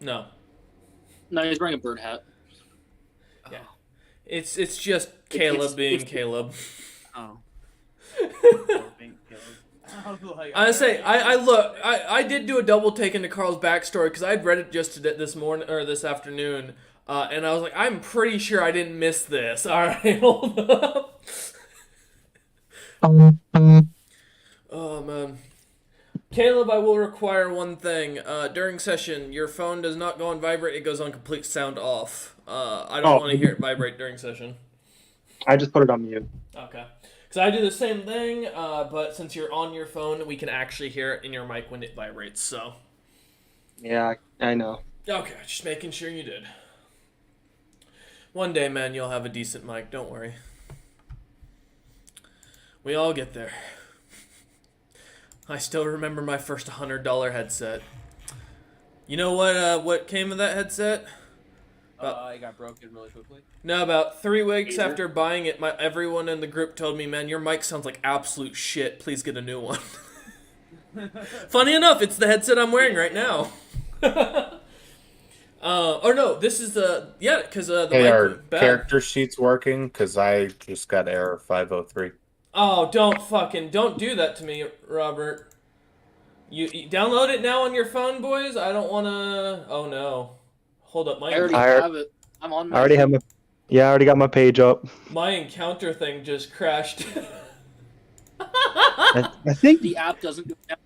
No. No, he's wearing a bird hat. Yeah. It's just Caleb being Caleb. Oh. I say I did do a double take into Carl's backstory because I'd read it just this morning or this afternoon, and I was like, I'm pretty sure I didn't miss this. All right, hold up. Oh man, Caleb, I will require one thing. During session, your phone does not go on vibrate; it goes on complete sound off. I don't want to hear it vibrate during session. I just put it on mute. Okay. Because I do the same thing, but since you're on your phone, we can actually hear it in your mic when it vibrates, so. Yeah, I know. Okay, just making sure you did. One day, man, you'll have a decent mic, don't worry. We all get there. I still remember my first $100 headset. You know what came of that headset? It got broken really quickly. No, about 3 weeks after buying it, everyone in the group told me, man, your mic sounds like absolute shit. Please get a new one. Funny enough, it's the headset I'm wearing right now. Or no, this is the because the Hey, mic are went bad. character sheets working? Because I just got error 503. Oh, don't do that to me, Robert. You download it now on your phone, boys. I don't wanna. Oh no. Hold up, I already have it. I'm on. I already have my. Yeah, I already got my page up. My encounter thing just crashed. I think The app doesn't do that.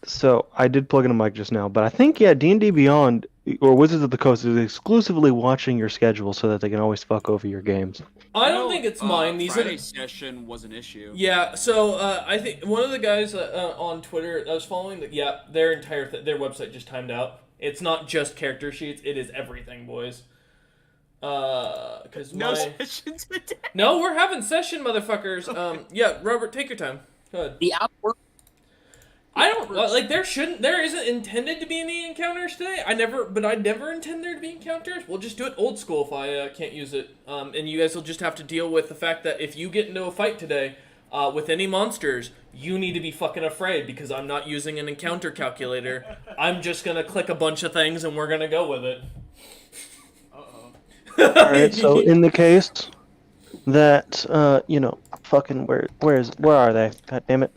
so. I did plug in a mic just now, but I think D&D Beyond or Wizards of the Coast is exclusively watching your schedule so that they can always fuck over your games. I don't think it's mine. These Friday are session was an issue. yeah. So I think one of the guys on Twitter I was following their entire their website just timed out. It's not just character sheets; it is everything, boys. Because No sessions today. no, we're having session, motherfuckers. Yeah, Robert, take your time. Go ahead. The app works. I don't like there isn't intended to be any encounters today. I never intend there to be encounters. We'll just do it old school if I can't use it. And you guys will just have to deal with the fact that if you get into a fight today with any monsters, you need to be fucking afraid because I'm not using an encounter calculator. I'm just gonna click a bunch of things and we're gonna go with it. Alright, so in the case that fucking where are they? God damn it.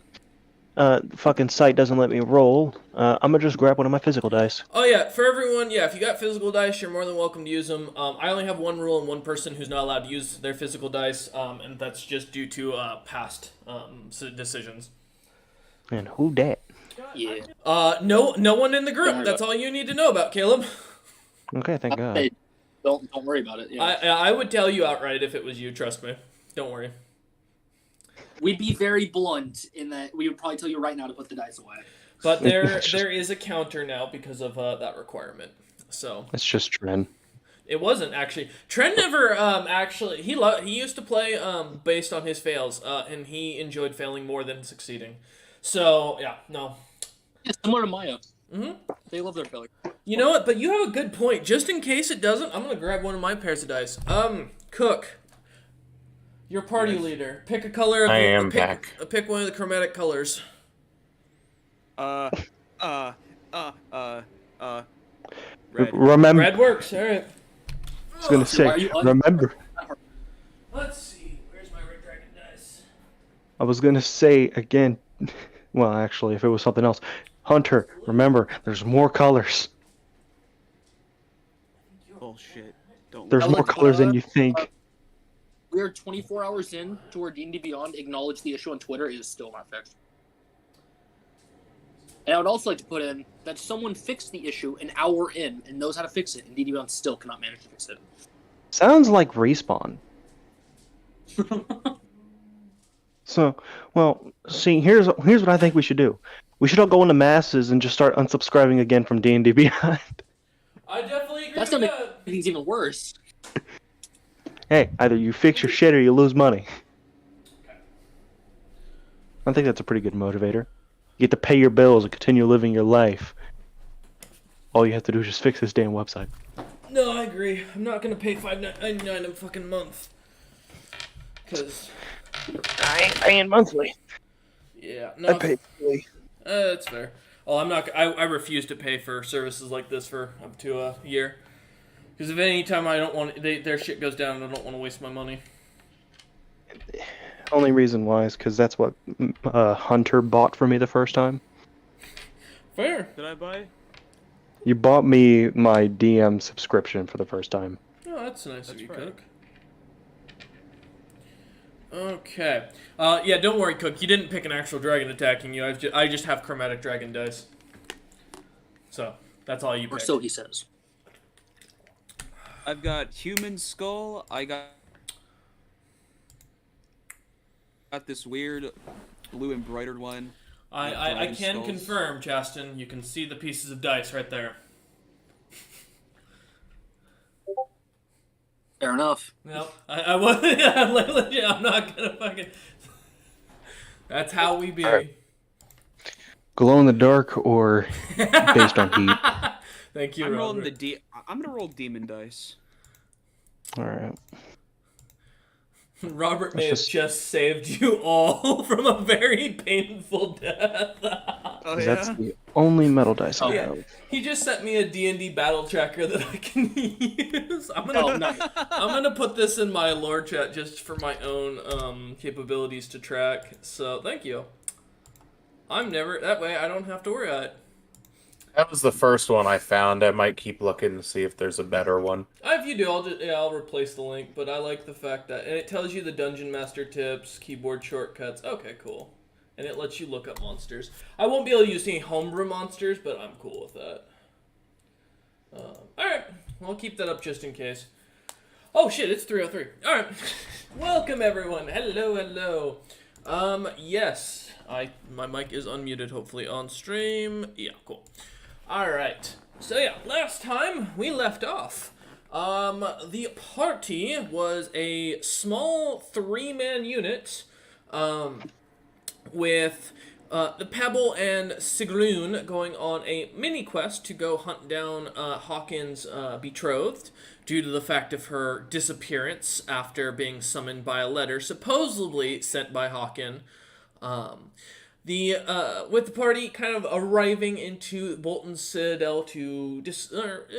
Fucking site doesn't let me roll. I'm gonna just grab one of my physical dice. Oh yeah, for everyone, if you got physical dice, you're more than welcome to use them. I only have one rule and one person who's not allowed to use their physical dice, and that's just due to past decisions. And who dat? Yeah. No one in the group. That's all you need to know about, Caleb. Okay, thank God. Hey, don't worry about it. Yeah. I would tell you outright if it was you. Trust me. Don't worry. We'd be very blunt in that we would probably tell you right now to put the dice away. But there is a counter now because of that requirement. So It's just Tren. it wasn't actually. Trent never actually he used to play based on his fails, and he enjoyed failing more than succeeding. So yeah, no. Yeah, similar to Maya. Mhm. They love their failure. You know what? But you have a good point. Just in case it doesn't, I'm gonna grab one of my pairs of dice. Cook. Your party leader. Pick a color. back. Pick one of the chromatic colors. Red. Remember, Red works. All right. I was gonna say, remember. Let's see. Where's my red dragon dice? I was gonna say again. Well, actually, if it was something else, Hunter. Remember, there's more colors. Bullshit. Don't. There's more colors than you think. We are 24 hours in to where D&D Beyond acknowledged the issue on Twitter is still not fixed. And I would also like to put in that someone fixed the issue an hour in and knows how to fix it, and D&D Beyond still cannot manage to fix it. Sounds like Respawn. So, well, see, here's what I think we should do. We should all go into masses and just start unsubscribing again from D&D Beyond. I definitely agree That's with gonna that. make things even worse. Hey, either you fix your shit or you lose money. I think that's a pretty good motivator. You get to pay your bills and continue living your life. All you have to do is just fix this damn website. No, I agree. I'm not gonna pay $5.99 a fucking month. Cause I ain't paying monthly. yeah, I no, pay monthly. that's fair. Oh, I'm not. I refuse to pay for services like this for up to a year. Because if any time I don't want their shit goes down, I don't want to waste my money. Only reason why is because that's what Hunter bought for me the first time. Fair. Did I buy? You bought me my DM subscription for the first time. Oh, that's nice of That's you, right. Cook. Okay. Yeah, don't worry, Cook. You didn't pick an actual dragon attacking you. I just have chromatic dragon dice. So, that's all you Or picked. so he says. I've got human skull. I got this weird blue embroidered one. I dragon can skulls. confirm, Chaston. You can see the pieces of dice right there. Fair enough. No, I was. I'm like, legit, I'm not gonna fucking. That's how we be. Alright. Glow in the dark or based on heat. Thank you, I'm Robert. rolling I'm gonna roll demon dice. All right. Robert may Let's have just saved you all from a very painful death. Oh 'Cause that's the only metal dice I Yeah. have. He just sent me a D&D battle tracker that I can use. I'm gonna, Oh, nice. I'm gonna put this in my lore chat just for my own capabilities to track. So thank you. That way I don't have to worry about it. That was the first one I found. I might keep looking to see if there's a better one. If you do, I'll replace the link. But I like the fact that, and it tells you the dungeon master tips, keyboard shortcuts. Okay, cool. And it lets you look up monsters. I won't be able to use any homebrew monsters, but I'm cool with that. Alright, I'll keep that up just in case. Oh shit, it's 3:03. Alright, welcome everyone. Hello. Yes, my mic is unmuted, hopefully on stream. Yeah, cool. Alright, so yeah, last time we left off. The party was a small 3-man unit, with the Pebble and Sigrun going on a mini quest to go hunt down Hawkins' betrothed due to the fact of her disappearance after being summoned by a letter supposedly sent by Hawken. With the party kind of arriving into Bolton Citadel to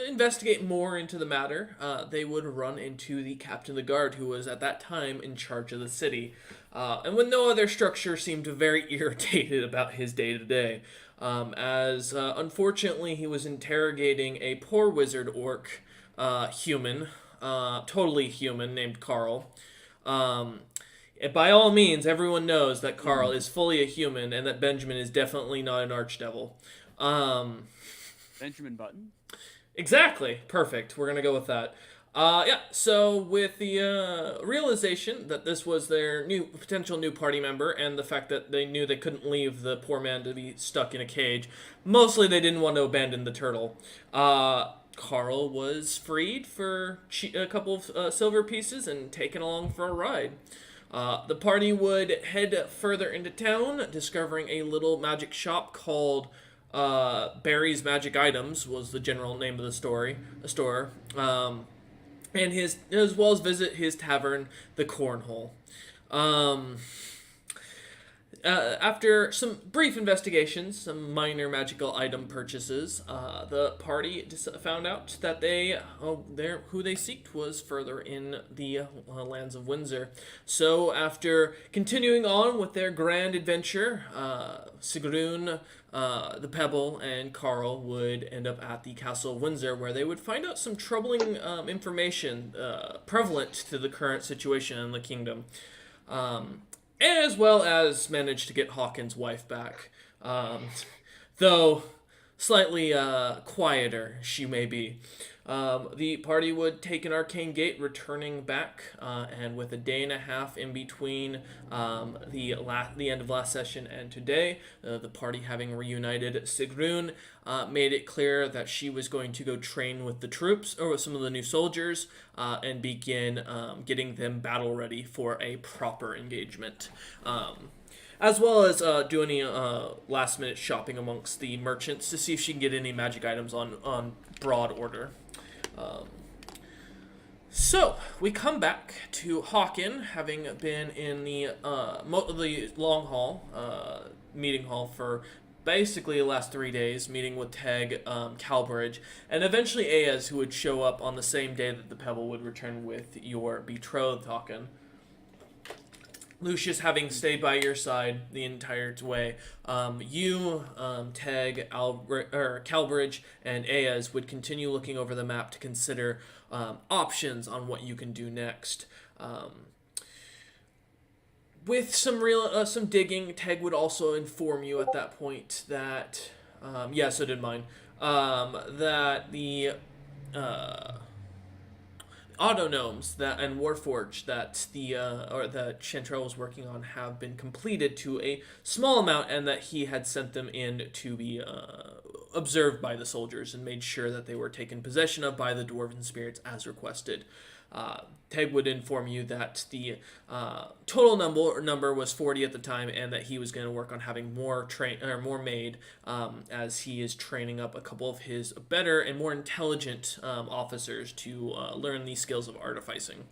investigate more into the matter, they would run into the captain of the guard who was at that time in charge of the city. And with no other structure, seemed very irritated about his day-to-day, as unfortunately he was interrogating a poor wizard orc, human, totally human, named Carl. By all means, everyone knows that Carl is fully a human and that Benjamin is definitely not an archdevil. Benjamin Button. Exactly. Perfect. We're going to go with that. Yeah, so with the realization that this was their potential new party member and the fact that they knew they couldn't leave the poor man to be stuck in a cage, mostly they didn't want to abandon the turtle. Carl was freed for a couple of silver pieces and taken along for a ride. The party would head further into town, discovering a little magic shop called Barry's Magic Items was the general name of the store. And as well as visit his tavern, the Cornhole. After some brief investigations, some minor magical item purchases, the party found out that who they seeked was further in the lands of Windsor. So after continuing on with their grand adventure, Sigrun, the Pebble, and Carl would end up at the Castle of Windsor, where they would find out some troubling information prevalent to the current situation in the kingdom. As well as manage to get Hawkins' wife back. Though slightly quieter she may be. The party would take an arcane gate, returning back, and with a day and a half in between the end of last session and today, the party having reunited, Sigrun made it clear that she was going to go train with the troops, or with some of the new soldiers, and begin getting them battle ready for a proper engagement. As well as do any last minute shopping amongst the merchants to see if she can get any magic items on broad order. So we come back to Hawken, having been in the long hall, meeting hall for basically the last 3 days, meeting with Teg, Calbridge, and eventually Aez, who would show up on the same day that the Pebble would return with your betrothed, Hawken. Lucius having stayed by your side the entire way, Teg, Calbridge, and Aez would continue looking over the map to consider options on what you can do next. With some digging, Teg would also inform you at that point that, so did mine, that the Autognomes and Warforge that that Chantrell was working on have been completed to a small amount, and that he had sent them in to be observed by the soldiers and made sure that they were taken possession of by the dwarven spirits as requested. Teg would inform you that the total number was 40 at the time, and that he was going to work on having more made, as he is training up a couple of his better and more intelligent officers to learn the skills of artificing.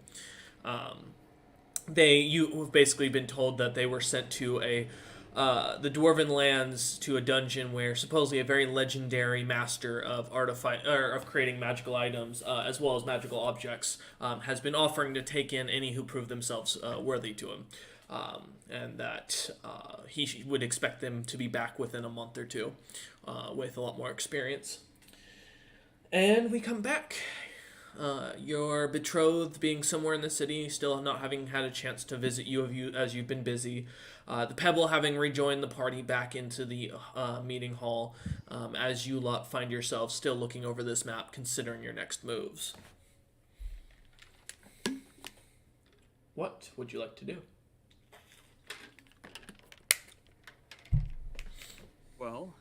You've basically been told that they were sent to the Dwarven lands, to a dungeon where supposedly a very legendary master of of creating magical items, as well as magical objects, has been offering to take in any who prove themselves worthy to him, and that he would expect them to be back within a month or two, with a lot more experience. And we come back. Your betrothed being somewhere in the city, still not having had a chance to visit you as you've been busy. The Pebble having rejoined the party back into the meeting hall, as you lot find yourselves still looking over this map, considering your next moves. What would you like to do? Well,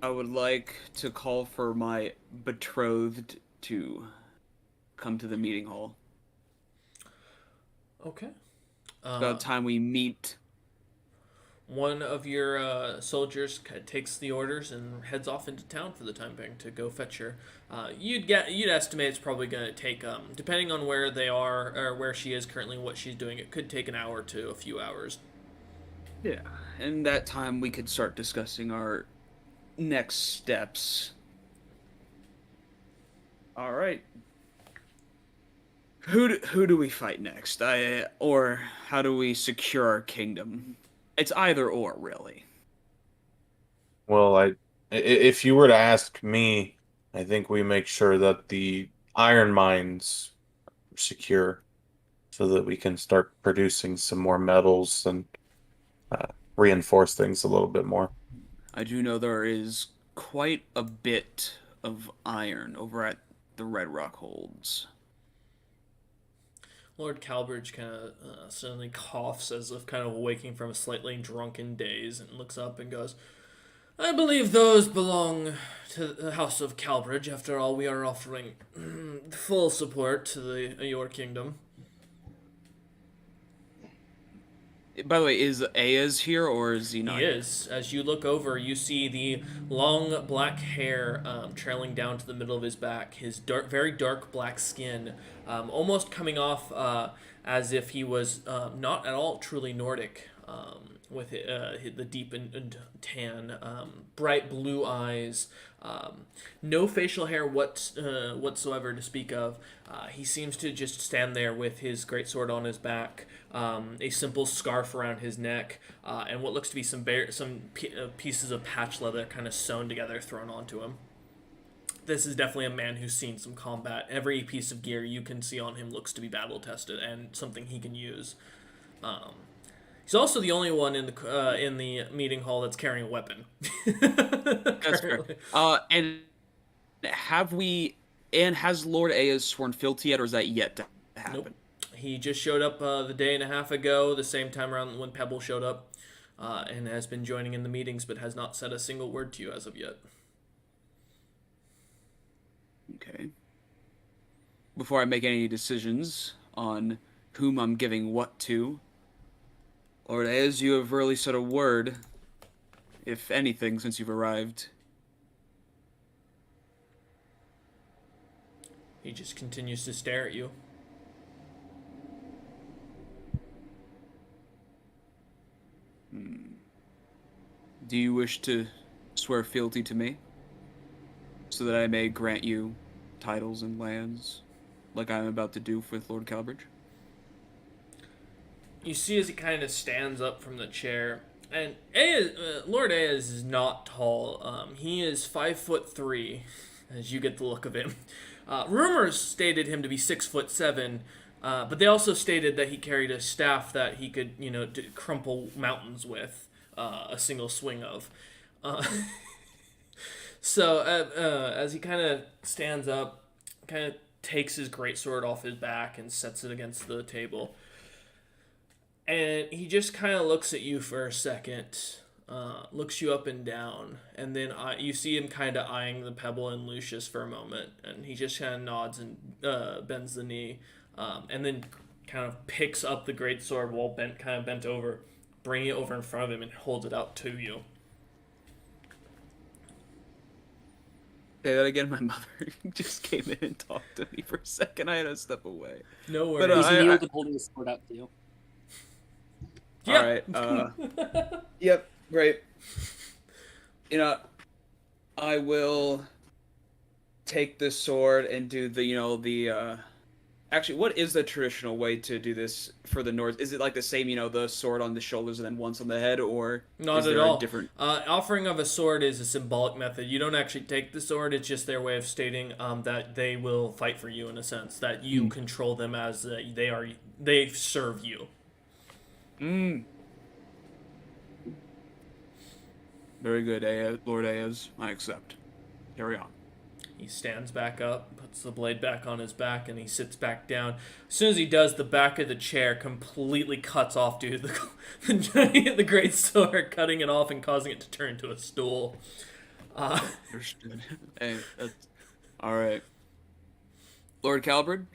I would like to call for my betrothed to come to the meeting hall. Okay. About time we meet. One of your soldiers takes the orders and heads off into town for the time being to go fetch her. You'd estimate it's probably going to take, depending on where they are or where she is currently, what she's doing, it could take an hour to a few hours. Yeah, and that time we could start discussing our next steps. All right. Who do we fight next? Or how do we secure our kingdom? It's either or, really. Well, if you were to ask me, I think we make sure that the iron mines are secure, so that we can start producing some more metals and reinforce things a little bit more. I do know there is quite a bit of iron over at the Red Rock Holds. Lord Calbridge kind of suddenly coughs as if kind of waking from a slightly drunken daze, and looks up and goes, "I believe those belong to the House of Calbridge. After all, we are offering full support to your kingdom." By the way, is Aez here, or is he not? He is. As you look over, you see the long black hair trailing down to the middle of his back, his very dark black skin, almost coming off as if he was not at all truly Nordic, with the deep and tan, bright blue eyes, no facial hair whatsoever to speak of. He seems to just stand there with his greatsword on his back, a simple scarf around his neck, and what looks to be some pieces of patch leather kind of sewn together thrown onto him. This is definitely a man who's seen some combat. Every piece of gear you can see on him looks to be battle tested and something he can use. He's also the only one in the meeting hall that's carrying a weapon. That's fair. And has Lord Aez sworn fealty yet, or is that yet to happen? Nope. He just showed up the day and a half ago, the same time around when Pebble showed up, and has been joining in the meetings, but has not said a single word to you as of yet. Okay. Before I make any decisions on whom I'm giving what to, Lord Aez, you have rarely said a word, if anything, since you've arrived. He just continues to stare at you. Do you wish to swear fealty to me, so that I may grant you titles and lands, like I'm about to do with Lord Calbridge? You see as he kind of stands up from the chair, and Lord Aez is not tall. He is 5'3", as you get the look of him. Rumors stated him to be 6'7", but they also stated that he carried a staff that he could, crumple mountains with a single swing of. So as he kind of stands up, kind of takes his greatsword off his back and sets it against the table. And he just kind of looks at you for a second, looks you up and down, and then you see him kind of eyeing the pebble and Lucius for a moment, and he just kind of nods and bends the knee, and then kind of picks up the greatsword while bent over, bringing it over in front of him and holds it out to you. Say that again. My mother just came in and talked to me for a second. I had to step away. No worries. But, He's I- kneeled and holding the sword out to you. Yeah. All right. Yep. Great. I will take this sword and do the. Actually, what is the traditional way to do this for the North? Is it like the same, the sword on the shoulders and then once on the head, or Not is at there all. a different? Offering of a sword is a symbolic method. You don't actually take the sword. It's just their way of stating that they will fight for you in a sense, that you control them as they serve you. Very good, Lord Aez. I accept. Carry on. He stands back up, puts the blade back on his back, and he sits back down. As soon as he does, the back of the chair completely cuts off due to the great sword, cutting it off and causing it to turn into a stool. Understood. Hey, all right. Lord Calbridge,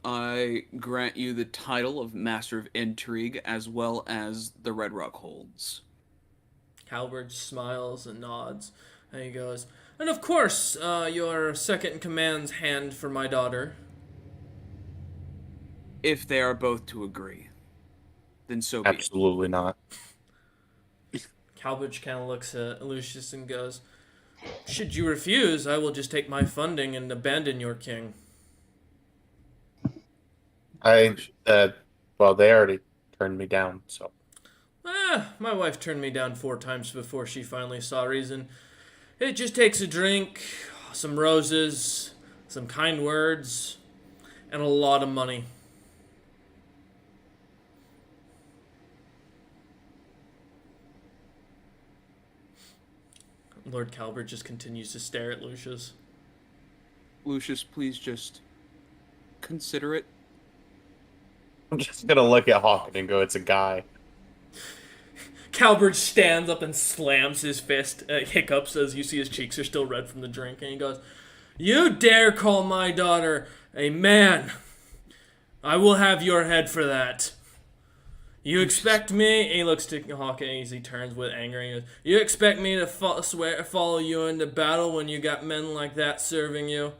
I grant you the title of Master of Intrigue as well as the Red Rock Holds. Calbridge smiles and nods, and he goes, "And of course, your second in command's hand for my daughter." If they are both to agree, then so be it. Absolutely not. Calbridge kind of looks at Lucius and goes, "Should you refuse, I will just take my funding and abandon your king." They already turned me down, so. My wife turned me down 4 times before she finally saw reason. It just takes a drink, some roses, some kind words, and a lot of money. Lord Calbert just continues to stare at Lucius. Lucius, please just consider it. I'm just gonna look at Hawken and go, it's a guy. Calbert stands up and slams his fist, hiccups as you see his cheeks are still red from the drink, and he goes, "You dare call my daughter a man? I will have your head for that. You expect me?" And he looks to Hawken as he turns with anger, and he goes, "You expect me to follow you into battle when you got men like that serving you?"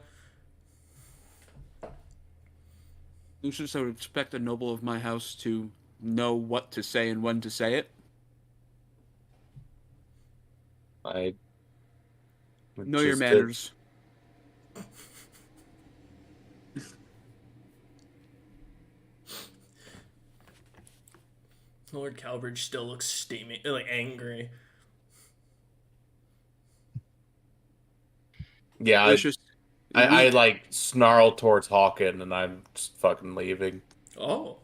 Lucius, I would expect a noble of my house to know what to say and when to say it. I Know your just manners. Lord Calbridge still looks steamy, like angry. Yeah, Lucius, I like snarl towards Hawken and I'm just fucking leaving. Oh,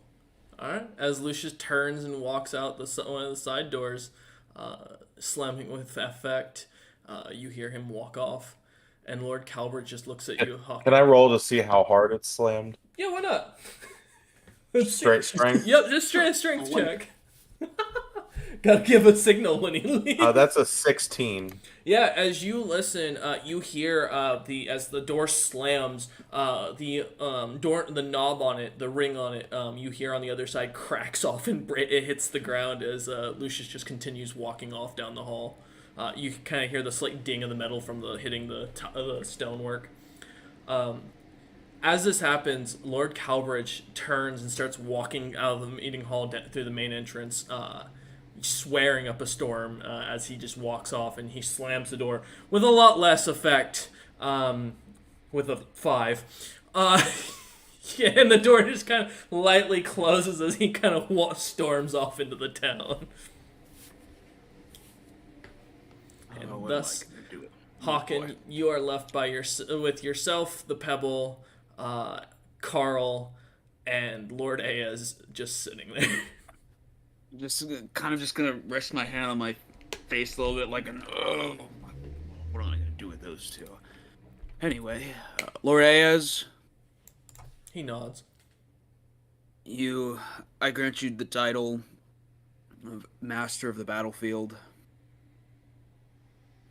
alright. As Lucius turns and walks out one of the side doors, slamming with effect, you hear him walk off, and Lord Calbert just looks at you. Can I roll to see how hard it's slammed? Yeah, why not? Straight strength? Yep, just strength check. Gotta give a signal when he leaves. That's a 16. Yeah, as you listen, you hear as the door slams, the knob on it, the ring on it, you hear on the other side cracks off and it hits the ground as Lucius just continues walking off down the hall. You kind of hear the slight ding of the metal from hitting the stonework. As this happens, Lord Calbridge turns and starts walking out of the meeting hall through the main entrance. swearing up a storm as he just walks off, and he slams the door with a lot less effect, with a 5. Yeah, and the door just kind of lightly closes as he kind of storms off into the town. And what thus, am I gonna do? Hawken, you are left with yourself, the Pebble, Carl, and Lord Ayaz just sitting there. Just gonna rest my hand on my face a little bit, like an what am I gonna do with those two? Anyway, Lord Ayaz, He nods. I grant you the title of Master of the Battlefield,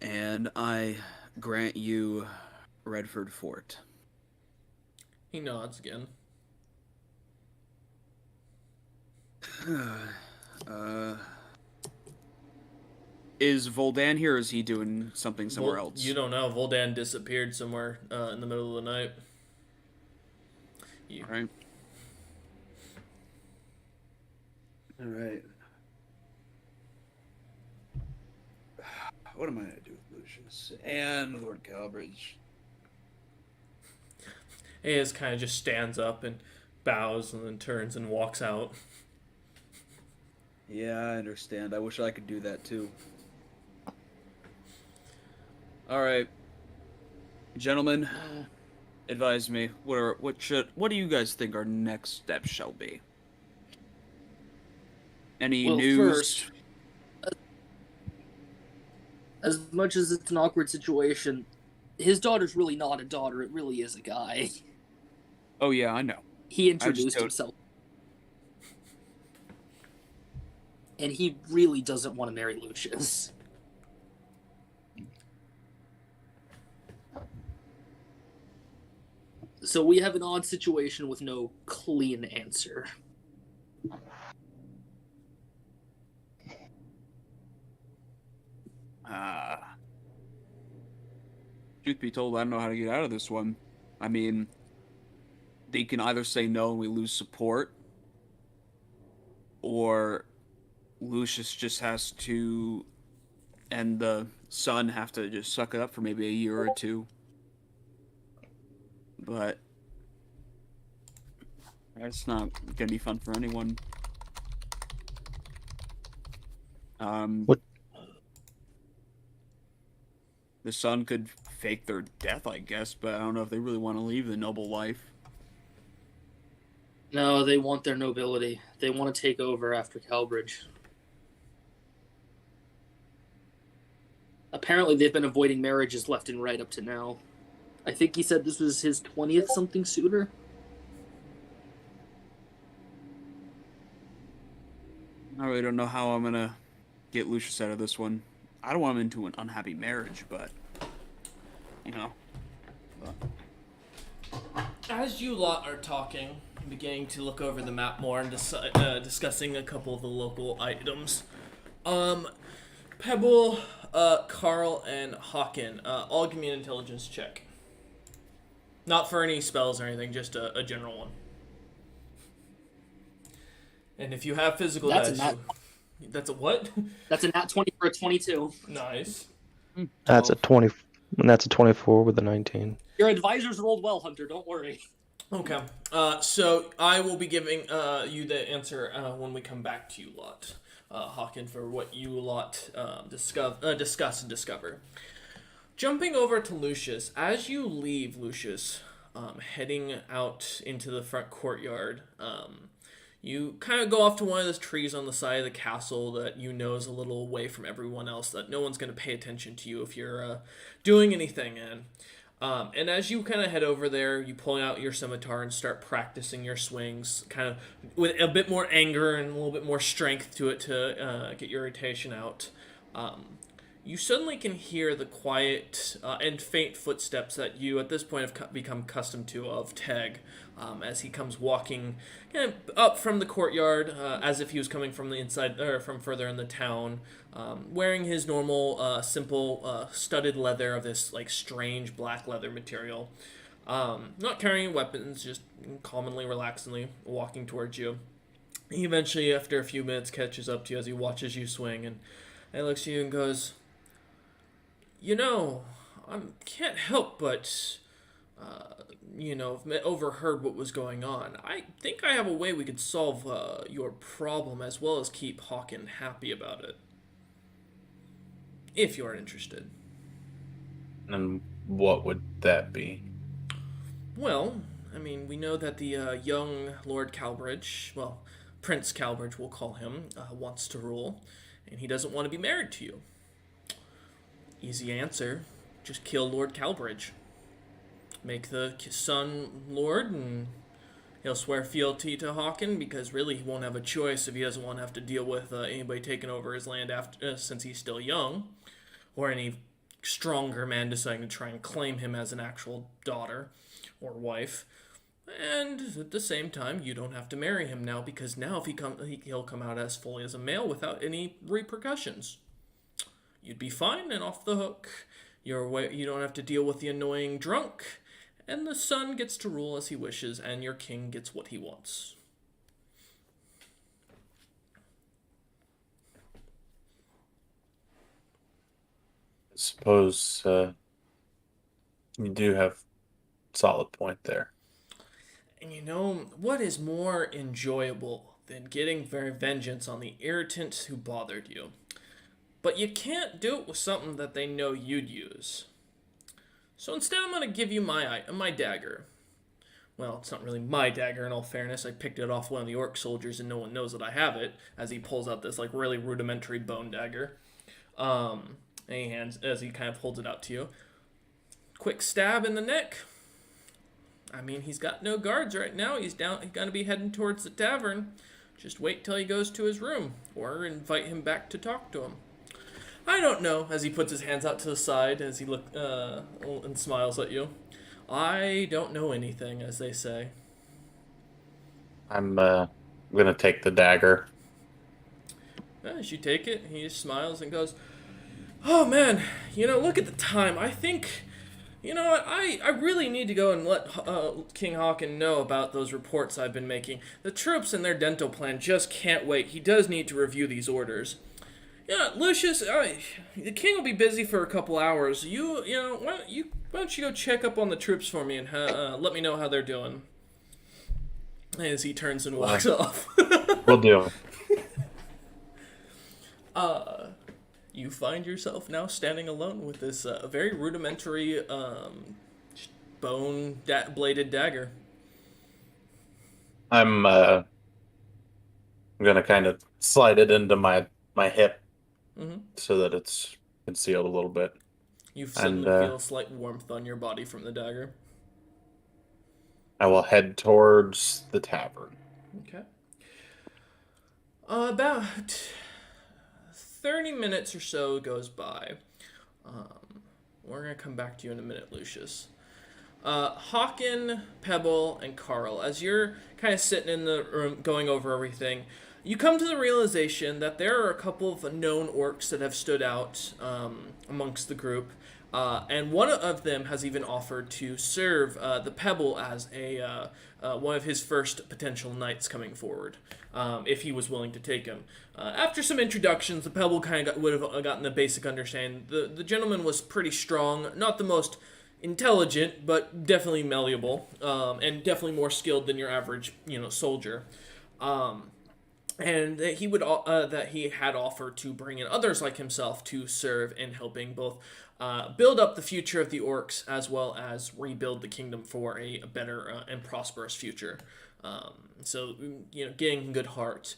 and I grant you Redford Fort. He nods again. Is Voldan here, or is he doing something somewhere else? You don't know. Voldan disappeared somewhere in the middle of the night. Alright. Alright. What am I gonna do with Lucius? And Lord Calbridge. Ayaz kind of just stands up and bows and then turns and walks out. Yeah, I understand. I wish I could do that too. Alright. Gentlemen, advise me. What do you guys think our next steps shall be? Any Well, news? first, as much as it's an awkward situation, his daughter's really not a daughter. It really is a guy. Oh yeah, I know. He introduced himself. And he really doesn't want to marry Lucius. So we have an odd situation with no clean answer. Truth be told, I don't know how to get out of this one. I mean, they can either say no and we lose support, or Lucius just has to, and the son have to just suck it up for maybe a year or two. But that's not gonna be fun for anyone. What? The son could fake their death, I guess, but I don't know if they really want to leave the noble life. No, they want their nobility. They want to take over after Calbridge. Apparently, they've been avoiding marriages left and right up to now. I think he said this was his 20th something suitor. I really don't know how I'm gonna get Lucius out of this one. I don't want him into an unhappy marriage, but you know. As you lot are talking, beginning to look over the map more and discussing a couple of the local items, Pebble, Carl, and Hawken, all give me an intelligence check. Not for any spells or anything, just a general one. And if you have physical That's dice, that's a what? That's a nat 20 for a 22. Nice. That's a 20. That's a 24 with a 19. Your advisors rolled well, Hunter. Don't worry. Okay. So I will be giving you the answer when we come back to you lot, Hawken, for what you lot discuss and discover. Jumping over to Lucius, as you leave Lucius, heading out into the front courtyard, you kind of go off to one of those trees on the side of the castle that you know is a little away from everyone else, that no one's going to pay attention to you if you're doing anything in. And as you kind of head over there, you pull out your scimitar and start practicing your swings, kind of with a bit more anger and a little bit more strength to it to get your irritation out. You suddenly can hear the quiet and faint footsteps that you, at this point, have become accustomed to of Teg, as he comes walking kind of up from the courtyard, as if he was coming from the inside or from further in the town, wearing his normal, simple, studded leather of this like strange black leather material, not carrying weapons, just calmly, relaxingly walking towards you. He eventually, after a few minutes, catches up to you as he watches you swing, and looks at you and goes, "You know, I can't help but, overheard what was going on. I think I have a way we could solve your problem as well as keep Hawken happy about it. If you're interested." And what would that be? Well, I mean, we know that the young Lord Calbridge, well, Prince Calbridge, we'll call him, wants to rule, and he doesn't want to be married to you. Easy answer: just kill Lord Calbridge. Make the son Lord, and he'll swear fealty to Hawken, because really he won't have a choice if he doesn't want to have to deal with anybody taking over his land after since he's still young, or any stronger man deciding to try and claim him as an actual daughter or wife. And at the same time, you don't have to marry him now, because now if he'll come out as fully as a male without any repercussions. You'd be fine and off the hook. You don't have to deal with the annoying drunk, and the son gets to rule as he wishes, and your king gets what he wants. I suppose you do have solid point there. And you know, what is more enjoyable than getting vengeance on the irritant who bothered you? But you can't do it with something that they know you'd use. So instead, I'm going to give you my dagger. Well, it's not really my dagger, in all fairness. I picked it off one of the orc soldiers, and no one knows that I have it, as he pulls out this, like, really rudimentary bone dagger. And as he kind of holds it out to you. Quick stab in the neck. I mean, he's got no guards right now. He's going to be heading towards the tavern. Just wait till he goes to his room, or invite him back to talk to him. I don't know, as he puts his hands out to the side as he and smiles at you. I don't know anything, as they say. I'm gonna take the dagger. As you take it, he just smiles and goes, "Oh man, look at the time. I think, what, I really need to go and let King Hawken know about those reports I've been making. The troops and their dental plan just can't wait. He does need to review these orders. Yeah, Lucius, the king will be busy for a couple hours. Why don't you go check up on the troops for me and let me know how they're doing?" As he turns and walks off. Will do. You find yourself now standing alone with this very rudimentary bladed dagger. I'm gonna kind of slide it into my hip so that it's concealed a little bit. You suddenly feel a slight warmth on your body from the dagger. I will head towards the tavern. Okay. About 30 minutes or so goes by. We're going to come back to you in a minute, Lucius. Hawken, Pebble, and Carl, as you're kind of sitting in the room going over everything, you come to the realization that there are a couple of known orcs that have stood out amongst the group. And one of them has even offered to serve the Pebble as one of his first potential knights coming forward, if he was willing to take him. After some introductions, the Pebble kind of would have gotten the basic understanding. The gentleman was pretty strong, not the most intelligent, but definitely malleable, and definitely more skilled than your average, soldier. And that he had offered to bring in others like himself to serve in helping both build up the future of the orcs as well as rebuild the kingdom for a better and prosperous future. So, getting good heart.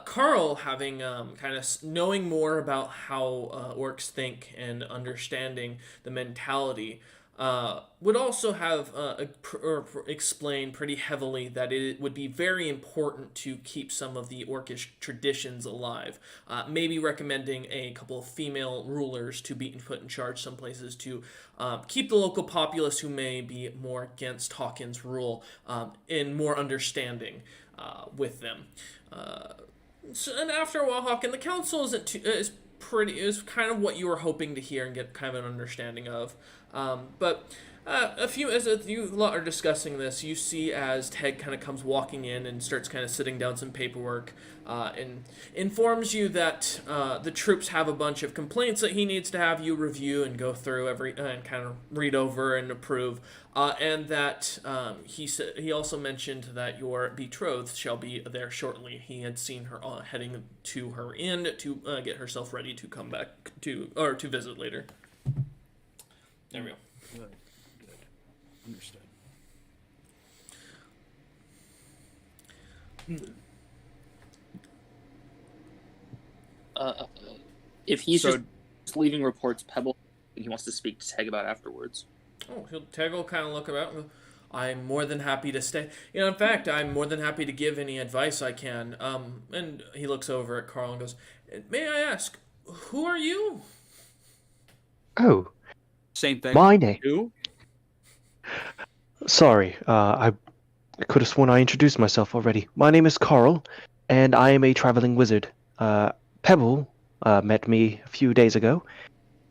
Carl, having kind of knowing more about how orcs think and understanding the mentality, would also have explained pretty heavily that it would be very important to keep some of the orcish traditions alive. Maybe recommending a couple of female rulers to be put in charge some places to keep the local populace who may be more against Hawken's rule in more understanding with them. And after a while, Hawken, the council is kind of what you were hoping to hear and get kind of an understanding of. But as you lot are discussing this, you see as Ted kind of comes walking in and starts kind of sitting down some paperwork, and informs you that the troops have a bunch of complaints that he needs to have you review and go through and kind of read over and approve, and that he also mentioned that your betrothed shall be there shortly. He had seen her heading to her inn to get herself ready to come back to visit later. There we go. Good. Understood. If he's So- just leaving reports, Pebble, he wants to speak to Teg about afterwards. Oh, Teg will kind of look about and go, I'm more than happy to stay. In fact, I'm more than happy to give any advice I can. And he looks over at Carl and goes, may I ask, who are you? Oh, Same thing. my name. Who? Sorry, I could have sworn I introduced myself already. My name is Carl, and I am a traveling wizard. Pebble met me a few days ago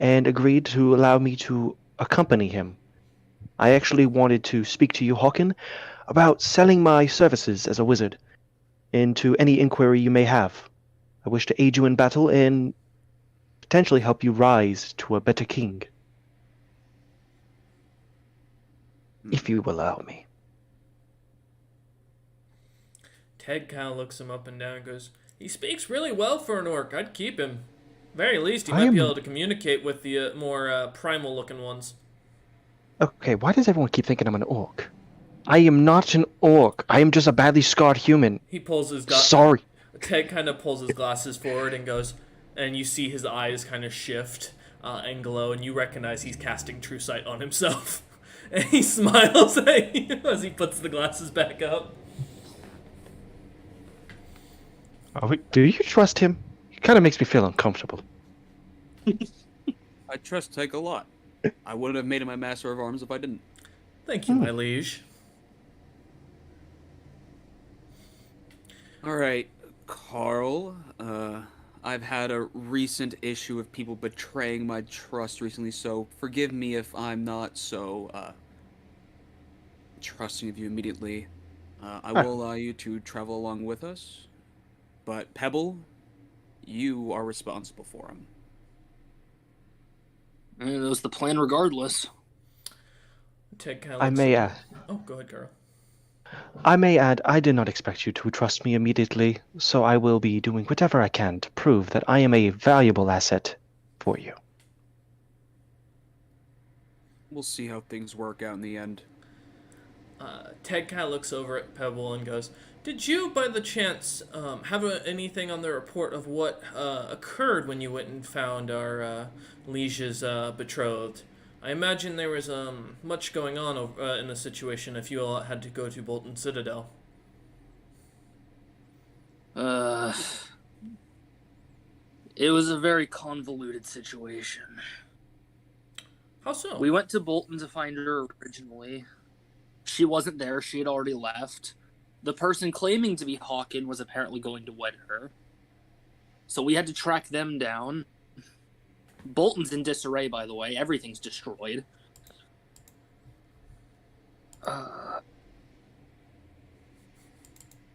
and agreed to allow me to accompany him. I actually wanted to speak to you, Hawken, about selling my services as a wizard into any inquiry you may have. I wish to aid you in battle and potentially help you rise to a better king, if you allow me. Ted kind of looks him up and down and goes, he speaks really well for an orc. I'd keep him. Very least, he might be able to communicate with the more primal-looking ones. Okay, why does everyone keep thinking I'm an orc? I am not an orc. I am just a badly scarred human. He pulls his Sorry. Ted kind of pulls his glasses forward and goes, and you see his eyes kind of shift and glow, and you recognize he's casting True Sight on himself. And he smiles at you as he puts the glasses back up. Oh, do you trust him? He kind of makes me feel uncomfortable. I trust Teg a lot. I wouldn't have made him my master of arms if I didn't. Thank you, my liege. All right, Carl. I've had a recent issue of people betraying my trust recently, so forgive me if I'm not so trusting of you immediately. I will allow you to travel along with us, but Pebble, you are responsible for him. And it was the plan regardless. Ted kind of I may add. Oh, go ahead, Carl. I may add, I did not expect you to trust me immediately, so I will be doing whatever I can to prove that I am a valuable asset for you. We'll see how things work out in the end. Ted kind of looks over at Pebble and goes, did you, by the chance, have anything on the report of what occurred when you went and found our liege's betrothed? I imagine there was much going on in the situation if you all had to go to Bolton Citadel. It was a very convoluted situation. How so? We went to Bolton to find her originally. She wasn't there. She had already left. The person claiming to be Hawken was apparently going to wed her. So we had to track them down. Bolton's in disarray, by the way. Everything's destroyed.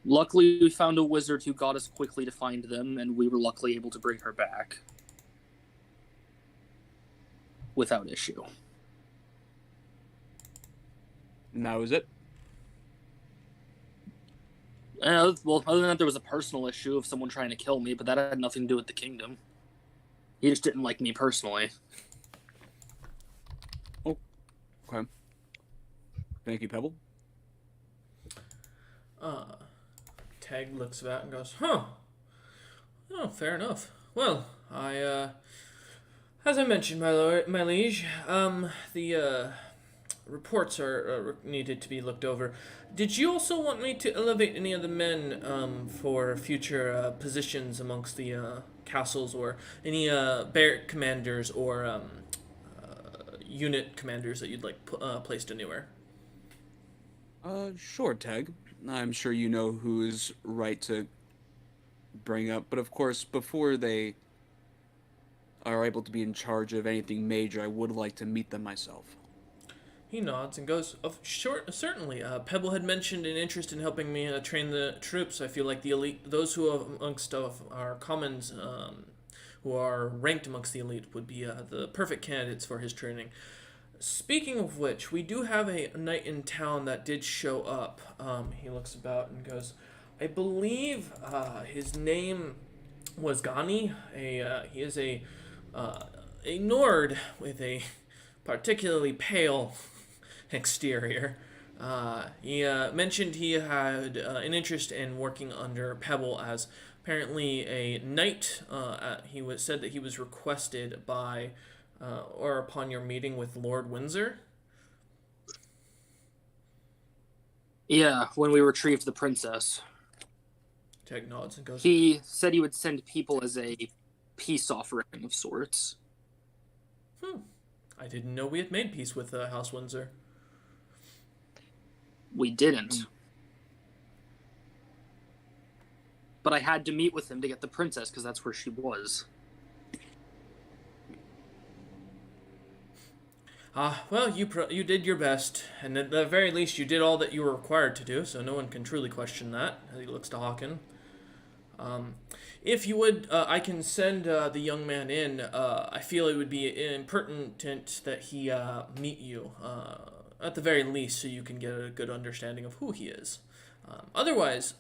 Luckily, we found a wizard who got us quickly to find them, and we were luckily able to bring her back. Without issue. And that was it? Well, other than that, there was a personal issue of someone trying to kill me, but that had nothing to do with the kingdom. He just didn't like me personally. Okay. Thank you, Pebble. Tag looks about and goes, huh. Oh, fair enough. Well, as I mentioned, my liege, the reports are needed to be looked over. Did you also want me to elevate any of the men for future positions amongst the castles, or any barrack commanders or unit commanders that you'd like placed anywhere? Sure, Teg. I'm sure you know who is right to bring up, but of course, before they are able to be in charge of anything major, I would like to meet them myself. He nods and goes, certainly. Pebble had mentioned an interest in helping me train the troops. I feel like the elite, those who are amongst of our commons, who are ranked amongst the elite, would be the perfect candidates for his training. Speaking of which, we do have a knight in town that did show up. He looks about and goes, I believe his name was Gani. He is a Nord with a particularly pale exterior. He mentioned he had an interest in working under Pebble as apparently a knight. Said that he was requested by or upon your meeting with Lord Windsor. Yeah, when we retrieved the princess. Teg nods and goes, He said he would send people as a peace offering of sorts. I didn't know we had made peace with House Windsor. We didn't. But I had to meet with him to get the princess because that's where she was. Well, you did your best, and at the very least, you did all that you were required to do, so no one can truly question that. As he looks to Hawken. If you would, I can send the young man in. I feel it would be impertinent that he meet you, at the very least, so you can get a good understanding of who he is. Otherwise,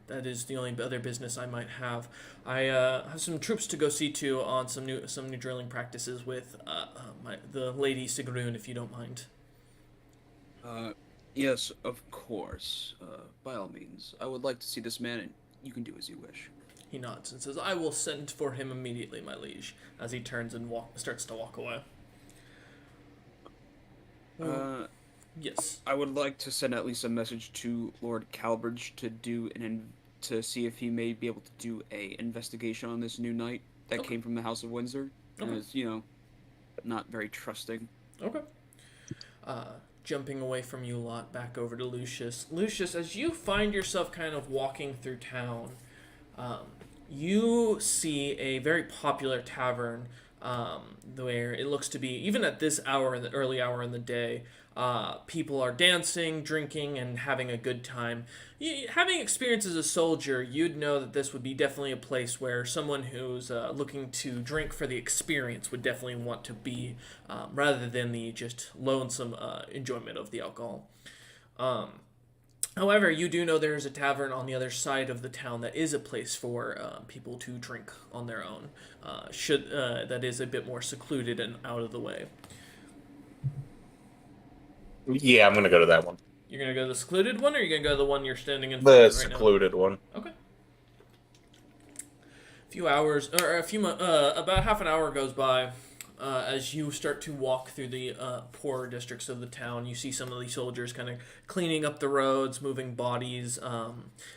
that is the only other business I might have. I have some troops to go see to on some new drilling practices with the Lady Sigrun, if you don't mind. Yes, of course. By all means. I would like to see this man, and you can do as you wish. He nods and says, I will send for him immediately, my liege, as he turns and starts to walk away. Yes. I would like to send at least a message to Lord Calbridge to see if he may be able to do a investigation on this new knight that came from the House of Windsor. And is, not very trusting. Okay. Jumping away from you lot back over to Lucius. Lucius, as you find yourself kind of walking through town, you see a very popular tavern where it looks to be, even at this hour, in the early hour in the day, people are dancing, drinking, and having a good time. Having experience as a soldier, you'd know that this would be definitely a place where someone who's looking to drink for the experience would definitely want to be, rather than the just lonesome enjoyment of the alcohol. However, you do know there is a tavern on the other side of the town that is a place for people to drink on their own. That is a bit more secluded and out of the way. Yeah, I'm gonna go to that one. You're gonna go to the secluded one, or you're gonna go to the one you're standing in front The of right now? secluded one. Okay. About half an hour goes by. As you start to walk through the poorer districts of the town, you see some of these soldiers kind of cleaning up the roads, moving bodies,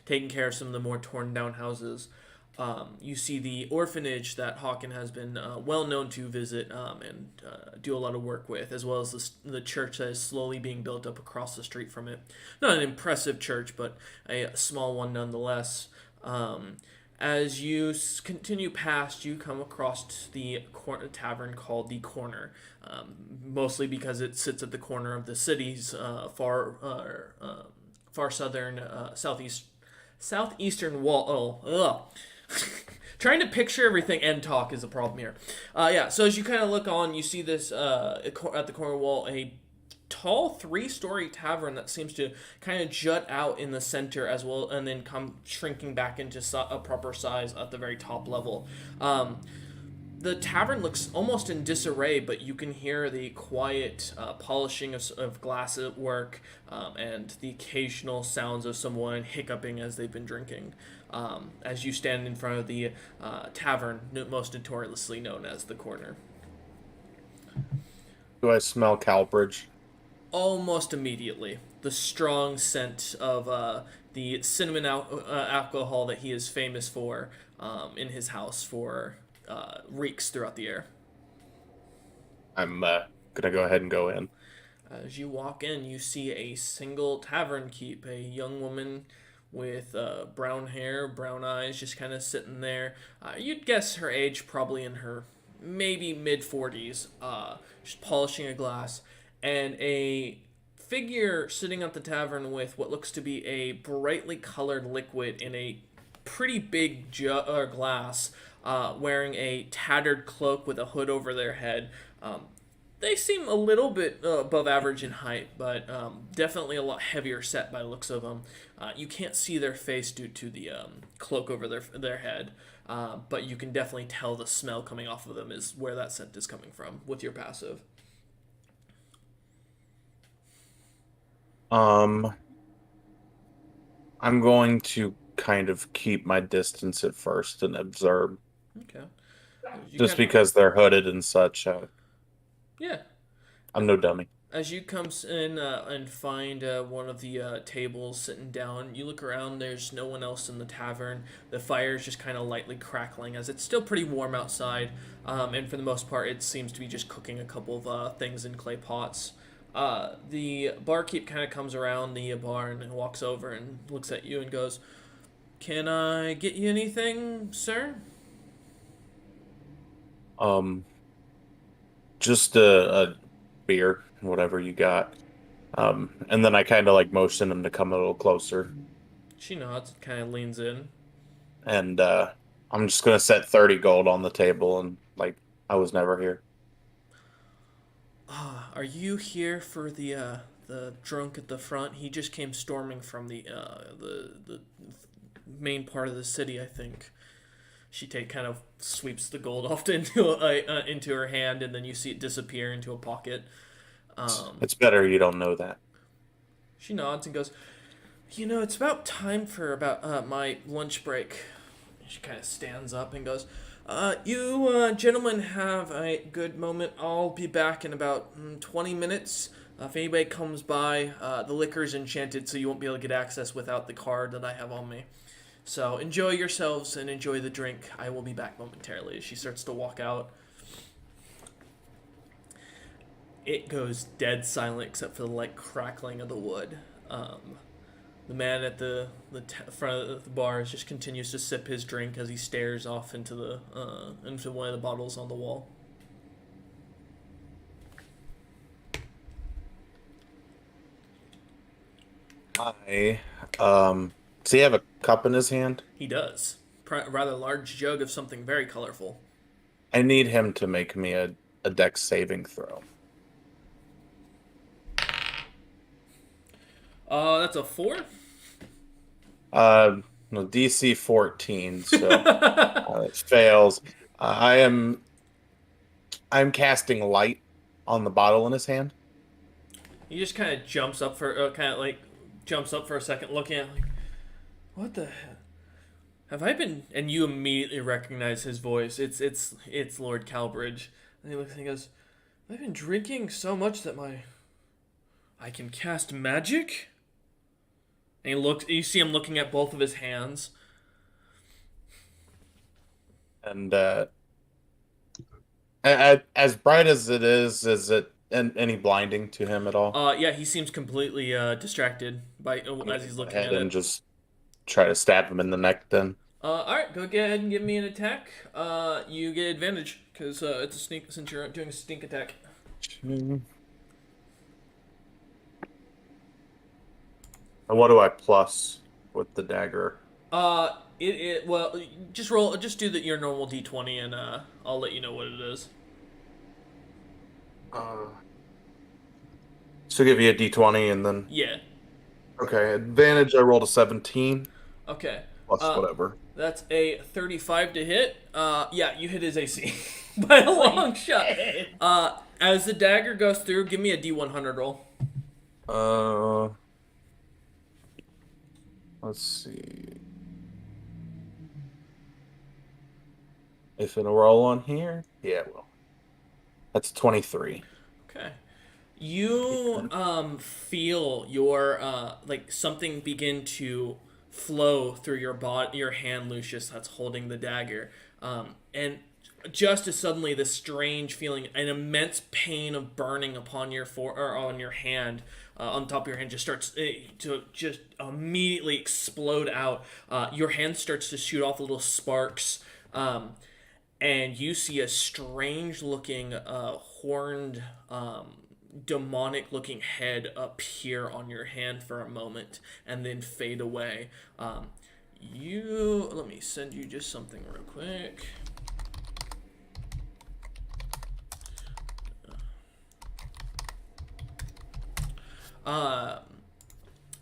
taking care of some of the more torn down houses. You see the orphanage that Hawken has been well known to visit and do a lot of work with, as well as the church that is slowly being built up across the street from it. Not an impressive church, but a small one nonetheless. As you continue past, you come across the tavern called The Corner, mostly because it sits at the corner of the city's far southern, southeastern wall. Trying to picture everything and talk is a problem here. So as you kind of look on, you see this at the corner wall, a tall 3-story tavern that seems to kind of jut out in the center as well, and then come shrinking back into a proper size at the very top level. The tavern looks almost in disarray, but you can hear the quiet polishing of glass at work, and the occasional sounds of someone hiccuping as they've been drinking. As you stand in front of the tavern, most notoriously known as The Corner. Do I smell Calbridge? Almost immediately. The strong scent of the cinnamon alcohol that he is famous for in his house reeks throughout the air. I'm gonna go ahead and go in. As you walk in, you see a single tavern keep, a young woman with brown hair, brown eyes, just kind of sitting there. You'd guess her age probably in her maybe mid-40s, just polishing a glass, and a figure sitting at the tavern with what looks to be a brightly colored liquid in a pretty big glass, wearing a tattered cloak with a hood over their head. They seem a little bit above average in height, but definitely a lot heavier set by the looks of them. You can't see their face due to the cloak over their head, but you can definitely tell the smell coming off of them is where that scent is coming from with your passive. I'm going to kind of keep my distance at first and observe, Okay. just because they're hooded and such. Yeah. I'm no dummy. As you come in and find one of the tables sitting down, you look around. There's no one else in the tavern. The fire is just kind of lightly crackling as it's still pretty warm outside. And for the most part, it seems to be just cooking a couple of things in clay pots. The barkeep kind of comes around the bar and walks over and looks at you and goes, "Can I get you anything, sir?" Just a beer, whatever you got. And then I kind of like motion him to come a little closer, She nods, kind of leans in. and I'm just gonna set 30 gold on the table, and like I was never here. Are you here for the drunk at the front? He just came storming from the main part of the city, I think. She kind of sweeps the gold off into her hand, and then you see it disappear into a pocket. It's better you don't know that. She nods and goes, it's about time for my lunch break. She kind of stands up and goes, you gentlemen have a good moment. I'll be back in about 20 minutes. If anybody comes by, the liquor's enchanted, so you won't be able to get access without the card that I have on me. So enjoy yourselves and enjoy the drink. I will be back momentarily. As she starts to walk out, it goes dead silent except for the light crackling of the wood. The man at the front of the bar just continues to sip his drink as he stares off into into one of the bottles on the wall. Does he have a cup in his hand? He does. Rather large jug of something very colorful. I need him to make me a dex saving throw. That's a 4? No, DC 14, so it fails. I'm casting light on the bottle in his hand. He just kind of jumps up for a second, looking at like, what the hell? Have I been? And you immediately recognize his voice. It's Lord Calbridge. And he looks and he goes, "I've been drinking so much that I can cast magic." And he looks. You see him looking at both of his hands. And as bright as it is it any blinding to him at all? Yeah, he seems completely distracted by as he's looking at And it. just try to stab him in the neck then. All right, go ahead and give me an attack. You get advantage because it's a sneak since you're doing a sneak attack. And what do I plus with the dagger? Well, just do your normal d20 and I'll let you know what it is. So give you a d20 and then Yeah. okay, advantage. I rolled a 17 Okay. plus whatever. That's a 35 to hit. Yeah, you hit his AC by a long shot. As the dagger goes through, give me a d100 roll. Let's see. If it'll roll on here, yeah, it will. That's 23. Okay. You feel your like something begin to flow through your hand, Lucius, that's holding the dagger. And just as suddenly this strange feeling, an immense pain of burning upon your on your hand, on top of your hand, just starts to just immediately explode out. Your hand starts to shoot off little sparks. and you see a strange looking horned demonic looking head appear on your hand for a moment and then fade away. Let me send you just something real quick.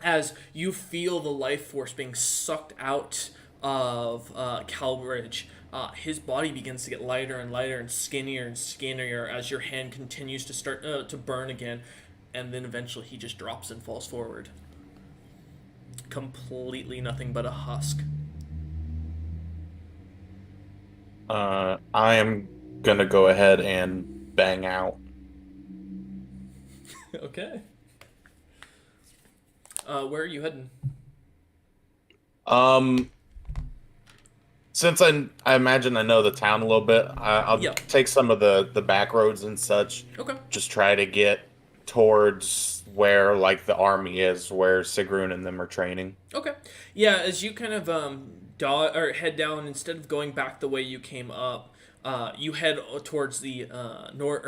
As you feel the life force being sucked out of Calbridge, his body begins to get lighter and lighter and skinnier as your hand continues to start to burn again, and then eventually he just drops and falls forward. Completely nothing but a husk. I am gonna go ahead and bang out. Okay. Where are you heading? Since I imagine I know the town a little bit, I'll Yeah. take some of the back roads and such. Okay. Just try to get towards where like the army is, where Sigrun and them are training. Okay. Yeah, as you kind of head down, instead of going back the way you came up, you head towards the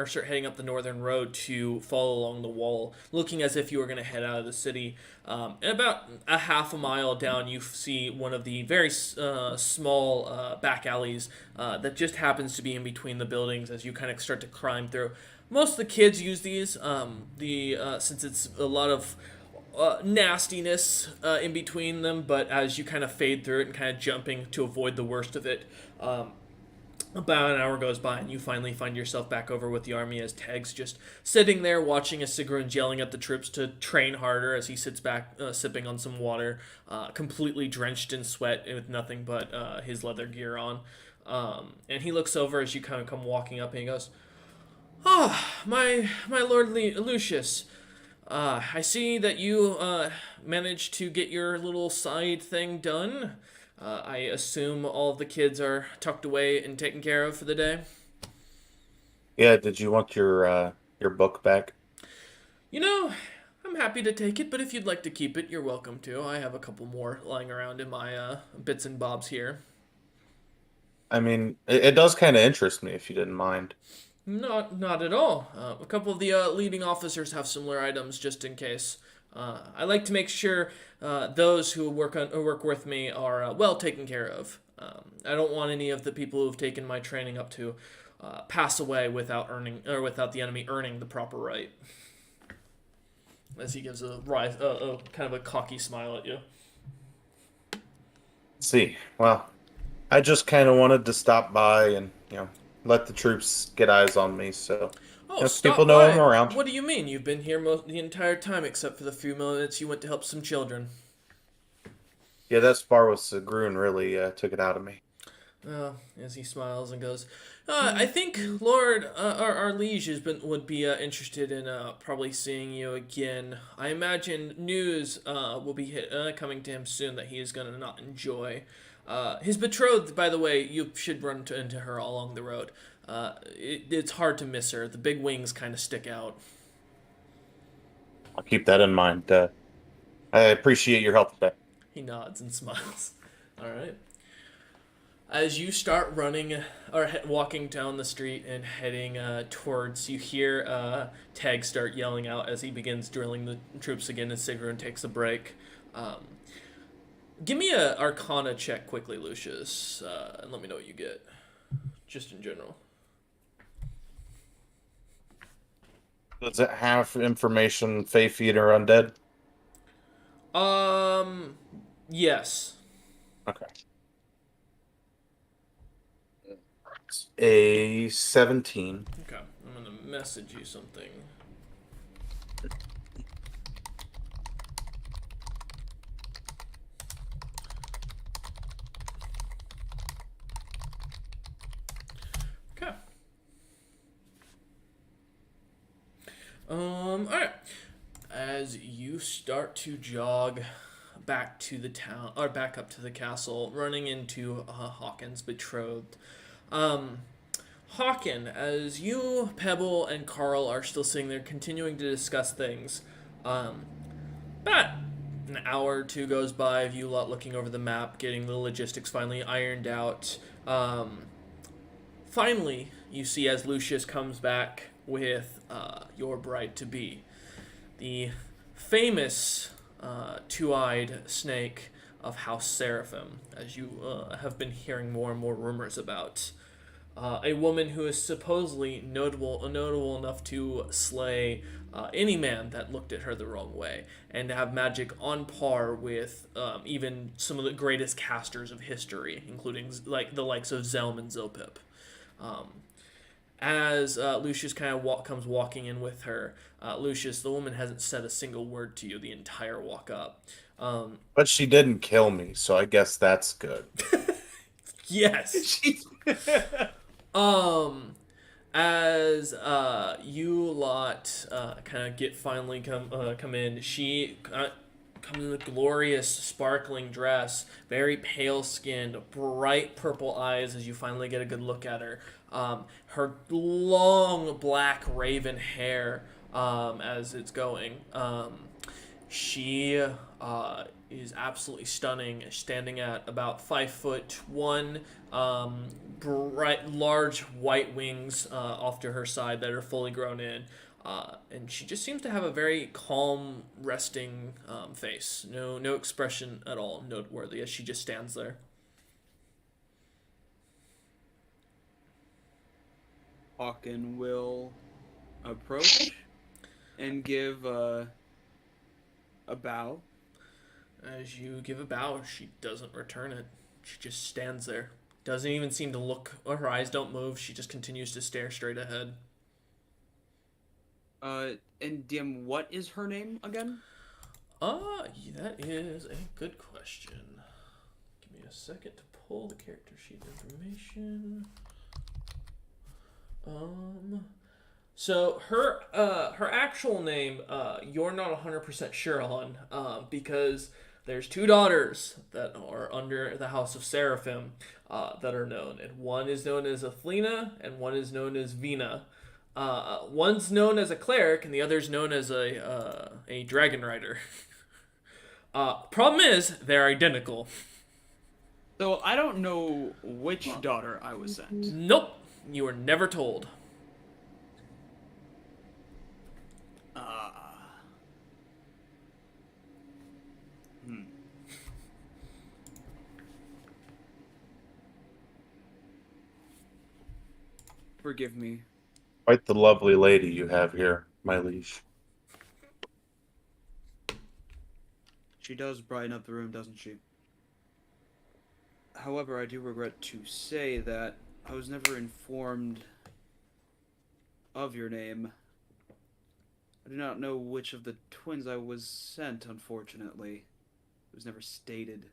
start heading up the northern road to follow along the wall, looking as if you were going to head out of the city. And about a half a mile down, you see one of the very small back alleys that just happens to be in between the buildings as you kind of start to climb through. Most of the kids use these. Since it's a lot of nastiness in between them, but as you kind of fade through it and kind of jumping to avoid the worst of it, about an hour goes by and you finally find yourself back over with the army as Tag's just sitting there watching as Sigrun's yelling at the troops to train harder as he sits back sipping on some water, completely drenched in sweat with nothing but his leather gear on. And he looks over as you kind of come walking up and he goes, "Ah, my lord Lucius, I see that you managed to get your little side thing done. I assume all of the kids are tucked away and taken care of for the day." Yeah, did you want your book back? "You know, I'm happy to take it, but if you'd like to keep it, you're welcome to. I have a couple more lying around in my bits and bobs here." I mean, it does kind of interest me if you didn't mind. Not at all. A couple of the leading officers have similar items just in case. I like to make sure those who work with me are well taken care of. I don't want any of the people who've taken my training up to pass away without the enemy earning the proper right. As he gives a kind of a cocky smile at you. See, well, I just kind of wanted to stop by and let the troops get eyes on me. So Oh, if stop people know by. I'm around. What do you mean? You've been here the entire time except for the few minutes you went to help some children. Yeah, that spar with Sigrun really took it out of me. As he smiles and goes, "I think Lord, our liege would be interested in probably seeing you again. I imagine news will be coming to him soon that he is going to not enjoy. His betrothed, by the way, you should run into her along the road. It's hard to miss her. The big wings kind of stick out." I'll keep that in mind. I appreciate your help today. He nods and smiles. All right. As you start running or walking down the street and heading towards, you hear Tag start yelling out as he begins drilling the troops again as Sigrun takes a break. Give me a Arcana check quickly, Lucius, and let me know what you get, just in general. Does it have information, Faith Eater, Undead? Yes. Okay. It's a 17. Okay, I'm gonna message you something. Okay. Alright. As you start to jog back to the town, or back up to the castle, running into Hawken's betrothed. Hawken, as you, Pebble, and Carl are still sitting there continuing to discuss things, about an hour or two goes by of you lot looking over the map, getting the logistics finally ironed out. finally, you see as Lucius comes back with your bride-to-be, the famous two-eyed snake of House Seraphim, as you have been hearing more and more rumors about. A woman who is supposedly notable enough to slay any man that looked at her the wrong way, and to have magic on par with even some of the greatest casters of history, including like the likes of Zelm and Zilpip. As Lucius kind of comes walking in with her, Lucius, the woman hasn't said a single word to you the entire walk up. But she didn't kill me, so I guess that's good. Yes. As you lot kind of get finally come in, she comes in a glorious, sparkling dress, very pale skinned, bright purple eyes. As you finally get a good look at her, her long black raven hair, as it's going. She is absolutely stunning, standing at about 5'1", bright, large white wings off to her side that are fully grown in. And she just seems to have a very calm, resting face. No expression at all noteworthy as she just stands there. Hawken will approach and give a bow. As you give a bow, she doesn't return it. She just stands there. Doesn't even seem to look, or her eyes don't move. She just continues to stare straight ahead. And DM, what is her name again? That is a good question. Give me a second to pull the character sheet information. So her actual name, you're not 100% sure on, because there's two daughters that are under the House of Seraphim that are known, and one is known as Athlena and one is known as Vina. One's known as a cleric and the other's known as a dragon rider. Problem is, they're identical. So I don't know which daughter I was sent. Nope, you were never told. Forgive me. Quite the lovely lady you have here, my liege. She does brighten up the room, doesn't she? However, I do regret to say that I was never informed of your name. I do not know which of the twins I was sent, unfortunately. It was never stated.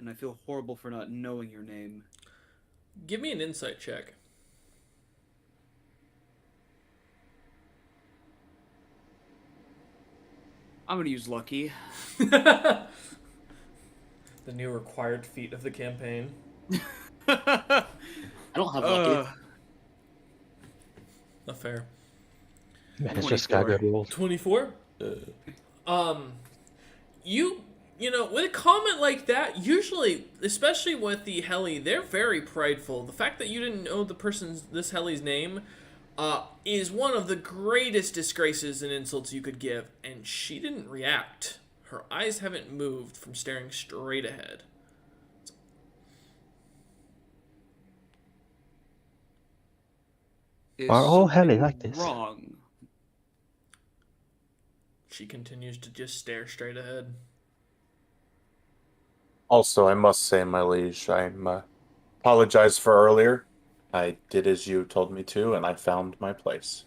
And I feel horrible for not knowing your name. Give me an insight check. I'm gonna use lucky. The new required feat of the campaign. I don't have lucky. Not fair. Man, it's just got good rolls. 24? You know, with a comment like that, usually, especially with the Heli, they're very prideful. The fact that you didn't know this Heli's name is one of the greatest disgraces and insults you could give, and she didn't react. Her eyes haven't moved from staring straight ahead. Is Are all Heli something like this? wrong? She continues to just stare straight ahead. Also, I must say, my liege, I apologize for earlier. I did as you told me to, and I found my place.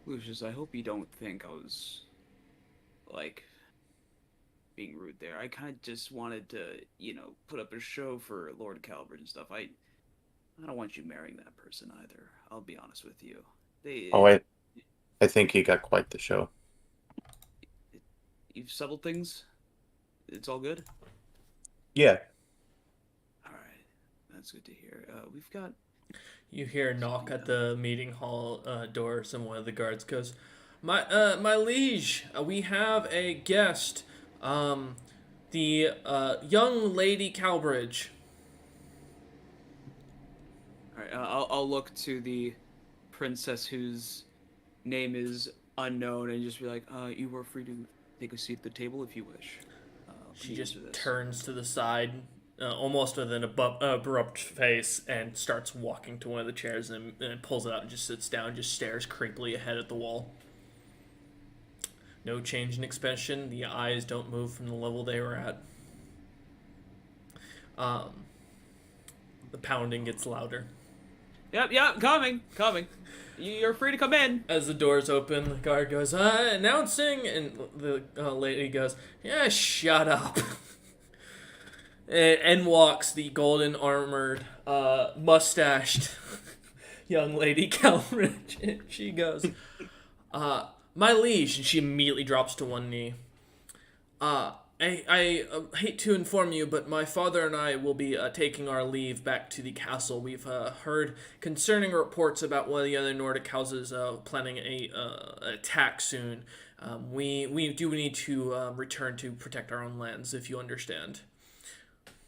Lucius, I hope you don't think I was, like, being rude there. I kind of just wanted to, put up a show for Lord Calvert and stuff. I don't want you marrying that person either. I'll be honest with you. I think he got quite the show. You've settled things? It's all good? Yeah. Alright. That's good to hear. We've got... You hear a knock at the meeting hall door. One of the guards goes, My liege, we have a guest. The young Lady Calbridge. right. I'll look to the princess whose name is unknown and just be like, you are free to take a seat at the table if you wish. She Let me just answer this. turns to the side, almost with an abrupt face, and starts walking to one of the chairs and pulls it out and just sits down, just stares creepily ahead at the wall. No change in expression. The eyes don't move from the level they were at. The pounding gets louder. Yep, coming. You're free to come in. As the doors open, the guard goes, announcing, and the lady goes, yeah, shut up. and walks the golden armored, mustached young lady, Calridge. And she goes, my liege, and she immediately drops to one knee. I hate to inform you, but my father and I will be taking our leave back to the castle. We've heard concerning reports about one of the other Nordic houses planning a attack soon. We do need to return to protect our own lands, if you understand.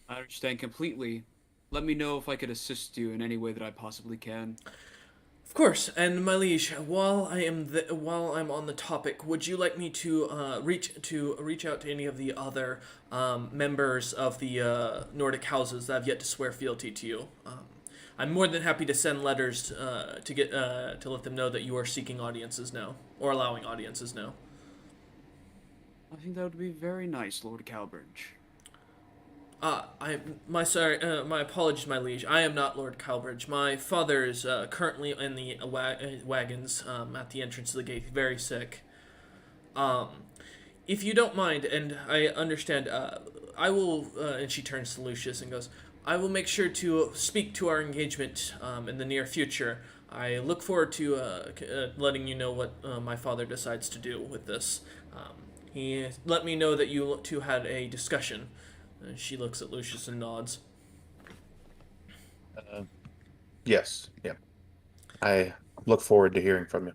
I understand completely. Let me know if I could assist you in any way that I possibly can. Of course, and my liege, while I'm on the topic, would you like me to reach out to any of the other members of the Nordic houses that have yet to swear fealty to you? I'm more than happy to send letters to let them know that you are seeking audiences now, or allowing audiences now. I think that would be very nice, Lord Calbridge. My apologies, my liege. I am not Lord Calbridge. My father is currently in the wagons at the entrance of the gate, very sick. If you don't mind, and I understand, I will, and she turns to Lucius and goes, I will make sure to speak to our engagement in the near future. I look forward to letting you know what my father decides to do with this. He let me know that you two had a discussion. She looks at Lucius and nods. Yes, yeah. I look forward to hearing from you.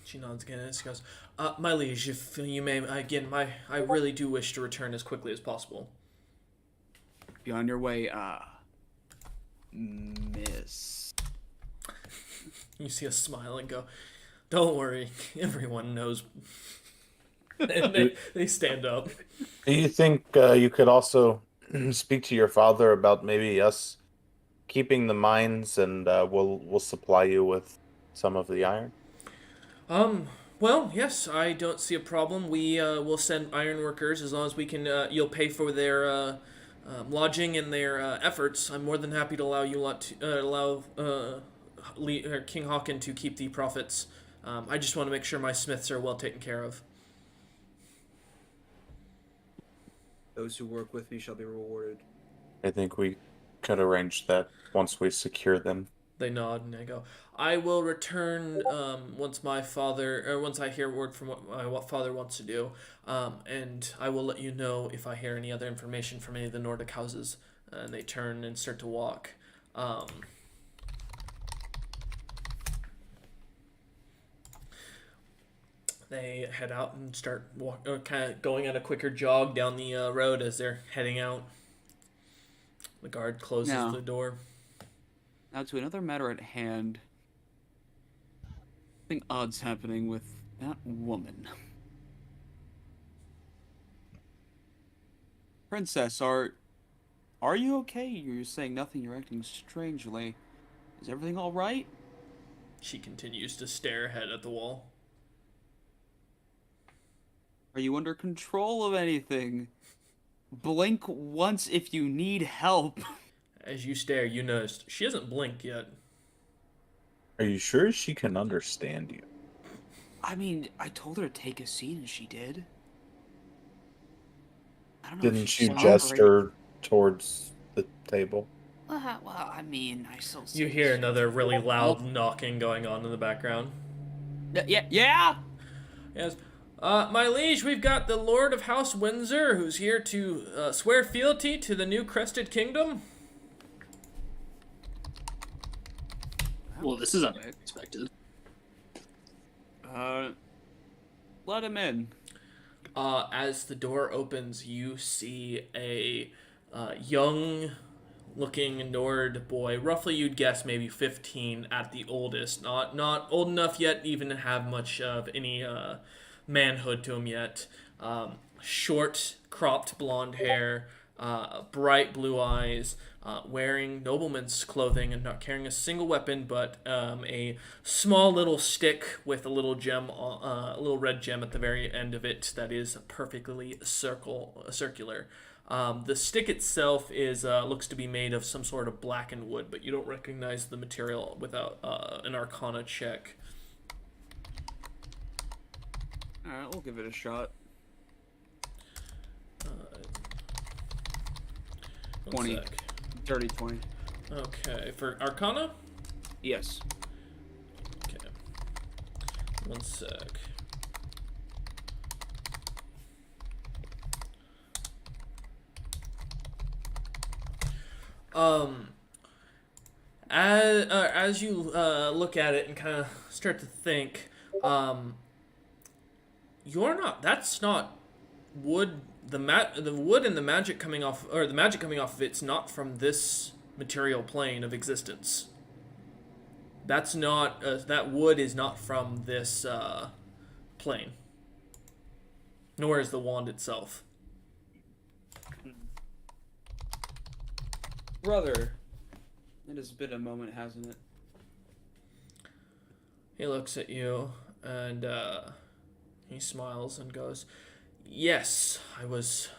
She nods again and she goes, my liege, if you may, again, I really do wish to return as quickly as possible. Be on your way, miss. You see a smile and go, don't worry, everyone knows. And they stand up. Do you think you could also speak to your father about maybe us keeping the mines, and we'll supply you with some of the iron? Well, yes, I don't see a problem. We will send iron workers as long as we can. You'll pay for their lodging and their efforts. I'm more than happy to allow King Hawken to keep the profits. I just want to make sure my smiths are well taken care of. Those who work with me shall be rewarded. I think we could arrange that once we secure them. They nod and they go, I will return once I hear word from what my father wants to do, and I will let you know if I hear any other information from any of the Nordic houses. And they turn and start to walk. They head out and start kind of going at a quicker jog down the road as they're heading out. The guard closes the door. Now to another matter at hand. Something odd's happening with that woman. Princess, are you okay? You're saying nothing, you're acting strangely. Is everything alright? She continues to stare ahead at the wall. Are you under control of anything? Blink once if you need help. As you stare, you notice she hasn't blinked yet. Are you sure she can understand you? I mean, I told her to take a seat and she did. I don't know. Didn't you gesture towards the table? Well, I mean, I still. You hear another really loud knocking going on in the background. Yeah. Yes. My liege, we've got the Lord of House Windsor, who's here to swear fealty to the new Crested Kingdom. Well, this is unexpected. Let him in. As the door opens, you see a young looking endured boy. Roughly, you'd guess maybe 15 at the oldest. Not old enough yet even to have much of any manhood to him yet. Short, cropped blonde hair, bright blue eyes, wearing nobleman's clothing and not carrying a single weapon, but a small little stick with a little gem, a little red gem at the very end of it that is perfectly circular. The stick itself is looks to be made of some sort of blackened wood, but you don't recognize the material without an Arcana check. Alright, we'll give it a shot. 20. Sec. Dirty 20. Okay, for Arcana? Yes. Okay. One sec. As you look at it and kind of start to think, that's not wood. The wood and the magic coming off, or the magic coming off of it's not from this material plane of existence. That's not that wood is not from this plane. Nor is the wand itself. Brother, it has been a moment, hasn't it? He looks at you and he smiles and goes, "Yes, I was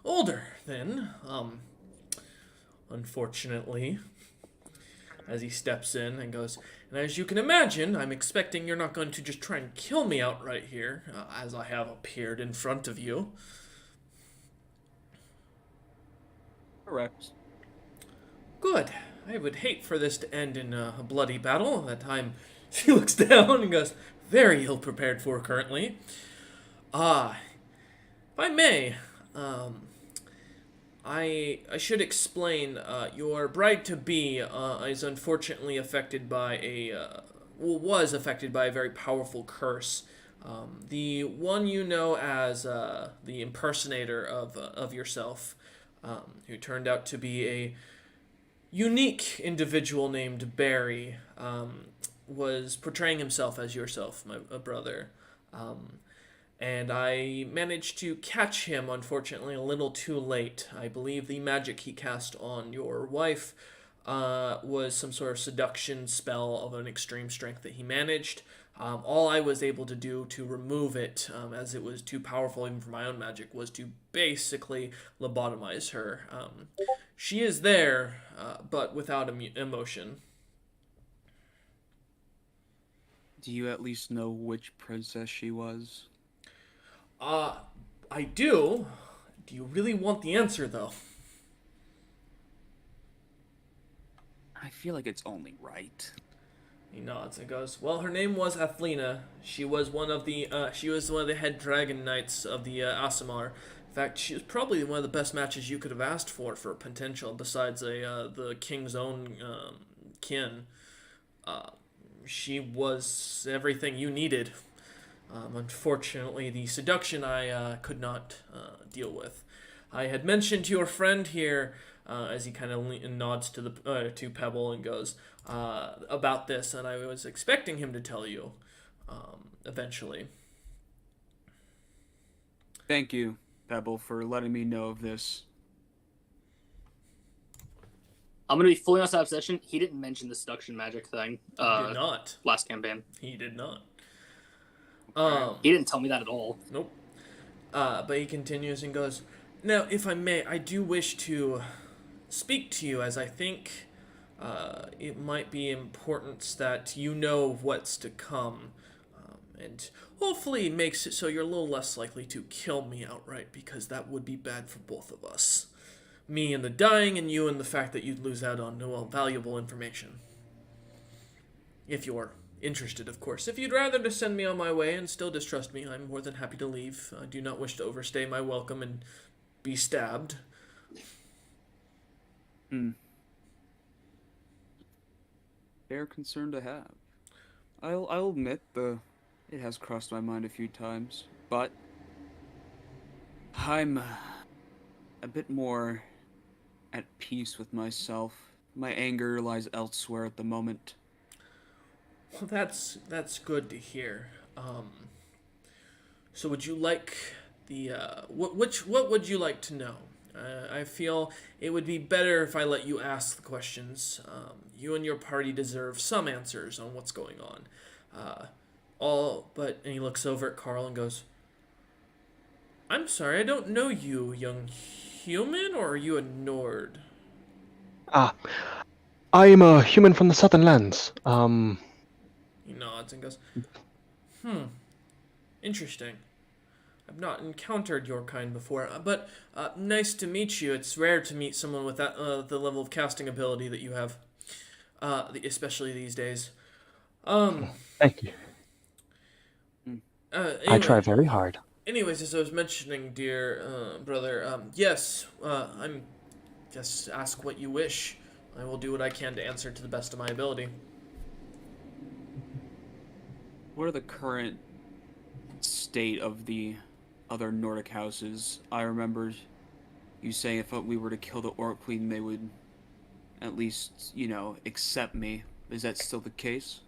older then, unfortunately." As he steps in and goes, "And as you can imagine, I'm expecting you're not going to just try and kill me outright here, as I have appeared in front of you." Correct. "Good. I would hate for this to end in a bloody battle that I'm..." He looks down and goes, "Very ill prepared for currently. If I may, I should explain, your bride-to-be is unfortunately affected by was affected by a very powerful curse. The one you know as the impersonator of yourself, who turned out to be a unique individual named Barry, was portraying himself as yourself, my brother. And I managed to catch him, unfortunately, a little too late. I believe the magic he cast on your wife was some sort of seduction spell of an extreme strength that he managed. All I was able to do to remove it, as it was too powerful even for my own magic, was to basically lobotomize her. She is there, but without emotion." Do you at least know which princess she was? I do. Do you really want the answer, though? I feel like it's only right. He nods and goes, "Well, her name was Athlena. She was one of the head dragon knights of the Aasimar. In fact, she was probably one of the best matches you could have asked for potential, besides the king's own kin. She was everything you needed. Unfortunately, the seduction I could not deal with. I had mentioned to your friend here," as he kind of nods to to Pebble and goes, "about this, and I was expecting him to tell you eventually." Thank you, Pebble, for letting me know of this. I'm gonna be fully honest out of session. He didn't mention the seduction magic thing. He did not. Last campaign. He did not. He didn't tell me that at all. Nope. But he continues and goes, "Now, if I may, I do wish to speak to you, as I think it might be important that you know what's to come, and hopefully makes it so you're a little less likely to kill me outright, because that would be bad for both of us. Me and the dying, and you and the fact that you'd lose out on valuable information. If you're interested, of course. If you'd rather to send me on my way and still distrust me, I'm more than happy to leave. I do not wish to overstay my welcome and be stabbed." Fair concern to have. I'll admit it has crossed my mind a few times, but I'm a bit more at peace with myself. My anger lies elsewhere at the moment. Well, that's good to hear. So would you like the what would you like to know? I feel it would be better if I let you ask the questions. You and your party deserve some answers on what's going on. And he looks over at Carl and goes, "I'm sorry, I don't know you, young human, or are you a Nord?" Ah, I am a human from the Southern Lands. He nods and goes, "Hmm, interesting. I've not encountered your kind before, but nice to meet you. It's rare to meet someone with that the level of casting ability that you have, especially these days." Um. Thank you. I try Anyway, very hard. anyways, as I was mentioning, dear brother, yes, I'm. Just ask what you wish. I will do what I can to answer to the best of my ability. What are the current state of the other Nordic houses? I remember you saying if we were to kill the Orc Queen, they would at least, accept me. Is that still the case?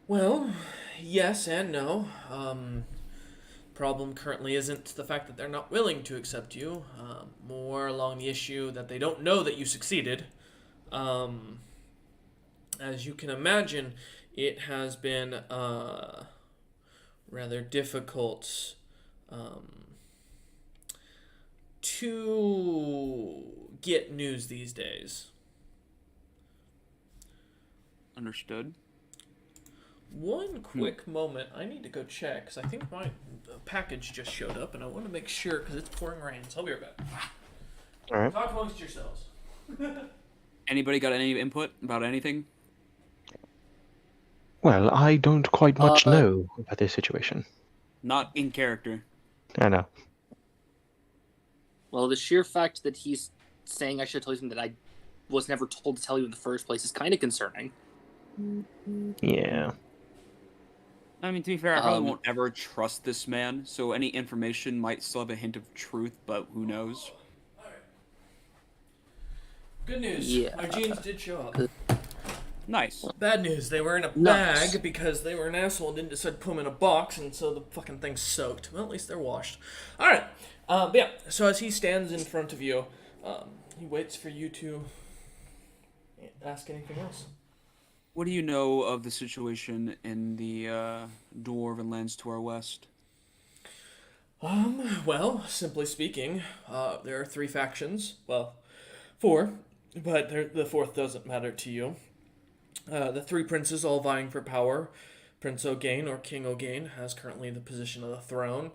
Well, yes and no. Problem currently isn't the fact that they're not willing to accept you. More along the issue that they don't know that you succeeded. As you can imagine, it has been rather difficult to get news these days. Understood. One quick moment, I need to go check because I think my package just showed up, and I want to make sure because it's pouring rain. So I'll be right back. All right. Talk amongst yourselves. Anybody got any input about anything? Well, I don't quite much Uh, know about this situation. Not in character. I know. Well, the sheer fact that he's saying I should tell you something that I was never told to tell you in the first place is kind of concerning. Yeah. I mean, to be fair, I probably Um, won't ever trust this man, so any information might still have a hint of truth, but who knows? Good news. Yeah. My jeans did show up. Nice. Bad news. They were in a Nice. bag because they were an asshole and didn't decide to put them in a box, and so the fucking thing's soaked. Well, at least they're washed. All right. But yeah. So as he stands in front of you, he waits for you to ask anything else. What do you know of the situation in the Dwarven lands to our west? Well, simply speaking, there are 3 factions. Well, 4, but the 4th doesn't matter to you. The 3 princes all vying for power. Prince Ogain, or King Ogain, has currently the position of the throne,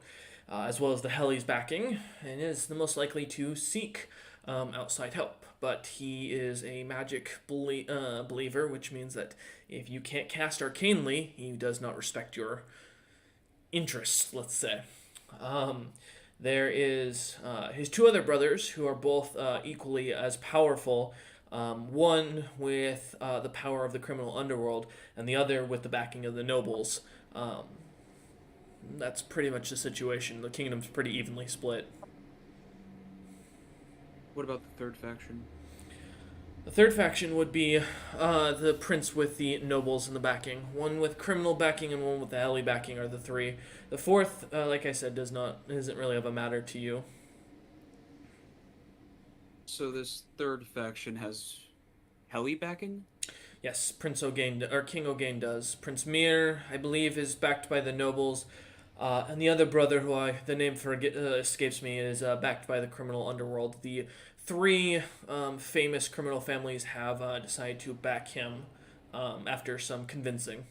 as well as the Helly's backing, and is the most likely to seek outside help. But he is a magic believer, which means that if you can't cast arcanely, he does not respect your interests, let's say. There is his 2 other brothers who are both equally as powerful. One with the power of the criminal underworld, and the other with the backing of the nobles. That's pretty much the situation. The kingdom's pretty evenly split. What about the third faction? The 3rd faction would be the prince with the nobles and the backing. One with criminal backing and one with the alley backing are the 3. The 4th, like I said, isn't really of a matter to you. So this third faction has Helly backing? Yes, Prince Ogain or King Ogain does. Prince Mir, I believe, is backed by the nobles, and the other brother, the name escapes me, is backed by the criminal underworld. The 3 famous criminal families have decided to back him after some convincing.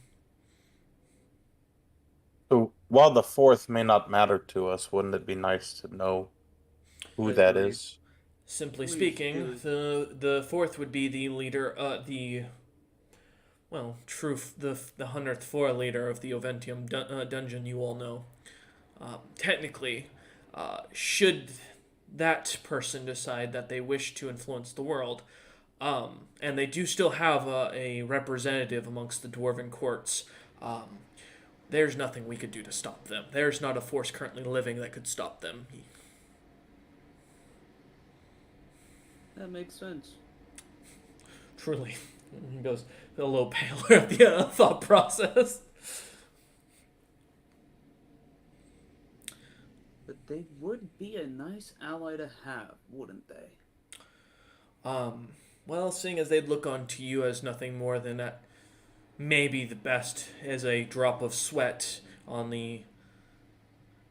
So while the 4th may not matter to us, wouldn't it be nice to know who that Agreed. is? Simply Please speaking, the 4th would be the leader, the 100th floor leader of the Oventium dungeon. You all know. Technically, should that person decide that they wish to influence the world, and they do still have a representative amongst the dwarven courts, there's nothing we could do to stop them. There's not a force currently living that could stop them. That makes sense. Truly. He goes a little paler at the thought process. But they would be a nice ally to have, wouldn't they? Well, seeing as they'd look on to you as nothing more than that, maybe the best as a drop of sweat on the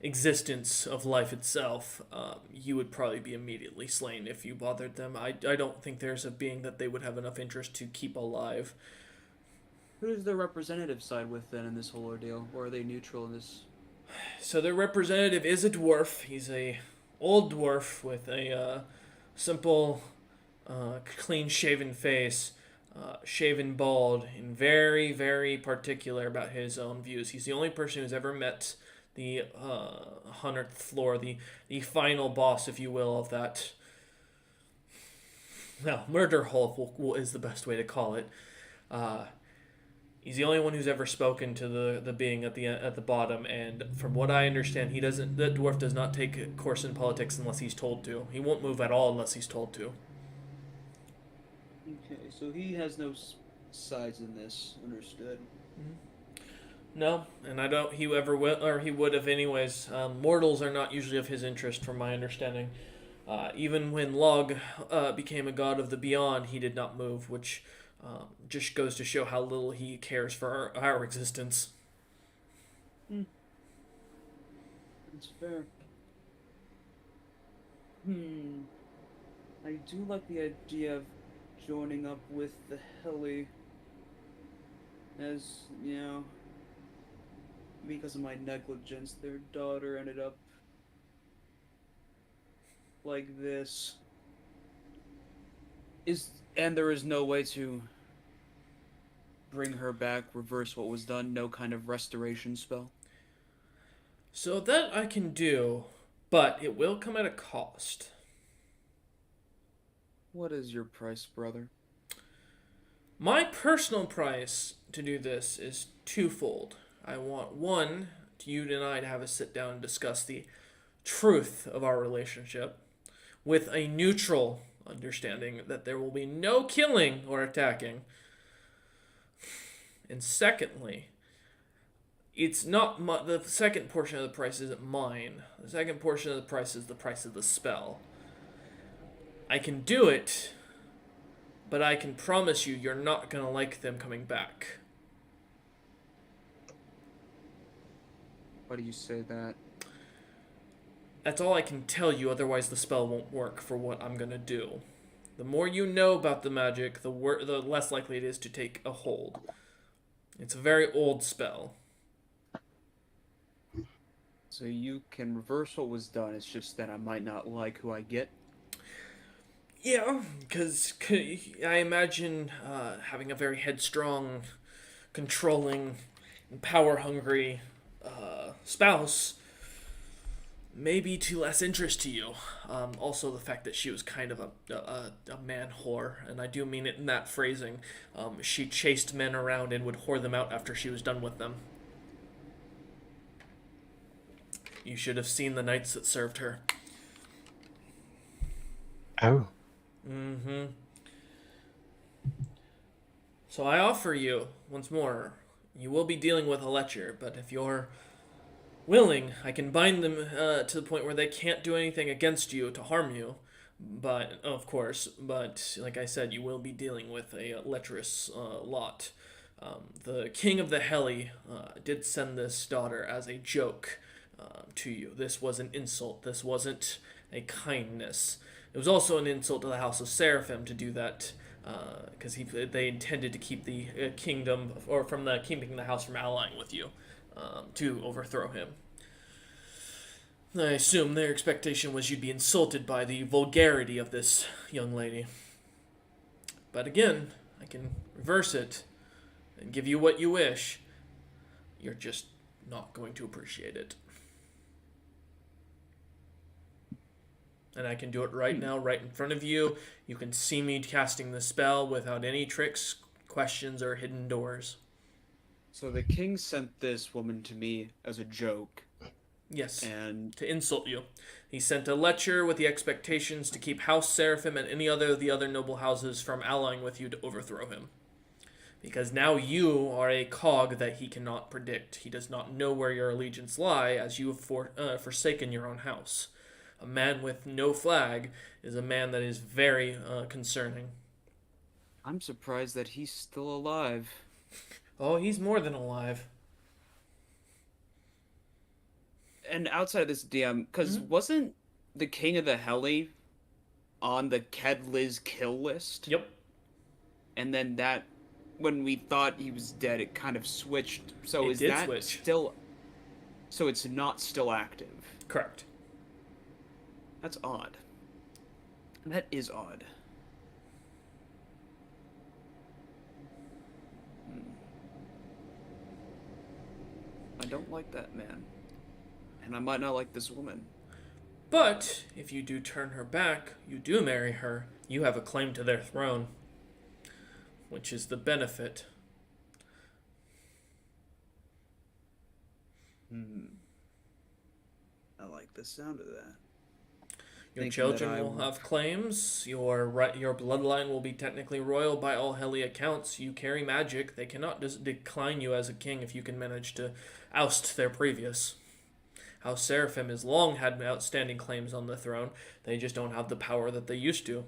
existence of life itself, you would probably be immediately slain if you bothered them. I don't think there's a being that they would have enough interest to keep alive. Who does their representative side with then in this whole ordeal? Or are they neutral in this? So their representative is a dwarf. He's a old dwarf with a simple, clean-shaven face, shaven bald, and very, very particular about his own views. He's the only person who's ever met the 100th floor, the final boss, if you will, of that. Well, murder hole is the best way to call it. He's the only one who's ever spoken to the being at the bottom, and from what I understand, the dwarf does not take a course in politics unless he's told to. He won't move at all unless he's told to. Okay, so he has no sides in this. Understood. No, and I don't. He ever will, or he would have anyways. Mortals are not usually of his interest, from my understanding. Even when Log became a god of the beyond, he did not move, which just goes to show how little he cares for our existence. That's fair. I do like the idea of joining up with the Heli. As, you know, because of my negligence, their daughter ended up like this. And there is no way to bring her back, reverse what was done, no kind of restoration spell? So that I can do, but it will come at a cost. What is your price, brother? My personal price to do this is twofold. I want one, you and I to have a sit down and discuss the truth of our relationship with a neutral understanding that there will be no killing or attacking. And secondly, it's not the second portion of the price isn't mine. The second portion of the price is the price of the spell. I can do it, but I can promise you you're not going to like them coming back. Why do you say that? That's all I can tell you, otherwise the spell won't work for what I'm going to do. The more you know about the magic, the less likely it is to take a hold. It's a very old spell. So you can reverse what was done, it's just that I might not like who I get? Yeah, because I imagine having a very headstrong, controlling, and power-hungry spouse may be to less interest to you. Also, the fact that she was kind of a man whore, and I do mean it in that phrasing. She chased men around and would whore them out after she was done with them. You should have seen the knights that served her. Oh. Mm-hmm. So I offer you, once more, you will be dealing with a lecher, but if you're willing, I can bind them to the point where they can't do anything against you to harm you. But, of course, like I said, you will be dealing with a lecherous lot. The king of the Heli did send this daughter as a joke to you. This was an insult. This wasn't a kindness. It was also an insult to the House of Seraphim to do that, because they intended to keep the kingdom, or from the keeping the house from allying with you, to overthrow him. I assume their expectation was you'd be insulted by the vulgarity of this young lady. But again, I can reverse it and give you what you wish. You're just not going to appreciate it. And I can do it right now, right in front of you. You can see me casting the spell without any tricks, questions, or hidden doors. So the king sent this woman to me as a joke. Yes. And To insult you. He sent a lecher with the expectations to keep House Seraphim and any other of the other noble houses from allying with you to overthrow him. Because now you are a cog that he cannot predict. He does not know where your allegiance lie, as you have forsaken your own house. A man with no flag is a man that is very concerning. I'm surprised that he's still alive. Oh, he's more than alive. And outside of this DM, because wasn't the King of the Heli on the Kedliz kill list? Yep. And then that, when we thought he was dead, it kind of switched. So It is did that switch. still... So it's not still active. Correct. That's odd. That is odd. I don't like that man. And I might not like this woman. But if you do turn her back, you do marry her, you have a claim to their throne, which is the benefit. I like the sound of that. Your Thinking children that I will will- have claims. Your bloodline will be technically royal by all Heli accounts. You carry magic. They cannot decline you as a king if you can manage to oust their previous. House Seraphim has long had outstanding claims on the throne. They just don't have the power that they used to.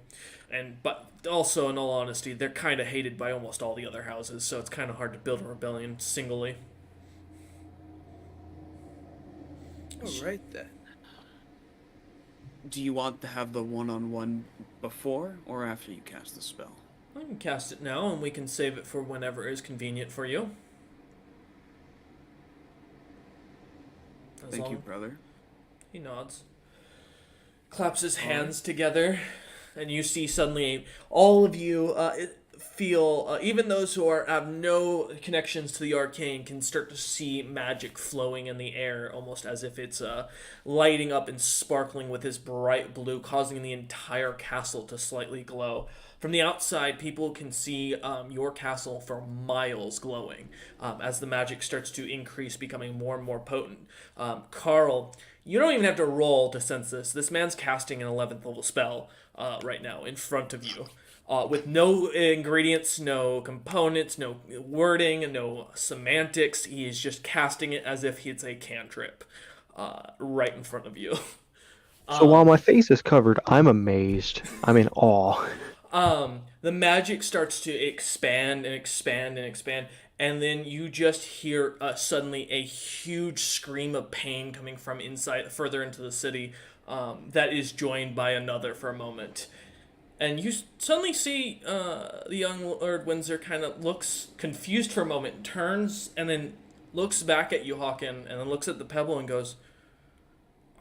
But also, in all honesty, they're kind of hated by almost all the other houses, so it's kind of hard to build a rebellion singly. All right then. Do you want to have the one-on-one before or after you cast the spell? I can cast it now, and we can save it for whenever is convenient for you. Thank you, brother. He nods. Claps his hands together, and you see suddenly all of you feel, even those who have no connections to the arcane, can start to see magic flowing in the air, almost as if it's lighting up and sparkling with this bright blue, causing the entire castle to slightly glow. From the outside, people can see your castle for miles glowing as the magic starts to increase, becoming more and more potent. Carl, you don't even have to roll to sense this. This man's casting an 11th level spell right now in front of you. With no ingredients, no components, no wording, no semantics. He is just casting it as if it's a cantrip right in front of you. So while my face is covered, I'm amazed. I'm in awe. The magic starts to expand and expand and expand, and then you just hear suddenly a huge scream of pain coming from inside, further into the city, that is joined by another for a moment. And you suddenly see the young Lord Windsor kind of looks confused for a moment, turns, and then looks back at you, Hawken, and then looks at the pebble and goes,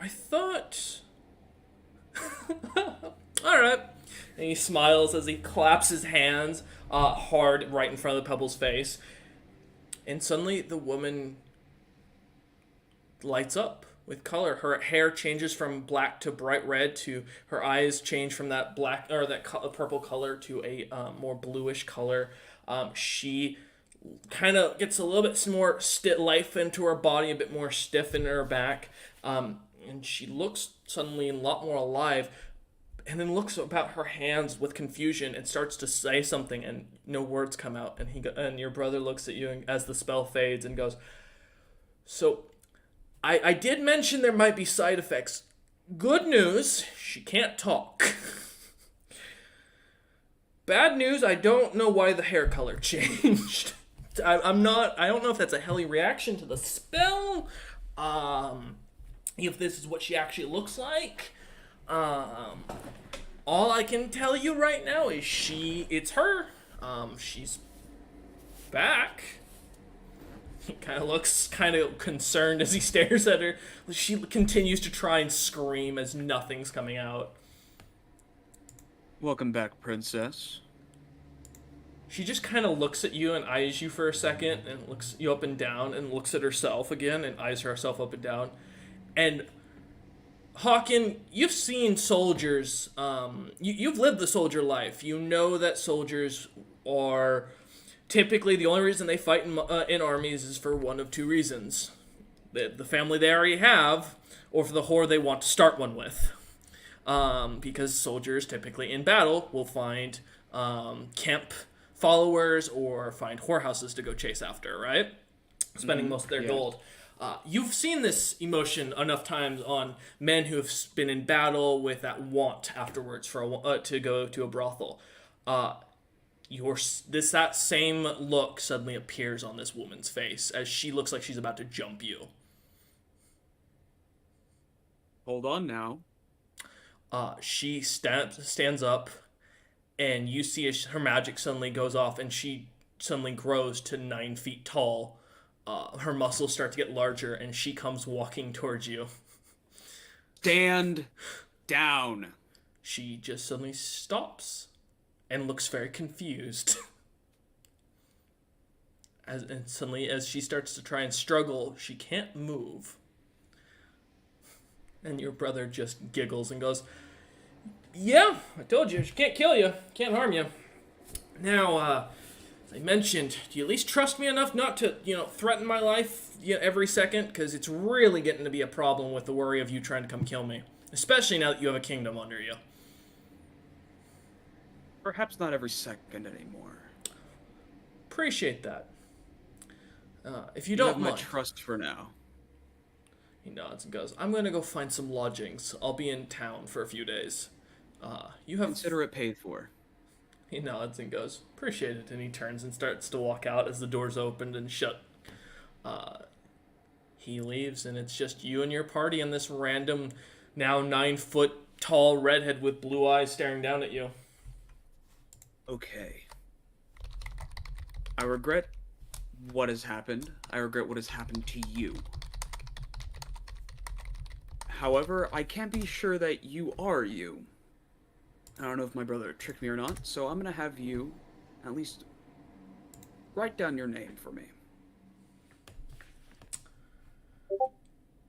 I thought... Alright. And he smiles as he claps his hands hard right in front of the pebble's face. And suddenly the woman lights up with color. Her hair changes from black to bright red, to her eyes change from that black or that purple color to a more bluish color. She kind of gets a little bit more life into her body, a bit more stiff in her back. And she looks suddenly a lot more alive. And then looks about her hands with confusion and starts to say something, and no words come out. And your brother looks at you as the spell fades and goes, so I did mention there might be side effects. Good news, she can't talk. Bad news, I don't know why the hair color changed. I don't know if that's a Heli reaction to the spell. If this is what she actually looks like. All I can tell you right now is it's her. She's back. He kind of looks kind of concerned as he stares at her. She continues to try and scream as nothing's coming out. Welcome back, princess. She just kind of looks at you and eyes you for a second, and looks you up and down, and looks at herself again and eyes herself up and down. And Hawken, you've seen soldiers, you've lived the soldier life. You know that soldiers are typically, the only reason they fight in armies is for one of two reasons. the family they already have, or for the whore they want to start one with. Because soldiers typically in battle will find camp followers or find whorehouses to go chase after, right? Spending most of their gold. You've seen this emotion enough times on men who have been in battle with that want afterwards for to go to a brothel. That same look suddenly appears on this woman's face as she looks like she's about to jump you. Hold on now. She stands up, and you see as her magic suddenly goes off, and she suddenly grows to 9 feet tall. Her muscles start to get larger, and she comes walking towards you. Stand down. She just suddenly stops and looks very confused. And suddenly, as she starts to try and struggle, she can't move. And your brother just giggles and goes, "Yeah, I told you, she can't kill you, can't harm you. Now, as I mentioned, do you at least trust me enough not to, threaten my life every second? Because it's really getting to be a problem with the worry of you trying to come kill me. Especially now that you have a kingdom under you." Perhaps not every second anymore. Appreciate that. If you You don't have my mind. trust for now. He nods and goes, "I'm going to go find some lodgings. I'll be in town for a few days. You have..." Consider it paid for. He nods and goes, "Appreciate it," and he turns and starts to walk out as the doors opened and shut. He leaves, and it's just you and your party and this random, now 9-foot tall redhead with blue eyes staring down at you. Okay. I regret what has happened. I regret what has happened to you. However, I can't be sure that you are you. I don't know if my brother tricked me or not, so I'm gonna have you at least write down your name for me.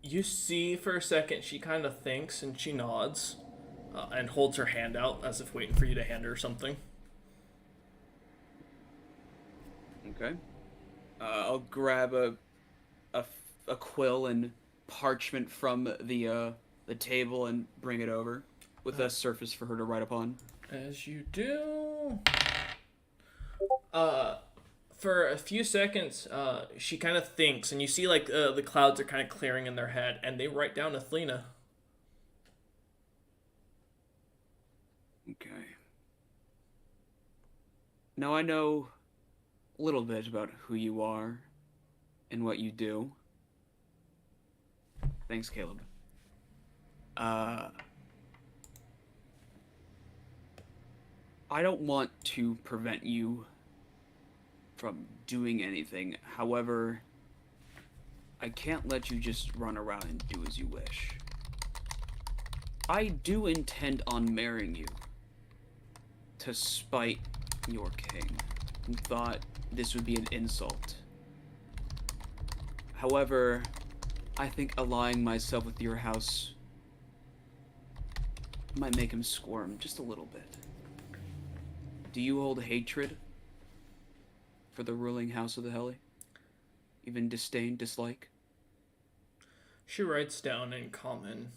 You see for a second she kind of thinks and she nods and holds her hand out as if waiting for you to hand her something. Okay. I'll grab a quill and parchment from the table and bring it over with a surface for her to write upon. As you do. For a few seconds, she kind of thinks, and you see like the clouds are kind of clearing in their head, and they write down Athena. Okay. Now I know a little bit about who you are and what you do. Thanks, Caleb. I don't want to prevent you from doing anything. However, I can't let you just run around and do as you wish. I do intend on marrying you to spite your king, who thought this would be an insult. However, I think allying myself with your house might make him squirm just a little bit. Do you hold hatred for the ruling house of the Helly? Even disdain, dislike? She writes down in common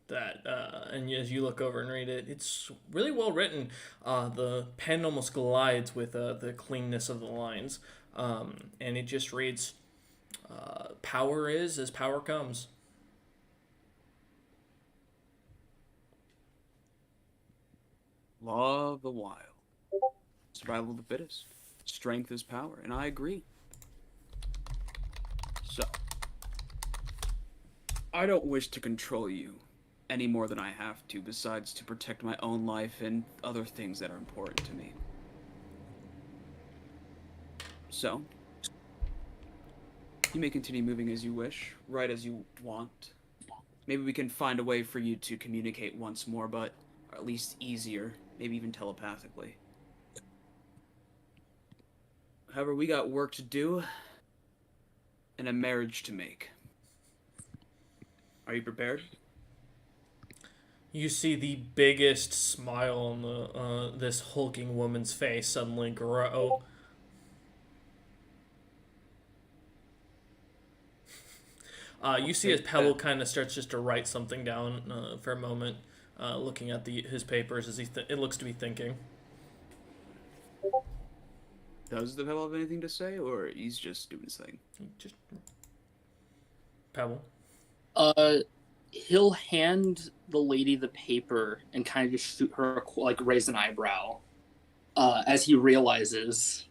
that, and as you look over and read it, it's really well written. The pen almost glides with the cleanness of the lines, and it just reads, "Power is as power comes." Law of the wild. Survival of the fittest. Strength is power, and I agree. So, I don't wish to control you any more than I have to, besides to protect my own life and other things that are important to me. So, you may continue moving as you wish, write as you want. Maybe we can find a way for you to communicate once more, but or at least easier, maybe even telepathically. However, we got work to do and a marriage to make. Are you prepared? You see the biggest smile on the this hulking woman's face suddenly grow. You see as Pebble kind of starts just to write something down for a moment, looking at his papers as it looks to be thinking. Does the Pebble have anything to say, or he's just doing his thing? Just Pebble. He'll hand the lady the paper and kind of just shoot her, like, raise an eyebrow, as he realizes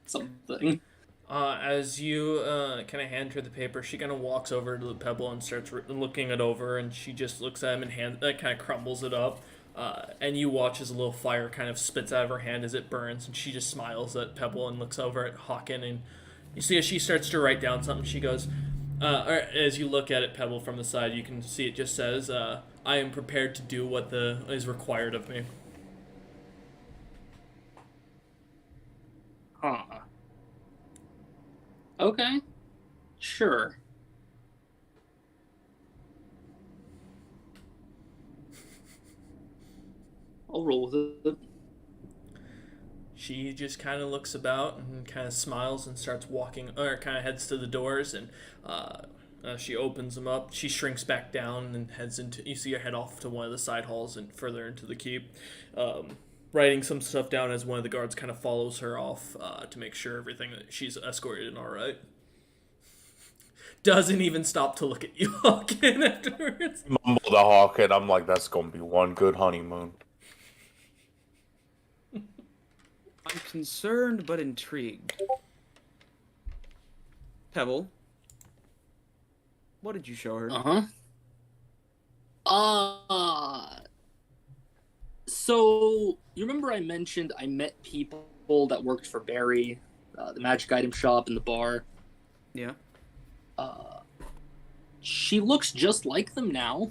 something. As you kind of hand her the paper, she kind of walks over to the Pebble and starts looking it over, and she just looks at him and kind of crumbles it up. And you watch as a little fire kind of spits out of her hand as it burns, and she just smiles at Pebble and looks over at Hawken, and you see as she starts to write down something, she goes, or as you look at it, Pebble, from the side, you can see it just says, I am prepared to do what is required of me. Huh. Okay. Sure. I'll roll with it. She just kind of looks about and kind of smiles and starts walking, or kind of heads to the doors, and she opens them up. She shrinks back down and heads into. You see her head off to one of the side halls and further into the keep, writing some stuff down as one of the guards kind of follows her off to make sure everything that she's escorted and all right. Doesn't even stop to look at you, Hawken, afterwards. Mumble to Hawken. I'm like, that's gonna be one good honeymoon. I'm concerned but intrigued. Pebble, what did you show her? So you remember I mentioned I met people that worked for Barry, the magic item shop and the bar. Yeah. She looks just like them now.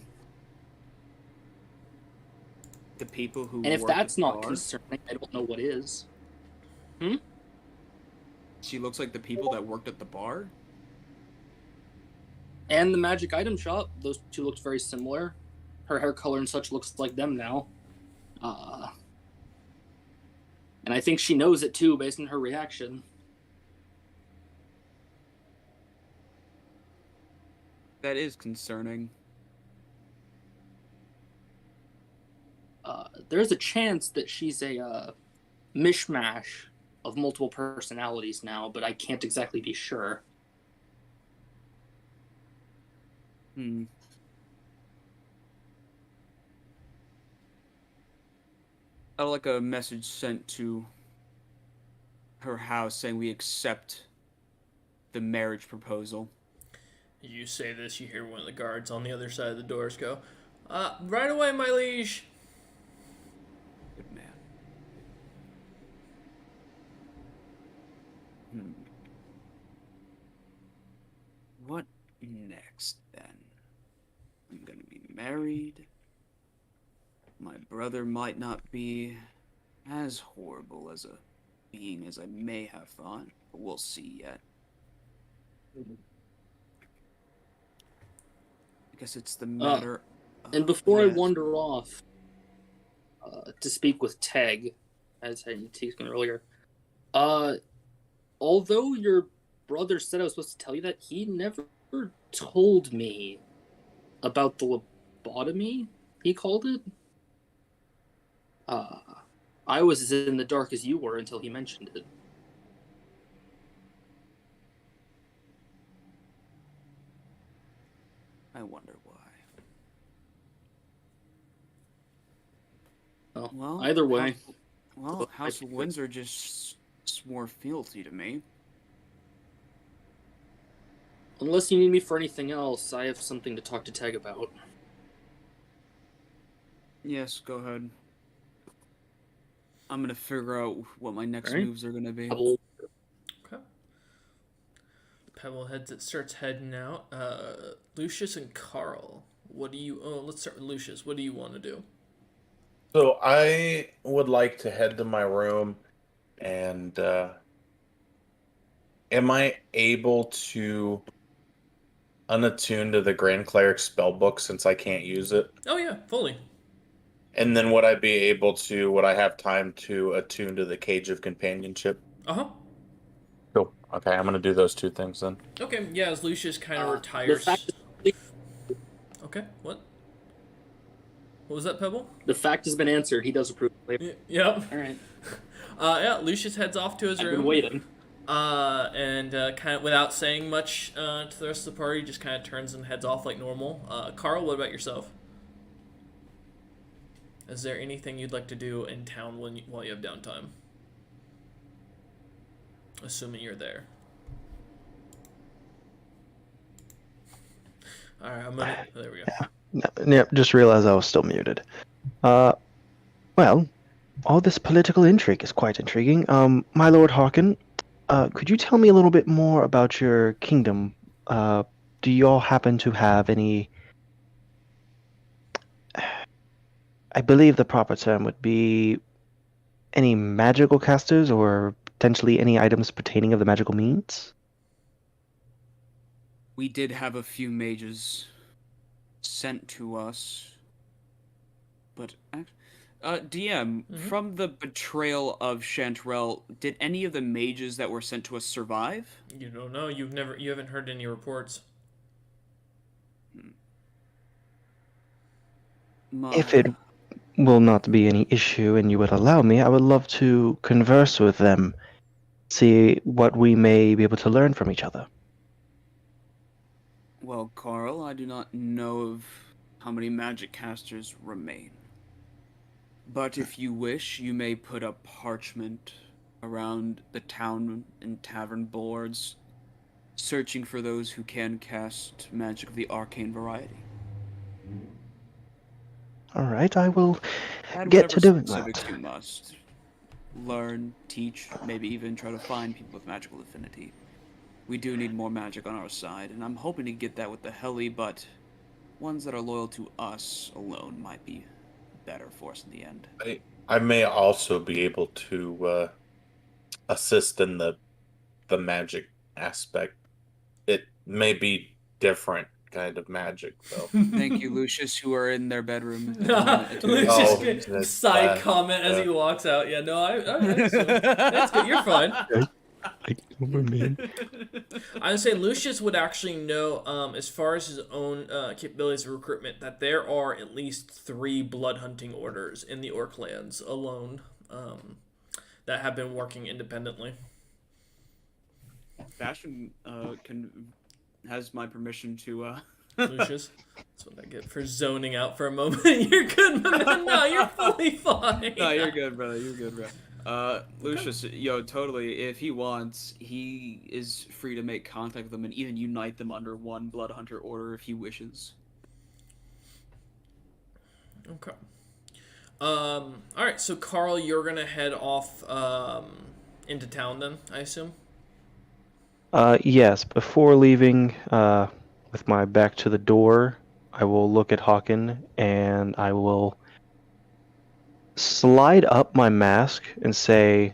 The people who. And if work that's at the not bar? concerning, I don't know what is. She looks like the people that worked at the bar? And the magic item shop, those two looked very similar. Her hair color and such looks like them now. And I think she knows it too, based on her reaction. That is concerning. There's a chance that she's a mishmash of multiple personalities now, but I can't exactly be sure. Hmm. I'd like a message sent to her house saying we accept the marriage proposal. You say this, you hear one of the guards on the other side of the doors go, right away, my liege. Good man. What next, then? I'm gonna be married. My brother might not be as horrible as a being as I may have thought, but we'll see yet. I guess it's the matter. And before I yes. wander off to speak with Teg, as I taken earlier, although your brother said I was supposed to tell you that, he never told me about the lobotomy, he called it. I was as in the dark as you were until he mentioned it. I wonder why. Well, either way. House of Windsor just swore fealty to me. Unless you need me for anything else, I have something to talk to Teg about. Yes, go ahead. I'm gonna figure out what my next Alright. moves are gonna be. Okay. Pebble starts heading out. Lucius and Carl, what do you... Oh, let's start with Lucius. What do you want to do? So I would like to head to my room and am I able to unattune to the Grand Cleric spellbook since I can't use it? Oh, yeah, fully. And then would I have time to attune to the Cage of Companionship? Uh-huh. Cool. Okay, I'm gonna do those two things then. Okay, yeah, as Lucius kind of The retires. fact, Okay, what? What was that, Pebble? the fact has been answered. He does approve. Yep. All right. Yeah, Lucius heads off to his I've room. been waiting. And kind of without saying much to the rest of the party, just kind of turns and heads off like normal. Carl, what about yourself? Is there anything you'd like to do in town while you have downtime? Assuming you're there. All right, there we go. Yep, just realized I was still muted. Well, all this political intrigue is quite intriguing. My Lord Harkin, could you tell me a little bit more about your kingdom? Do you all happen to have any... I believe the proper term would be any magical casters or potentially any items pertaining of the magical means? We did have a few mages sent to us, but DM, from the betrayal of Chanterelle, did any of the mages that were sent to us survive? You don't know. You haven't heard any reports. If it will not be any issue and you would allow me, I would love to converse with them, see what we may be able to learn from each other. Well, Carl, I do not know of how many magic casters remain. But if you wish, you may put up parchment around the town and tavern boards, searching for those who can cast magic of the arcane variety. Alright, I will Add get to doing whatever that. specifics you must. Learn, teach, maybe even try to find people with magical affinity. We do need more magic on our side, and I'm hoping to get that with the Heli, but ones that are loyal to us alone might be better for us in the end. I may also be able to assist in the magic aspect. It may be different kind of magic, though. Thank you, Lucius, who are in their bedroom. Lucius Oh, side that's comment as yeah. he walks out. Yeah, no, I assume. That's good. You're fine. I would say Lucius would actually know, as far as his own capabilities of recruitment, that there are at least 3 blood hunting orders in the Orc lands alone that have been working independently. Bastion has my permission to Lucius, that's what I get for zoning out for a moment. You're good, man. No, you're fully fine. No, you're good, brother. You're good, bro. Lucius, yo, totally. If he wants, he is free to make contact with them and even unite them under one Blood Hunter order if he wishes. Okay. All right. So, Carl, you're gonna head off into town then, I assume. Yes, before leaving, with my back to the door, I will look at Hawken and I will slide up my mask and say,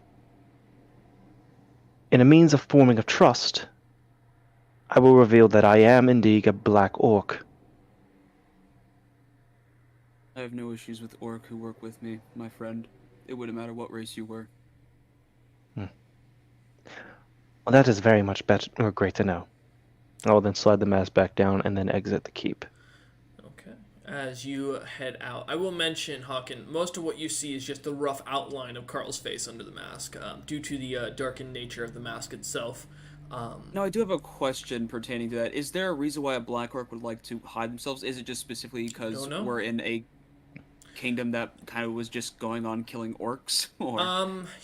in a means of forming a trust, I will reveal that I am indeed a black orc. I have no issues with orc who work with me, my friend. It wouldn't matter what race you were. Well, that is very much better, or great to know. I will then slide the mask back down and then exit the keep. Okay. As you head out, I will mention, Hawken, most of what you see is just the rough outline of Carl's face under the mask, due to the darkened nature of the mask itself. No, I do have a question pertaining to that. Is there a reason why a black orc would like to hide themselves? Is it just specifically because Don't know. we're in a kingdom that kind of was just going on killing orcs? Or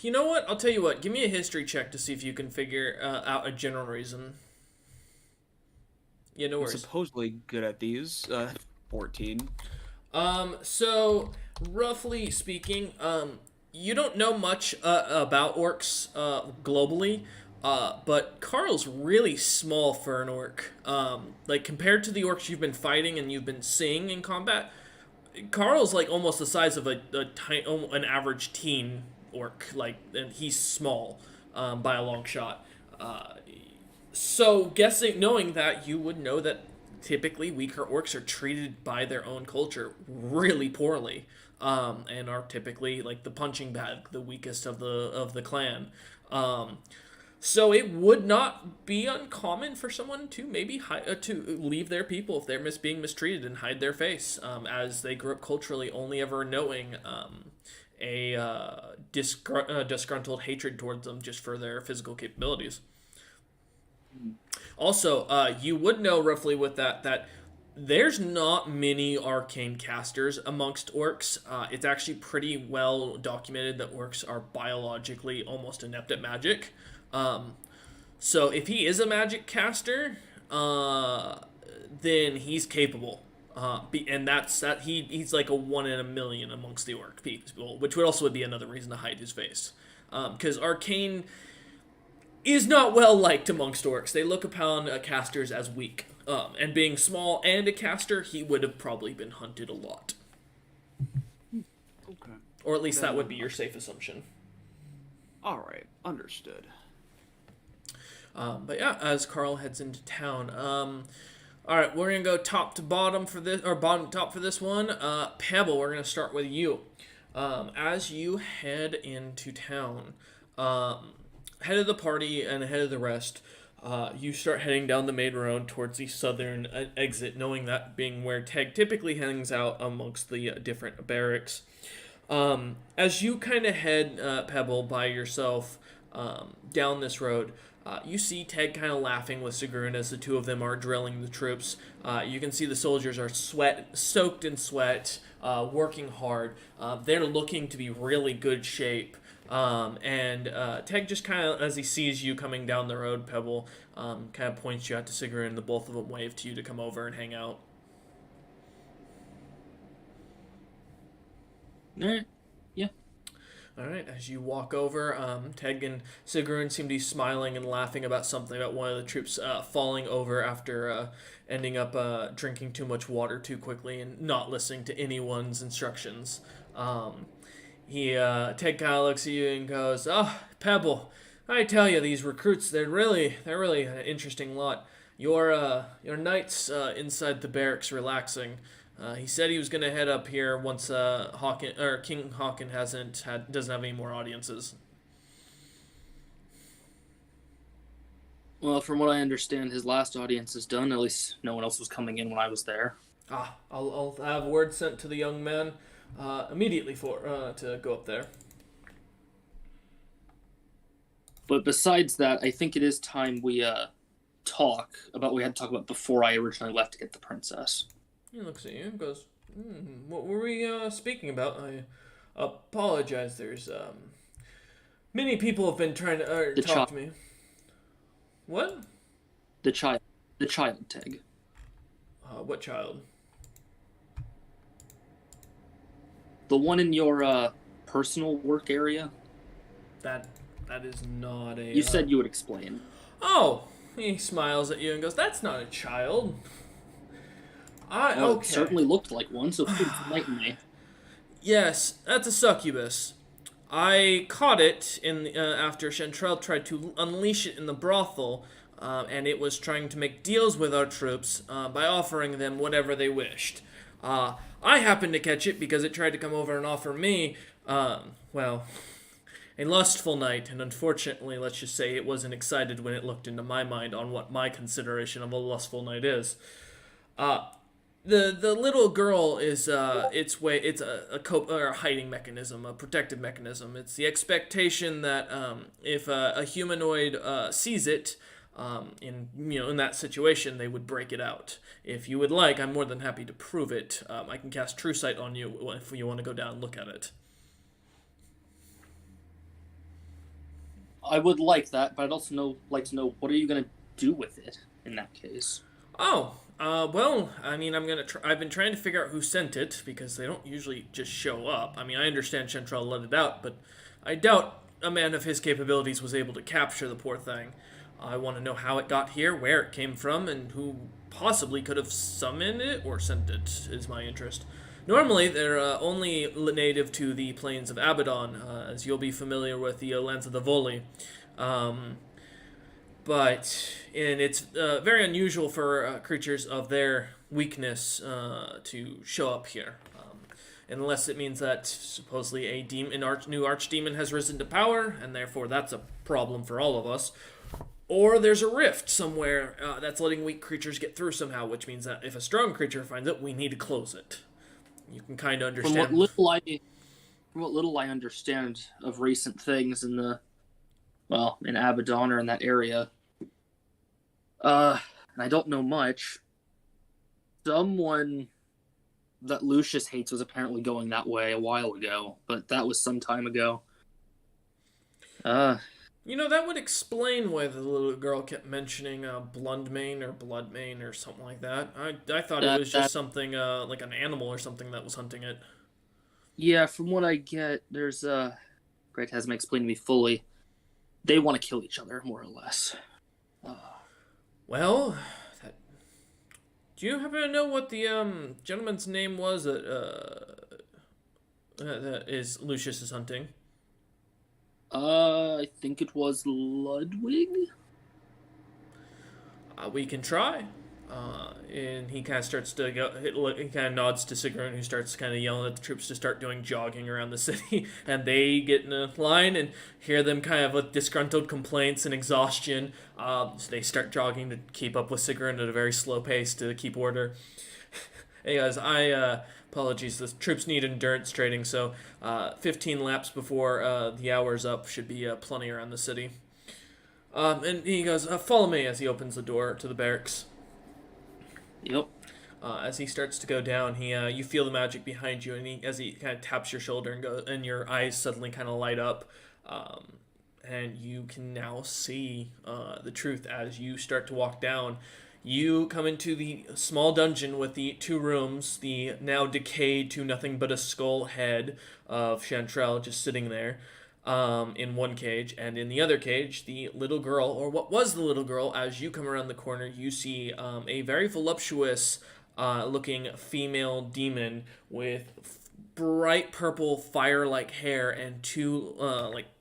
You know what? I'll tell you what. Give me a history check to see if you can figure out a general reason. Yeah, no I'm worries. supposedly good at these. 14. So roughly speaking, you don't know much about orcs globally, but Carl's really small for an orc. Like compared to the orcs you've been fighting and you've been seeing in combat, Carl's like almost the size of an average teen orc. Like, and he's small by a long shot. So knowing that, you would know that typically weaker orcs are treated by their own culture really poorly, and are typically like the punching bag, the weakest of the clan. So it would not be uncommon for someone to maybe to leave their people if they're being mistreated and hide their face, as they grew up culturally only ever knowing a disgruntled hatred towards them just for their physical capabilities. Also, you would know roughly with that there's not many arcane casters amongst orcs. It's actually pretty well documented that orcs are biologically almost inept at magic. So if he is a magic caster, then he's capable. And he's like a 1 in a million amongst the orc people, which would also be another reason to hide his face. Because arcane is not well liked amongst orcs. They look upon casters as weak. And being small and a caster, he would have probably been hunted a lot. Okay. Or at least that would be your safe assumption. All right, understood. But yeah, as Carl heads into town. All right, we're gonna go top to bottom for this, or bottom to top for this one. Pebble, we're gonna start with you. As you head into town, head of the party and head of the rest, you start heading down the main road towards the southern exit, knowing that being where Teg typically hangs out amongst the different barracks. As you kind of head, Pebble, by yourself down this road, you see Teg kind of laughing with Sigrun as the two of them are drilling the troops. You can see the soldiers are soaked in sweat, working hard. They're looking to be really good shape. And Teg just kind of, as he sees you coming down the road, Pebble, kind of points you out to Sigrun, and the both of them wave to you to come over and hang out. Alright. Alright, as you walk over, Teg and Sigrun seem to be smiling and laughing about something, about one of the troops falling over after ending up drinking too much water too quickly and not listening to anyone's instructions. Teg kind of looks at you and goes, "Oh, Pebble, I tell you, these recruits, they're really an interesting lot. Your knight's inside the barracks relaxing. He said he was going to head up here once King Hawken doesn't have any more audiences." Well, from what I understand, his last audience is done. At least no one else was coming in when I was there. I'll have word sent to the young man immediately to go up there. But besides that, I think it is time we talk about what we had to talk about before I originally left to get the princess. He looks at you and goes, "What were we speaking about? I apologize. There's many people have been trying to talk to me." What? The child Teg. What child? The one in your personal work area. That is not a. You said you would explain. Oh, he smiles at you and goes, "That's not a child." Well, Okay. it certainly looked like one, so please enlighten me. Yes, that's a succubus. I caught it after Chantrell tried to unleash it in the brothel, and it was trying to make deals with our troops by offering them whatever they wished. I happened to catch it because it tried to come over and offer me, a lustful night, and unfortunately, let's just say it wasn't excited when it looked into my mind on what my consideration of a lustful night is. The little girl is it's a hiding mechanism, a protective mechanism. It's the expectation that if a humanoid sees it in that situation, they would break it out. If you would like, I'm more than happy to prove it. I can cast True Sight on you if you want to go down and look at it. I would like that, but I'd also like to know what are you going to do with it in that case. Oh, I mean, I've been trying to figure out who sent it, because they don't usually just show up. I mean, I understand Chantrell let it out, but I doubt a man of his capabilities was able to capture the poor thing. I want to know how it got here, where it came from, and who possibly could have summoned it or sent it, is my interest. Normally, they're only native to the plains of Abaddon, as you'll be familiar with the lands of the Voli. But it's very unusual for creatures of their weakness to show up here. unless it means that supposedly new archdemon has risen to power, and therefore that's a problem for all of us. Or there's a rift somewhere that's letting weak creatures get through somehow, which means that if a strong creature finds it, we need to close it. You can kind of understand. From what little I understand of recent things in in Abaddon or in that area, and I don't know much. Someone that Lucius hates was apparently going that way a while ago, but that was some time ago. That would explain why the little girl kept mentioning Blundmane or Bloodmane or something like that. I thought it was just something like an animal or something that was hunting it. Yeah, from what I get, there's Greg hasn't explained to me fully. They want to kill each other, more or less. Well, do you happen to know what the gentleman's name was that is Lucius is hunting? I think it was Ludwig? We can try. And he kind of starts to go. He kind of nods to Sigrun, who starts kind of yelling at the troops to start doing jogging around the city. And they get in a line and hear them kind of with disgruntled complaints and exhaustion. So they start jogging to keep up with Sigrun at a very slow pace to keep order. Hey guys, apologies. The troops need endurance training, so 15 laps before the hour's up should be plenty around the city. And he goes, "Follow me," as he opens the door to the barracks. Yep. As he starts to go down, you feel the magic behind you, and as he kind of taps your shoulder and your eyes suddenly kind of light up, and you can now see the truth as you start to walk down. You come into the small dungeon with the 2 rooms, the now decayed to nothing but a skull head of Chantrelle just sitting there in one cage, and in the other cage, the little girl, or what was the little girl. As you come around the corner, you see a very voluptuous looking female demon with bright purple fire-like hair and 2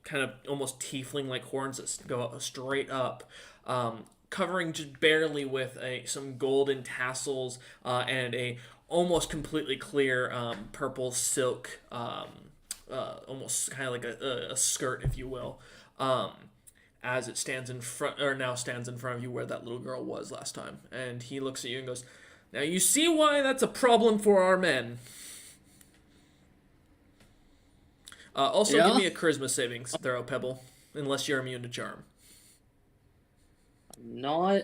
kind of almost tiefling-like horns that go straight up, covering just barely with some golden tassels and a almost completely clear purple silk, almost kind of like a skirt, if you will, as it stands in front of you where that little girl was last time. And he looks at you and goes, "Now you see why that's a problem for our men." Also, Yeah? give me a charisma savings throw, Pebble, unless you're immune to charm. Not.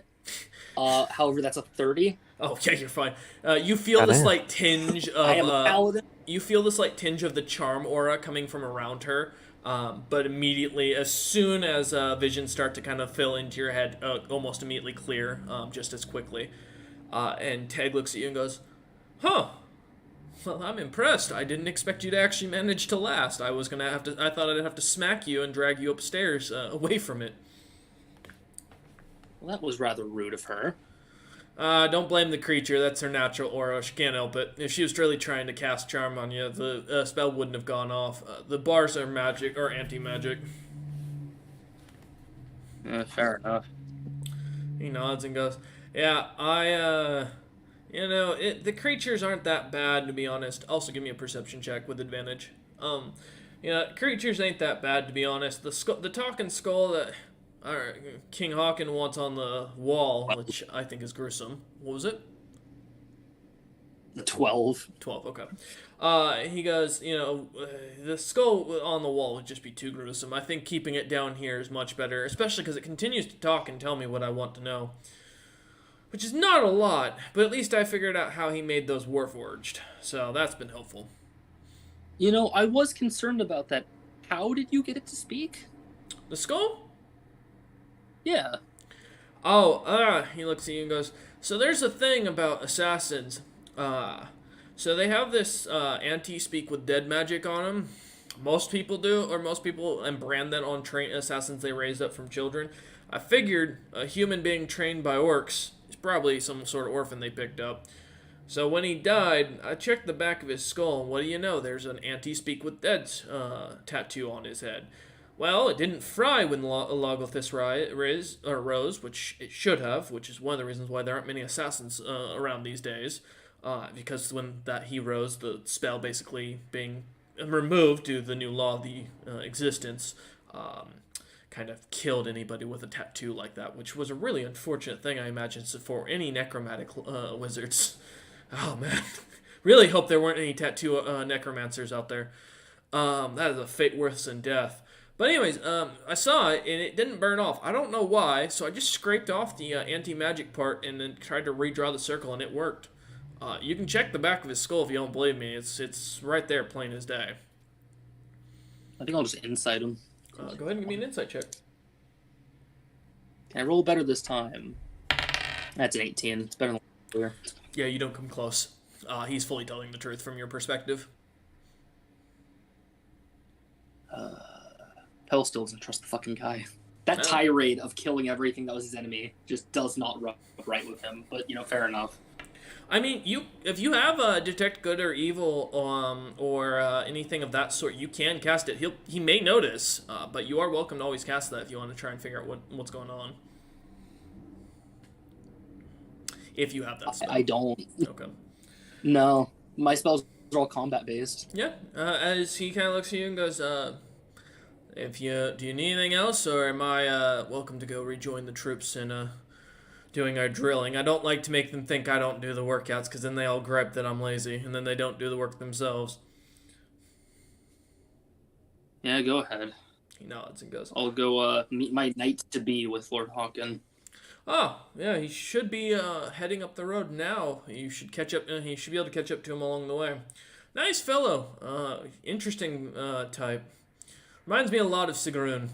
However, that's a 30. Oh yeah, you're fine. You feel this Goddamn. like tinge of I am a paladin. you feel this like tinge of the charm aura coming from around her, but immediately, as soon as visions start to kind of fill into your head, almost immediately clear, just as quickly. And Teg looks at you and goes, "Huh. Well, I'm impressed. I didn't expect you to actually manage to last. I thought I'd have to smack you and drag you upstairs away from it." Well, that was rather rude of her. Don't blame the creature. That's her natural aura. She can't help it. If she was really trying to cast charm on you, the spell wouldn't have gone off. The bars are magic or anti-magic. Fair enough. He nods and goes, "Yeah, the creatures aren't that bad, to be honest." Also, give me a perception check with advantage. Creatures ain't that bad, to be honest. The talking skull that King Hawken wants on the wall, which I think is gruesome. What was it? 12. 12, okay. He goes, the skull on the wall would just be too gruesome. I think keeping it down here is much better, especially because it continues to talk and tell me what I want to know. Which is not a lot, but at least I figured out how he made those warforged. So that's been helpful. I was concerned about that. How did you get it to speak? The skull? Yeah. He looks at you and goes, "So there's a thing about assassins. So they have this anti-speak with dead magic on them. Most people do, and brand that on assassins they raised up from children. I figured a human being trained by orcs is probably some sort of orphan they picked up. So when he died, I checked the back of his skull, and what do you know? There's an anti-speak with dead tattoo on his head. Well, it didn't fry when Logothis rose, which it should have, which is one of the reasons why there aren't many assassins around these days. because when that he rose, the spell basically being removed due to the new law of the existence, kind of killed anybody with a tattoo like that, which was a really unfortunate thing, I imagine, for any necromantic wizards. Oh man, really hope there weren't any tattoo necromancers out there. That is a fate worse than death. But anyways, I saw it and it didn't burn off. I don't know why, so I just scraped off the anti-magic part and then tried to redraw the circle, and it worked. You can check the back of his skull if you don't believe me. It's right there, plain as day. I think I'll just insight him. Go ahead and give me an insight check. Can I roll better this time? That's an 18. It's better than earlier. Yeah, you don't come close. He's fully telling the truth from your perspective. Pell still doesn't trust the fucking guy. That No. tirade of killing everything that was his enemy just does not rub right with him. But, fair enough. I mean, if you have detect good or evil or anything of that sort, you can cast it. He may notice, but you are welcome to always cast that if you want to try and figure out what's going on. If you have that spell. I don't. Okay. No. My spells are all combat-based. Yeah. As he kind of looks at you and goes, do you need anything else, or am I welcome to go rejoin the troops and doing our drilling? I don't like to make them think I don't do the workouts, because then they all gripe that I'm lazy, and then they don't do the work themselves. Yeah, go ahead. He nods and goes, I'll go meet my knight-to-be with Lord Hawken. oh, yeah, he should be heading up the road now. You should catch up. He should be able to catch up to him along the way. Nice fellow. Interesting type. Reminds me a lot of Sigrun.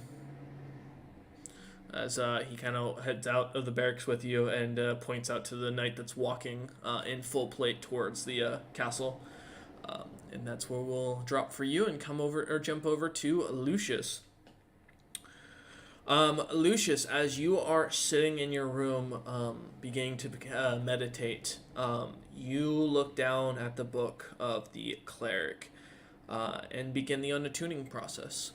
As he kind of heads out of the barracks with you and points out to the knight that's walking in full plate towards the castle. And that's where we'll drop for you and jump over to Lucius. Lucius, as you are sitting in your room, beginning to meditate, you look down at the book of the cleric and begin the unattuning process.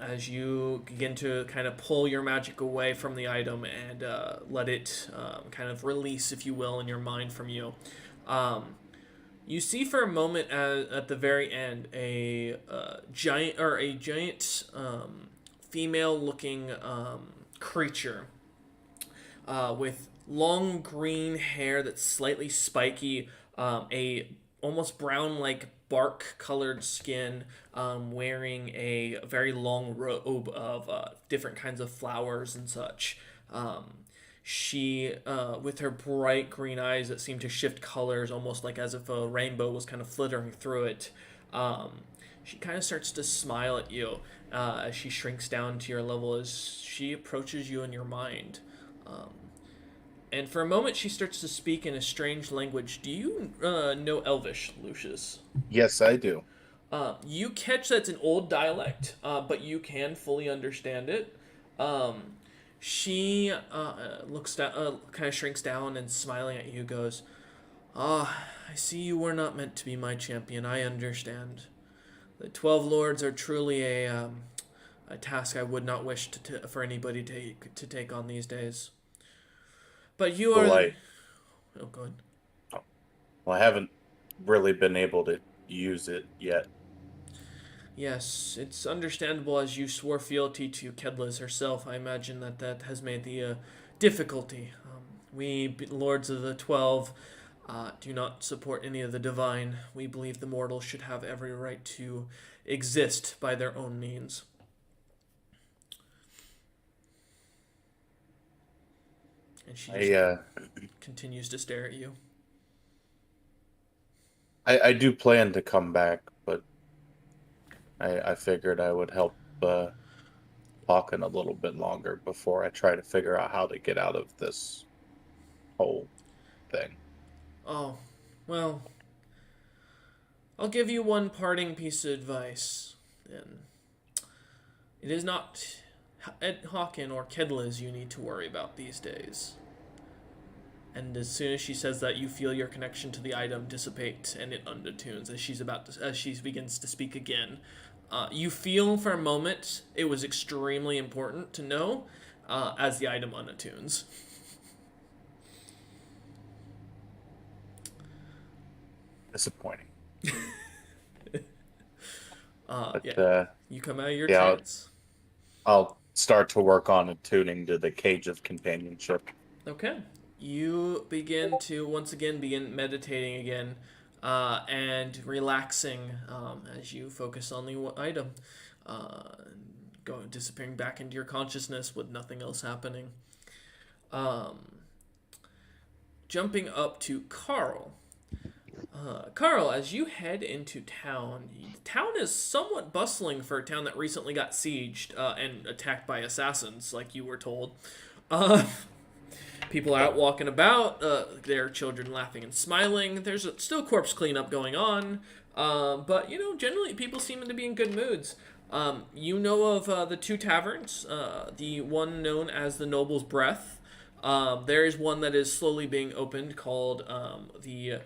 As you begin to kind of pull your magic away from the item and let it kind of release, if you will, in your mind from you, you see for a moment at the very end a giant female-looking creature with long green hair that's slightly spiky, a almost brown-like bark-colored skin, wearing a very long robe of different kinds of flowers and such. She, with her bright green eyes that seem to shift colors, almost like as if a rainbow was kind of flittering through it, she kind of starts to smile at you as she shrinks down to your level as she approaches you in your mind. And for a moment, she starts to speak in a strange language. Do you know Elvish, Lucius? Yes, I do. You catch that's an old dialect, but you can fully understand it. She looks down, kind of shrinks down, and smiling at you goes, I see you were not meant to be my champion. I understand. The 12 lords are truly a task I would not wish for anybody to take on these days. But you are... Oh, go ahead. Well, I haven't really been able to use it yet. Yes, it's understandable as you swore fealty to Kedlis herself. I imagine that has made the difficulty. We, Lords of the 12, do not support any of the divine. We believe the mortals should have every right to exist by their own means. And she just continues to stare at you. I do plan to come back, but I figured I would help Hawken a little bit longer before I try to figure out how to get out of this whole thing. Oh, well, I'll give you one parting piece of advice, then. It is not Hawken or Kedlis you need to worry about these days. And as soon as she says that, you feel your connection to the item dissipate, and it undertunes as she begins to speak again. You feel for a moment it was extremely important to know as the item unattunes. disappointing. Yeah, But you come out of your yeah, trance. I'll start to work on attuning to the cage of companionship. Okay. You begin to once again begin meditating again, and relaxing as you focus on the item, disappearing back into your consciousness with nothing else happening. Um, Jumping up to Carl. Carl, as you head into town, the town is somewhat bustling for a town that recently got sieged and attacked by assassins, like you were told. Uh, People are out walking about, their children laughing and smiling. There's still corpse cleanup going on, but generally people seem to be in good moods. You know of the two taverns, the one known as the Noble's Breath. There is one that is slowly being opened called the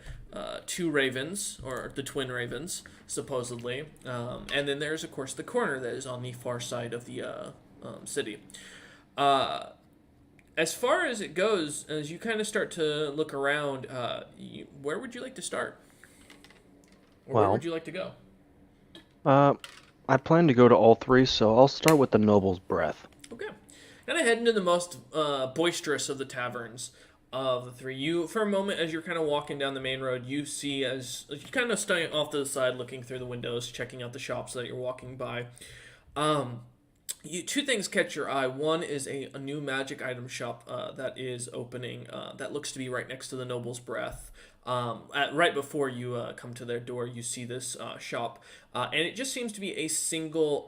Two Ravens, or the Twin Ravens, supposedly. And then there's, of course, the corner that is on the far side of the city. As far as it goes, as you kind of start to look around, where would you like to start? Or where Well- would you like to go? I plan to go to all three, so I'll start with the Noble's Breath. Okay. Kind of head into the most boisterous of the taverns of the three. You, for a moment, as you're kind of walking down the main road, you see as you kind of staying off to the side, looking through the windows, checking out the shops that you're walking by. Two things catch your eye. One is a new magic item shop that is opening that looks to be right next to the Noble's Breath. Right before you come to their door, you see this shop, and it just seems to be a single,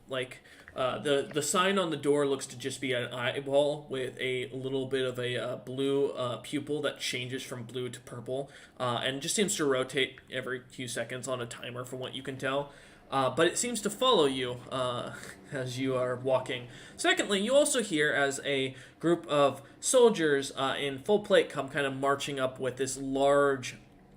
the sign on the door looks to just be an eyeball with a little bit of a blue pupil that changes from blue to purple, and just seems to rotate every few seconds on a timer from what you can tell. But it seems to follow you as you are walking. Secondly, you also hear as a group of soldiers in full plate come kind of marching up with this large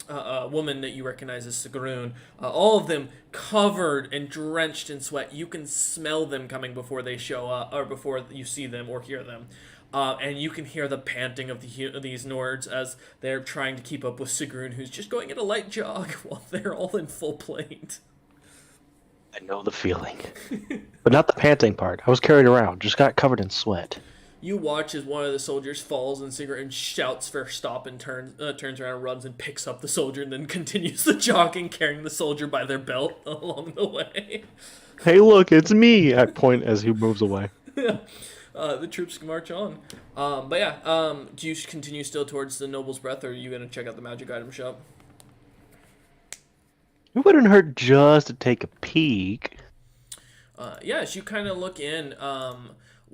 woman that you recognize as Sigrun. All of them covered and drenched in sweat. You can smell them coming before they show up, or before you see them or hear them. And you can hear the panting of these Nords as they're trying to keep up with Sigrun, who's just going at a light jog while they're all in full plate. I know the feeling. But not the panting part. I was carried around, just got covered in sweat. You watch as one of the soldiers falls and Sigrun shouts for stop and turns around and runs and picks up the soldier and then continues the jogging, carrying the soldier by their belt along the way. Hey, look, it's me! I point as he moves away. The troops march on. Do you continue still towards the Noble's Breath, or are you going to check out the magic item shop? It wouldn't hurt just to take a peek. As you kind of look in,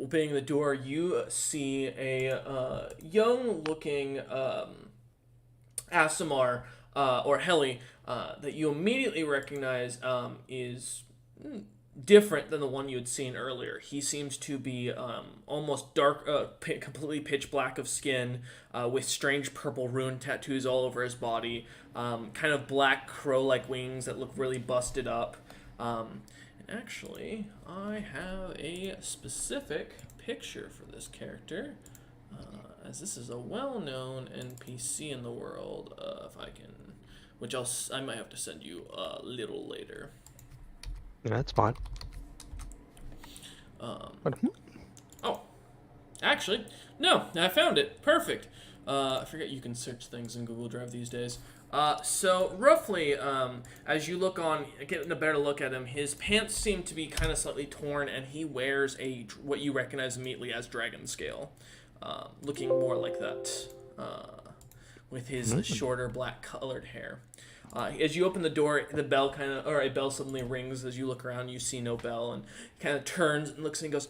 opening the door, you see a young-looking Aasimar, or Heli, that you immediately recognize is different than the one you had seen earlier. He seems to be almost dark, completely pitch black of skin, with strange purple rune tattoos all over his body, kind of black crow-like wings that look really busted up. And actually, I have a specific picture for this character, as this is a well-known NPC in the world, if I can, which I might have to send you a little later. Yeah, that's fine. Actually, no, I found it. Perfect. I forget you can search things in Google Drive these days. So roughly, as you look on, getting a better look at him, his pants seem to be kind of slightly torn, and he wears what you recognize immediately as dragon scale, looking more like that, with his shorter black colored hair. As you open the door, a bell suddenly rings. As you look around, you see no bell, and he kind of turns and looks and goes,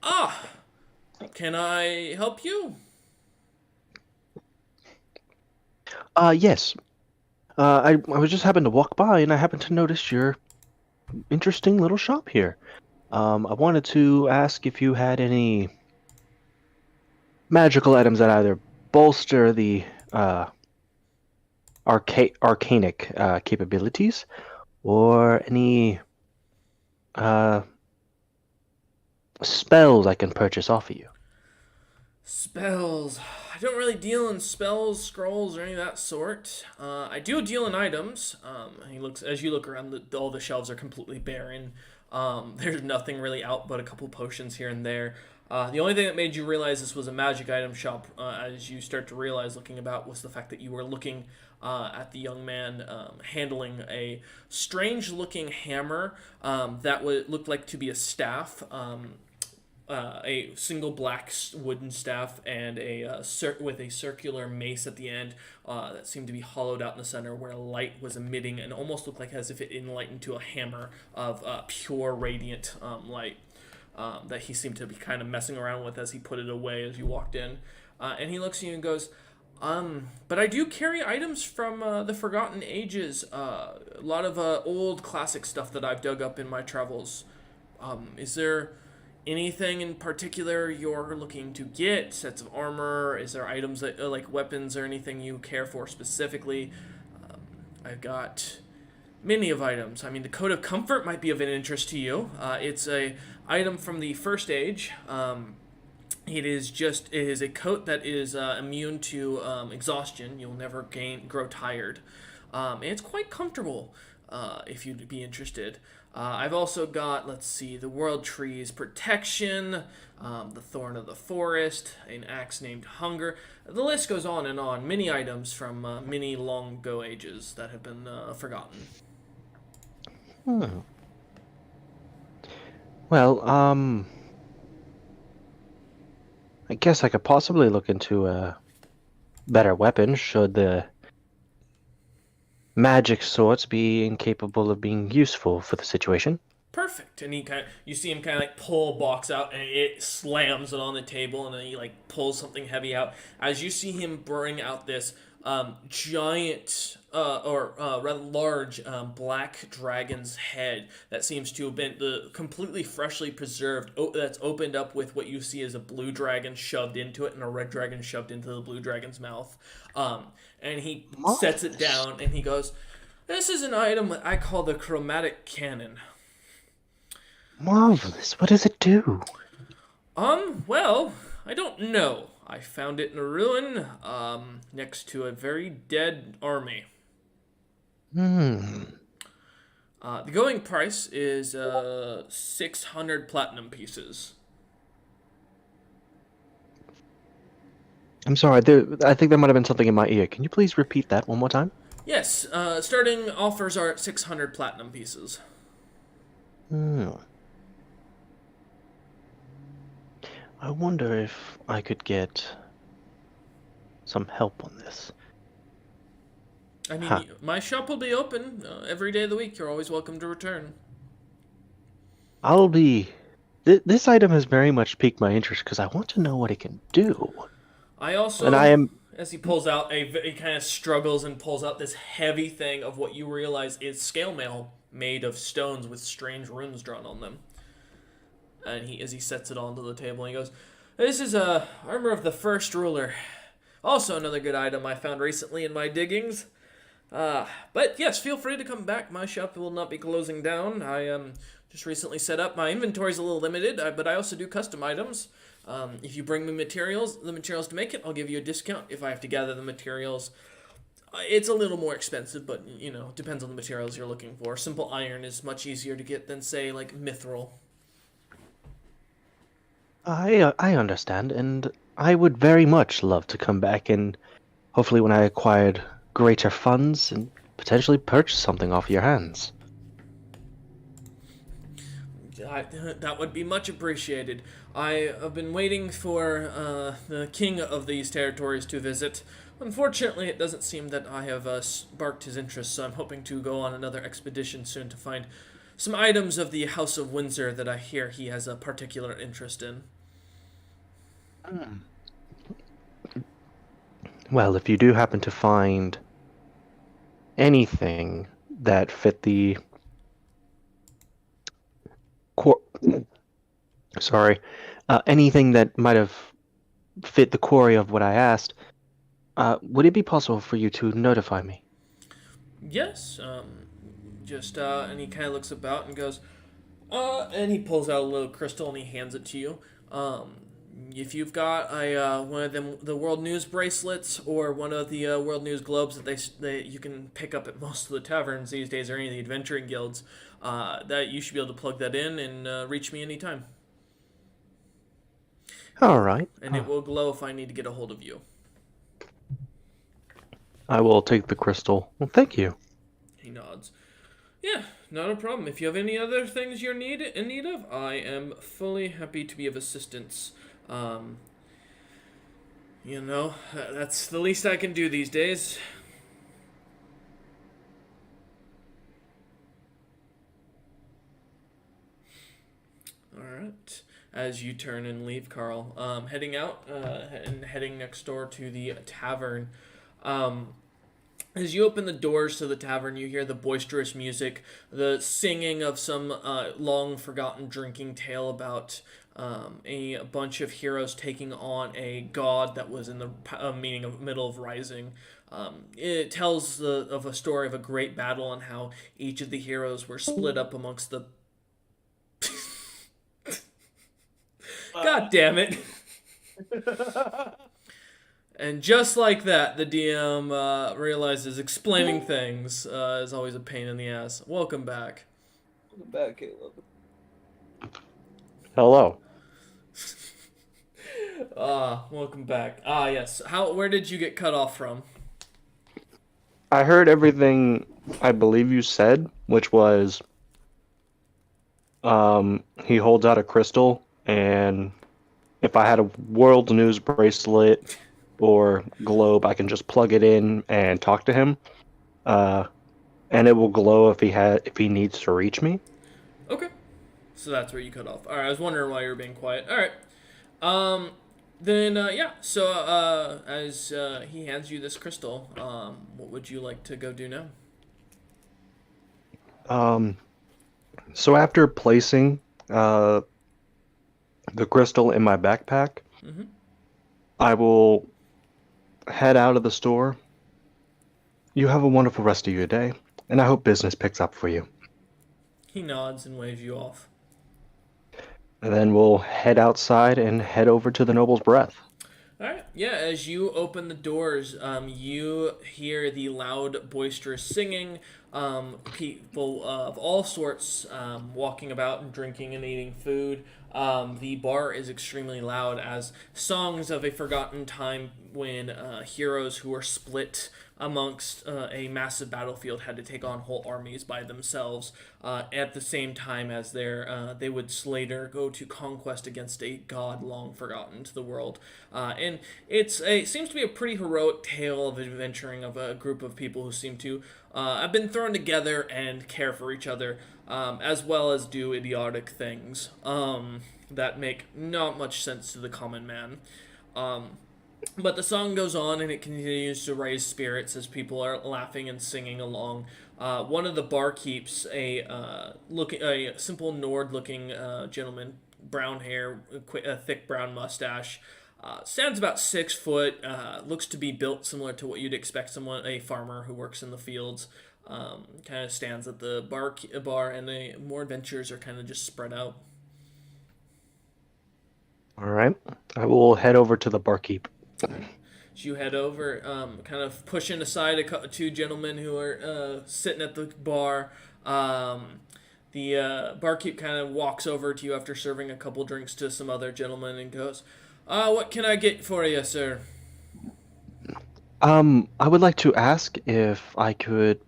"Ah, can I help you?" Yes. I was just happened to walk by, and I happened to notice your interesting little shop here. I wanted to ask if you had any magical items that either bolster the arcanic capabilities, or any spells I can purchase off of you. Spells. I don't really deal in spells, scrolls, or any of that sort. I do deal in items. He looks as you look around. All the shelves are completely barren. There's nothing really out but a couple potions here and there. The only thing that made you realize this was a magic item shop, as you start to realize looking about, was the fact that you were looking at the young man handling a strange-looking hammer that looked like to be a staff. A single black wooden staff and with a circular mace at the end that seemed to be hollowed out in the center, where a light was emitting and almost looked like as if it enlightened to a hammer of pure radiant light that he seemed to be kind of messing around with as he put it away as you walked in. And he looks at you and goes, but I do carry items from the Forgotten Ages, a lot of old classic stuff that I've dug up in my travels. Is there anything in particular you're looking to get? Sets of armor? Is there items that like weapons or anything you care for specifically? I've got many of items. I mean, the Code of Comfort might be of an interest to you. It's a item from the First Age. It is a coat that is immune to exhaustion. You'll never grow tired. And it's quite comfortable if you'd be interested. I've also got, let's see, the World Tree's Protection, the Thorn of the Forest, an axe named Hunger. The list goes on and on. Many items from many long ago ages that have been forgotten. Well, I guess I could possibly look into a better weapon should the magic sorts be incapable of being useful for the situation. Perfect. And you see him kind of like pull a box out, and it slams it on the table, and then he like pulls something heavy out. As you see him bring out this giant or rather large black dragon's head that seems to have been completely freshly preserved, that's opened up with what you see as a blue dragon shoved into it and a red dragon shoved into the blue dragon's mouth. And he sets it down and he goes, "This is an item that I call the chromatic cannon." Marvelous. What does it do? Well, I don't know. I found it in a ruin, next to a very dead army. The going price is 600 platinum pieces. I'm sorry, I think there might have been something in my ear. Can you please repeat that one more time? Yes, starting offers are at 600 platinum pieces. I wonder if I could get some help on this. I mean, my shop will be open every day of the week. You're always welcome to return. This item has very much piqued my interest because I want to know what it can do. I also, as he pulls out, he kind of struggles and pulls out this heavy thing of what you realize is scale mail made of stones with strange runes drawn on them. And as he sets it onto the table, he goes, "This is armor of the first ruler. Also another good item I found recently in my diggings. But yes, feel free to come back. My shop will not be closing down. I just recently set up. My inventory's a little limited, but I also do custom items. If you bring me the materials to make it, I'll give you a discount. If I have to gather the materials, it's a little more expensive, but, depends on the materials you're looking for. Simple iron is much easier to get than, say, like mithril." I understand, and I would very much love to come back and hopefully when I acquired greater funds and potentially purchase something off your hands. That would be much appreciated. I have been waiting for the king of these territories to visit. Unfortunately, it doesn't seem that I have sparked his interest, so I'm hoping to go on another expedition soon to find some items of the House of Windsor that I hear he has a particular interest in. Well, if you do happen to find anything that fit the anything that might have fit the query of what I asked, would it be possible for you to notify me? Yes, and he kind of looks about and goes, and he pulls out a little crystal and he hands it to you. If you've got a one of them the World News bracelets or one of the World News globes that they you can pick up at most of the taverns these days or any of the adventuring guilds, that you should be able to plug that in and reach me anytime. All right. And it will glow if I need to get a hold of you. I will take the crystal. Well, thank you. He nods. Yeah, not a problem. If you have any other things you're in need of, I am fully happy to be of assistance. That's the least I can do these days. All right. As you turn and leave, Carl, heading out and heading next door to the tavern. As you open the doors to the tavern, you hear the boisterous music, the singing of some long forgotten drinking tale about a bunch of heroes taking on a god that was in the meaning of middle of rising. It tells of a story of a great battle and how each of the heroes were split up amongst the. God damn it! And just like that, the DM realizes explaining things is always a pain in the ass. Welcome back. Welcome back, Caleb. Hello. Welcome back. Yes. Where did you get cut off from? I heard everything I believe you said, which was he holds out a crystal, and if I had a world news bracelet or globe, I can just plug it in and talk to him, and it will glow if he needs to reach me. Okay, so that's where you cut off. All right, I was wondering why you were being quiet. All right, then yeah. So as he hands you this crystal, what would you like to go do now? So after placing the crystal in my backpack, I will head out of the store. You have a wonderful rest of your day, and I hope business picks up for you. He nods and waves you off. And then we'll head outside and head over to the Noble's Breath. All right. Yeah, as you open the doors, you hear the loud, boisterous singing, people of all sorts walking about and drinking and eating food. The bar is extremely loud as songs of a forgotten time when heroes who were split amongst a massive battlefield had to take on whole armies by themselves at the same time as they would later go to conquest against a god long forgotten to the world. And it seems to be a pretty heroic tale of adventuring of a group of people who seem to have been thrown together and care for each other, as well as do idiotic things that make not much sense to the common man. But the song goes on and it continues to raise spirits as people are laughing and singing along. One of the barkeeps, a simple Nord-looking gentleman, brown hair, a thick brown mustache, stands about 6 foot, looks to be built similar to what you'd expect a farmer who works in the fields. Kind of stands at the bar, and the more adventurers are kind of just spread out. All right. I will head over to the barkeep. So you head over, kind of pushing aside two gentlemen who are sitting at the bar. The barkeep kind of walks over to you after serving a couple drinks to some other gentlemen and goes, "What can I get for you, sir?" I would like to ask if I could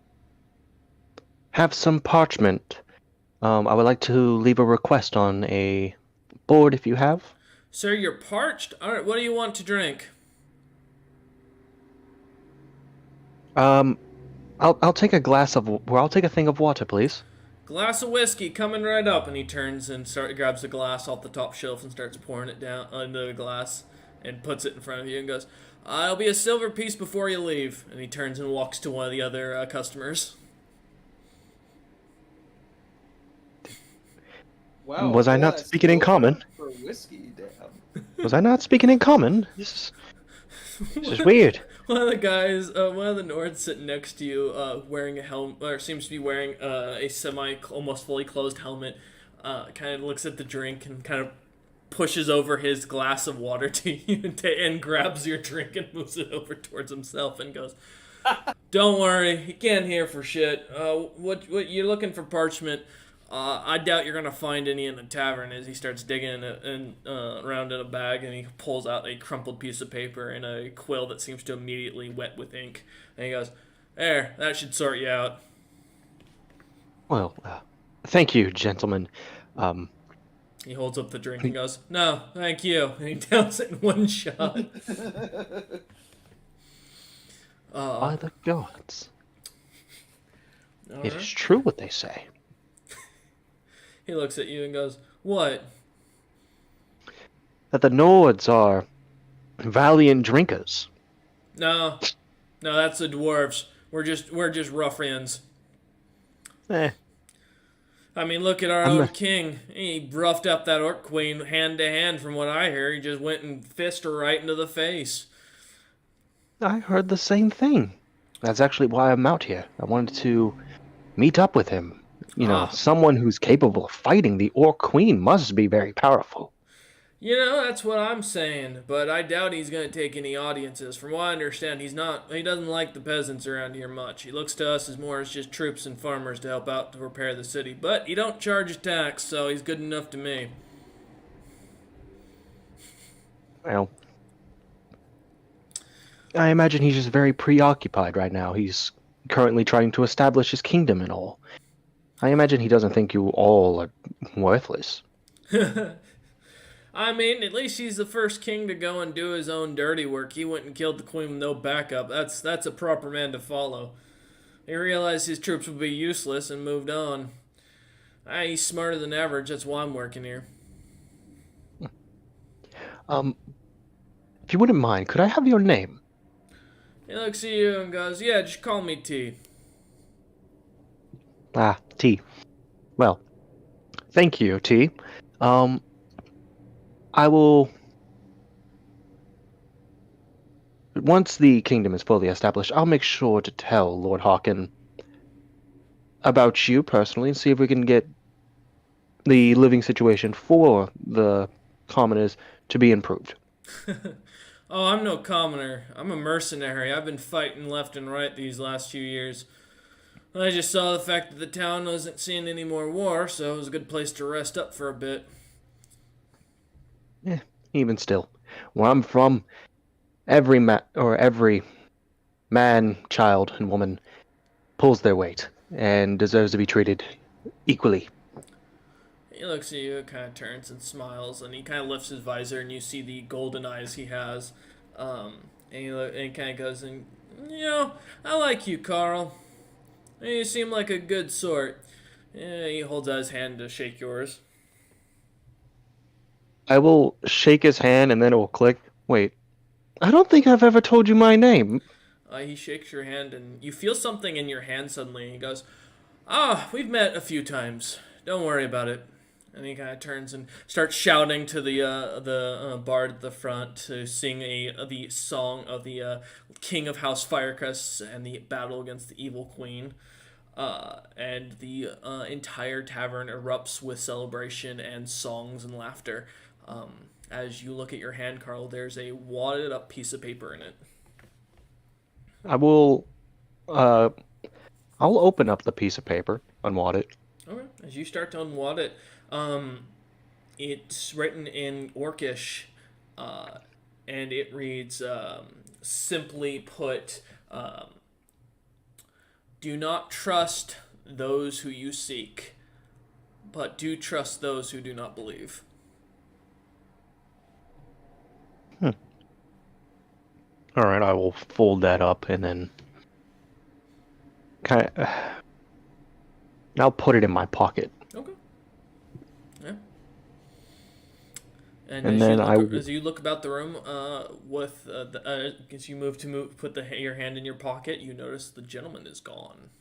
have some parchment. I would like to leave a request on a board if you have. Sir, you're parched? Alright, what do you want to drink? I'll take a I'll take a thing of water, please. Glass of whiskey coming right up. And he turns and grabs the glass off the top shelf and starts pouring it down into the glass and puts it in front of you and goes, "It'll be a silver piece before you leave." And he turns and walks to one of the other customers. Wow. Was I not speaking in common? For whiskey, damn. Was I not speaking in common? This is weird. One of the guys, one of the Nords sitting next to you, wearing a helmet, or seems to be wearing a almost fully closed helmet, kind of looks at the drink and kind of pushes over his glass of water to you and grabs your drink and moves it over towards himself and goes, "Don't worry, you can't hear for shit. What you're looking for parchment? I doubt you're gonna find any in the tavern." As he starts digging around in a bag, and he pulls out a crumpled piece of paper and a quill that seems to immediately wet with ink, and he goes, "There, that should sort you out." Well, thank you, gentlemen. He holds up the drink and goes, "No, thank you." And he downs it in one shot. By the gods, All it right. is true what they say. He looks at you and goes, "What?" That the Nords are valiant drinkers. No, that's the dwarves. We're just ruffians. Eh, I mean, look at our I'm own a- king. He roughed up that orc queen hand to hand. From what I hear, he just went and fisted her right into the face. I heard the same thing. That's actually why I'm out here. I wanted to meet up with him. You know, Ah. someone who's capable of fighting the Orc Queen must be very powerful. You know, that's what I'm saying, but I doubt he's gonna take any audiences. From what I understand, he doesn't like the peasants around here much. He looks to us as more as just troops and farmers to help out to repair the city. But he don't charge a tax, so he's good enough to me. Well, I imagine he's just very preoccupied right now. He's currently trying to establish his kingdom and all. I imagine he doesn't think you all are worthless. I mean, at least he's the first king to go and do his own dirty work. He went and killed the queen with no backup. That's a proper man to follow. He realized his troops would be useless and moved on. He's smarter than average. That's why I'm working here. If you wouldn't mind, could I have your name? He looks at you and goes, "Yeah, just call me T." Ah, T. Well, thank you, T. I will. Once the kingdom is fully established, I'll make sure to tell Lord Hawken about you personally and see if we can get the living situation for the commoners to be improved. Oh, I'm no commoner. I'm a mercenary. I've been fighting left and right these last few years. I just saw the fact that the town wasn't seeing any more war, so it was a good place to rest up for a bit. Even still, where I'm from, every man, child, and woman pulls their weight and deserves to be treated equally. He looks at you, kind of turns and smiles, and he kind of lifts his visor, and you see the golden eyes he has. And he kind of goes, and, I like you, Carl. You seem like a good sort. He holds out his hand to shake yours. I will shake his hand and then it will click. Wait, I don't think I've ever told you my name. He shakes your hand, and you feel something in your hand suddenly. He goes, "Ah, we've met a few times. Don't worry about it." And he kind of turns and starts shouting to the bard at the front to sing the song of the King of House Firecrest and the battle against the evil queen. And the entire tavern erupts with celebration and songs and laughter. As you look at your hand, Carl, there's a wadded up piece of paper in it. I will. I'll open up the piece of paper, unwad it. Okay. As you start to unwad it, it's written in Orcish, and it reads, simply put, "Do not trust those who you seek, but do trust those who do not believe." All right, I will fold that up and then I'll put it in my pocket. Okay. Yeah. And And as then as you look about the room, as you put your hand in your pocket, you notice the gentleman is gone.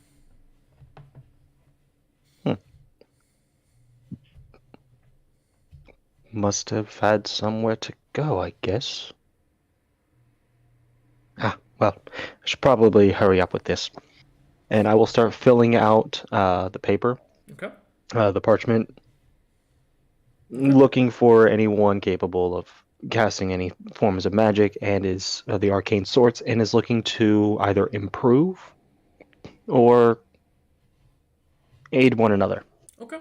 Must have had somewhere to go, I guess. Well, I should probably hurry up with this. And I will start filling out the paper, Okay. the parchment. looking for anyone capable of casting any forms of magic and is the arcane sorts and is looking to either improve or aid one another. Okay.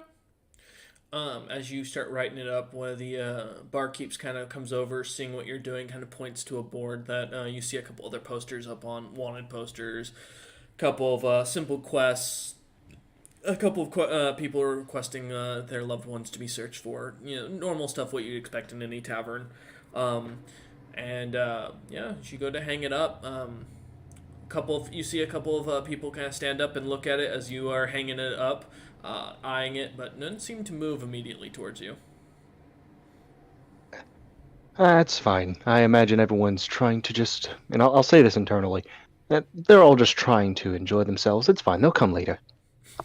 As you start writing it up, one of the barkeeps kind of comes over, seeing what you're doing, kind of points to a board that you see a couple other posters up on, wanted posters, a couple of simple quests, a couple of people are requesting their loved ones to be searched for. Normal stuff what you'd expect in any tavern. Um, and yeah, as you go to hang it up, you see a couple of people kind of stand up and look at it as you are hanging it up, eyeing it, but none seem to move immediately towards you. That's fine. I imagine everyone's trying to just, and I'll say this internally, that they're all just trying to enjoy themselves. It's fine. They'll come later.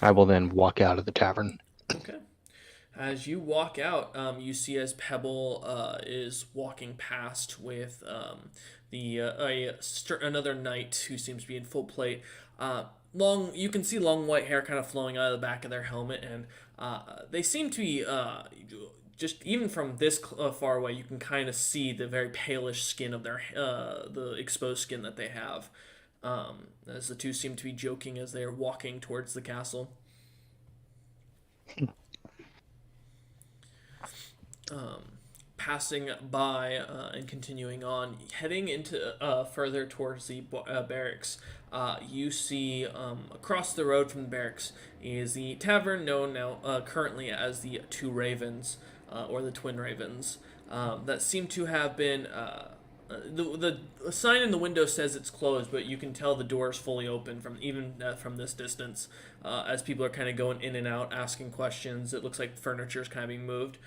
I will then walk out of the tavern. Okay. As you walk out, you see as Pebble is walking past with another knight who seems to be in full plate. You can see long white hair kind of flowing out of the back of their helmet, and they seem to be just even from this far away, you can kind of see the very palish skin of the exposed skin that they have. As the two seem to be joking as they are walking towards the castle. Passing by and continuing on, heading into further towards the barracks, you see across the road from the barracks is the tavern known now currently as the Two Ravens or the Twin Ravens that seem to have been. The sign in the window says it's closed, but you can tell the door is fully open from this distance. As people are kind of going in and out, asking questions, it looks like furniture is kind of being moved.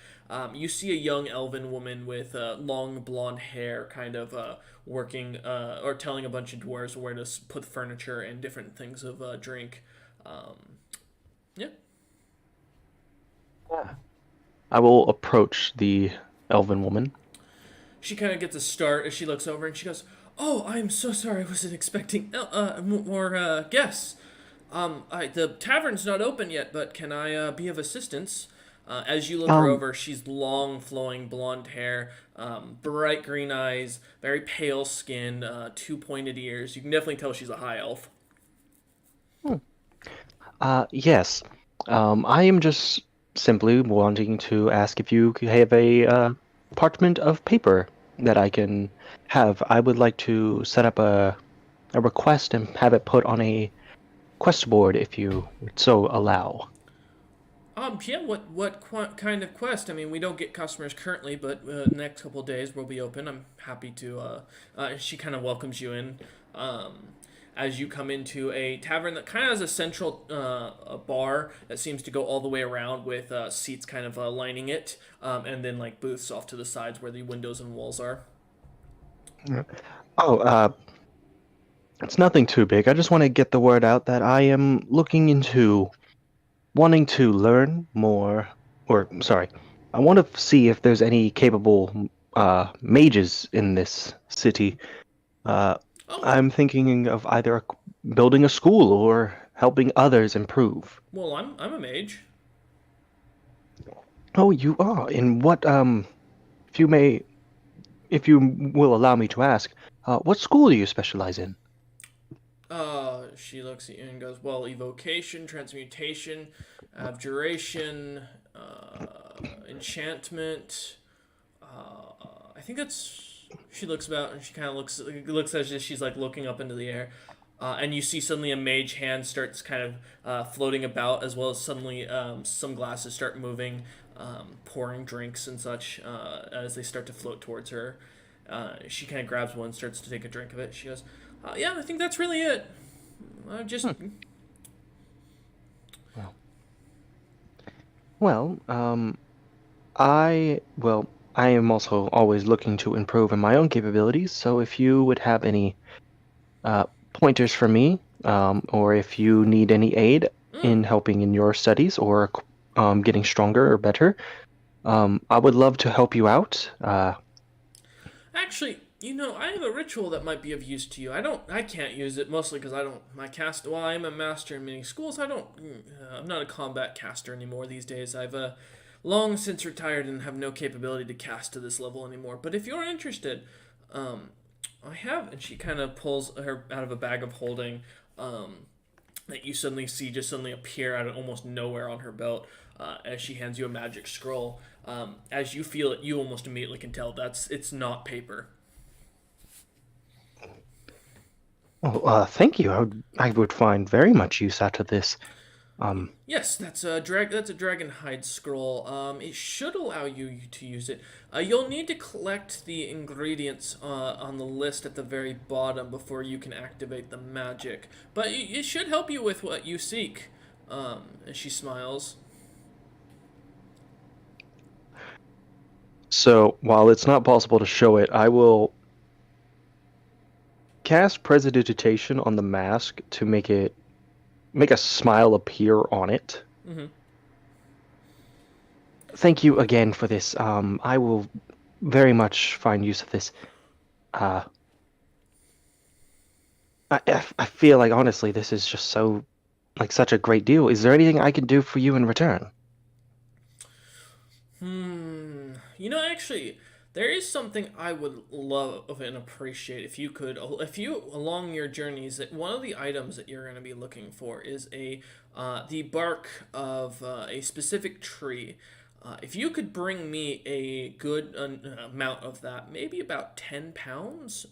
You see a young elven woman with long blonde hair, kind of working or telling a bunch of dwarves where to put furniture and different things of drink. Yeah. I will approach the elven woman. She kind of gets a start as she looks over and she goes, "Oh, I'm so sorry. I wasn't expecting more guests. The tavern's not open yet, but can I be of assistance?" As you look her over, she's long, flowing blonde hair, bright green eyes, very pale skin, two pointed ears. You can definitely tell she's a high elf. Yes. I am just simply wanting to ask if you could have a parchment of paper that I can have. I would like to set up a request and have it put on a quest board if you would so allow. Yeah, what kind of quest? I mean, we don't get customers currently, but the next couple of days we'll be open. I'm happy to, she kind of welcomes you in, as you come into a tavern that kind of has a central a bar that seems to go all the way around with seats kind of lining it, and then like booths off to the sides where the windows and walls are. Oh, it's nothing too big. I just want to get the word out that I am looking into wanting to learn more, or sorry, I want to see if there's any capable mages in this city. I'm thinking of either building a school or helping others improve. Well, I'm a mage. Oh, you are. In what if you will allow me to ask, what school do you specialize in? She looks at you and goes, "Well, evocation, transmutation, abjuration, enchantment. I think that's." She looks about and she kind of looks as if she's like looking up into the air, and you see suddenly a mage hand starts kind of floating about, as well as suddenly some glasses start moving, pouring drinks and such as they start to float towards her. She kind of grabs one, starts to take a drink of it. She goes, "Yeah, I think that's really it. Just." Well, I am also always looking to improve in my own capabilities, so if you would have any pointers for me, or if you need any aid in helping in your studies or getting stronger or better, I would love to help you out. Actually, I have a ritual that might be of use to you. I can't use it mostly because while I'm a master in many schools, I'm not a combat caster anymore these days. I've long since retired and have no capability to cast to this level anymore. But if you're interested, I have, and she kind of pulls her out of a bag of holding that you suddenly see just suddenly appear out of almost nowhere on her belt as she hands you a magic scroll. As you feel it, you almost immediately can tell it's not paper. Oh, thank you. I would find very much use out of this. Yes, that's a dragon hide scroll. It should allow you to use it. You'll need to collect the ingredients on the list at the very bottom before you can activate the magic. But it should help you with what you seek. And she smiles. So, while it's not possible to show it, I will cast Prestidigitation on the mask to make a smile appear on it. Mm-hmm. Thank you again for this. I will very much find use of this. I feel like, honestly, this is just such a great deal. Is there anything I can do for you in return? Actually, there is something I would love and appreciate if you along your journeys, that one of the items that you're going to be looking for is the bark of a specific tree. If you could bring me a good amount of that, maybe about 10 pounds,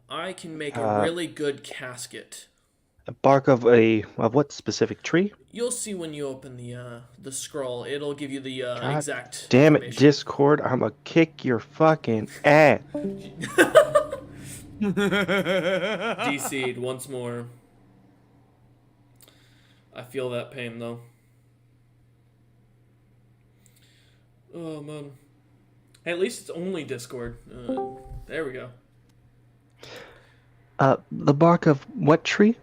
I can make a really good casket. The bark of what specific tree? You'll see when you open the scroll. It'll give you the God exact damn it, information. Discord! I'ma kick your fucking ass. DC'd once more. I feel that pain though. Oh man. Hey, at least it's only Discord. There we go. The bark of what tree?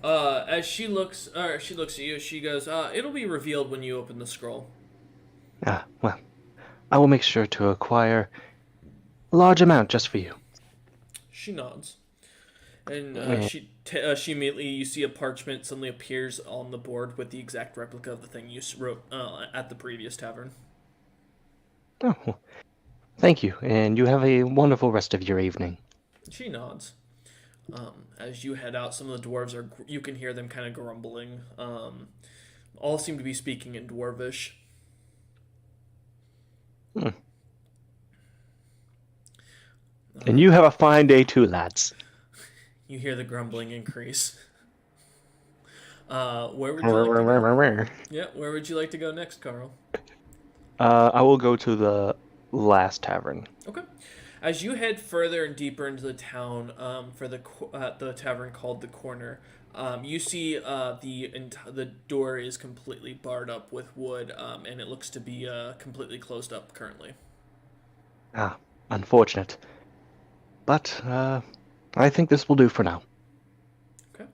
As she looks at you, she goes, it'll be revealed when you open the scroll. Well, I will make sure to acquire a large amount just for you. She nods. And she immediately, you see a parchment suddenly appears on the board with the exact replica of the thing you wrote at the previous tavern. Oh, well, thank you, and you have a wonderful rest of your evening. She nods. As you head out, some of the dwarves you can hear them kind of grumbling. All seem to be speaking in Dwarvish. And you have a fine day too, lads. You hear the grumbling increase. Where would you like to go? Yeah, where would you like to go next, Carl? I will go to the last tavern. Okay. As you head further and deeper into the town, for the tavern called the Corner, you see the door is completely barred up with wood, and it looks to be completely closed up currently. Unfortunate. But I think this will do for now. Okay.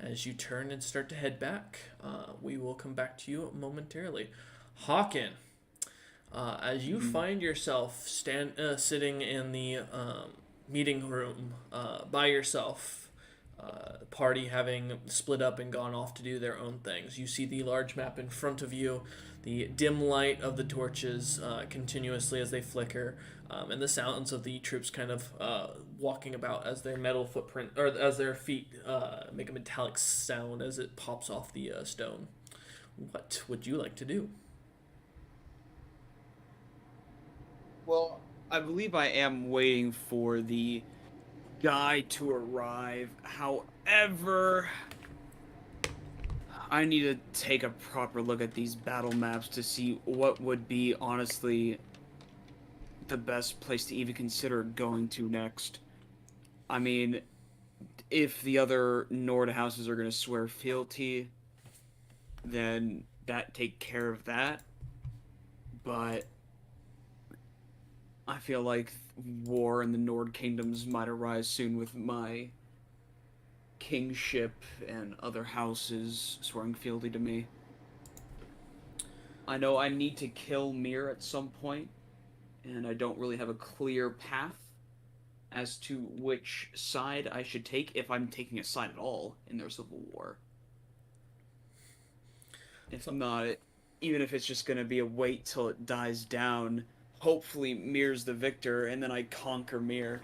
As you turn and start to head back, we will come back to you momentarily. Hawken. As you find yourself sitting in the meeting room by yourself, party having split up and gone off to do their own things, you see the large map in front of you, the dim light of the torches continuously as they flicker, and the sounds of the troops kind of walking about as their metal footprint, or as their feet make a metallic sound as it pops off the stone. What would you like to do? Well, I believe I am waiting for the guy to arrive. However, I need to take a proper look at these battle maps to see what would be, honestly, the best place to even consider going to next. I mean, if the other Nord houses are going to swear fealty, then take care of that. But I feel like war in the Nord kingdoms might arise soon with my kingship and other houses swearing fealty to me. I know I need to kill Mir at some point, and I don't really have a clear path as to which side I should take, if I'm taking a side at all in their civil war. If not, even if it's just gonna be a wait till it dies down. Hopefully, Mir's the victor, and then I conquer Mir.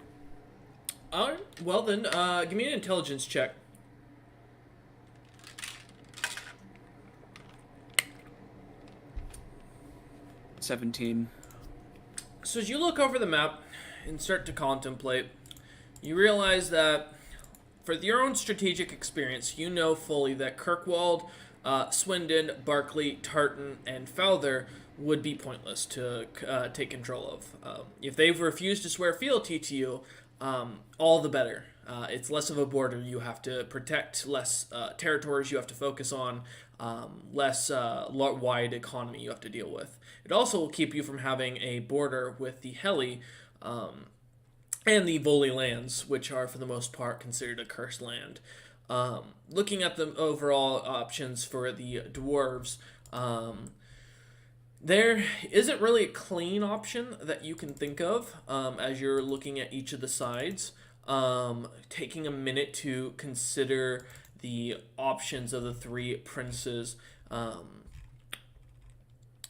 Alright, well then, give me an intelligence check. 17. So as you look over the map and start to contemplate, you realize that for your own strategic experience, you know fully that Kirkwald, Swindon, Barkley, Tartan, and Fowler would be pointless to take control of. If they've refused to swear fealty to you, all the better. It's less of a border you have to protect, less territories you have to focus on, less wide economy you have to deal with. It also will keep you from having a border with the Heli and the Voli lands, which are for the most part considered a cursed land. Looking at the overall options for the dwarves, there isn't really a clean option that you can think of as you're looking at each of the sides. Taking a minute to consider the options of the three princes,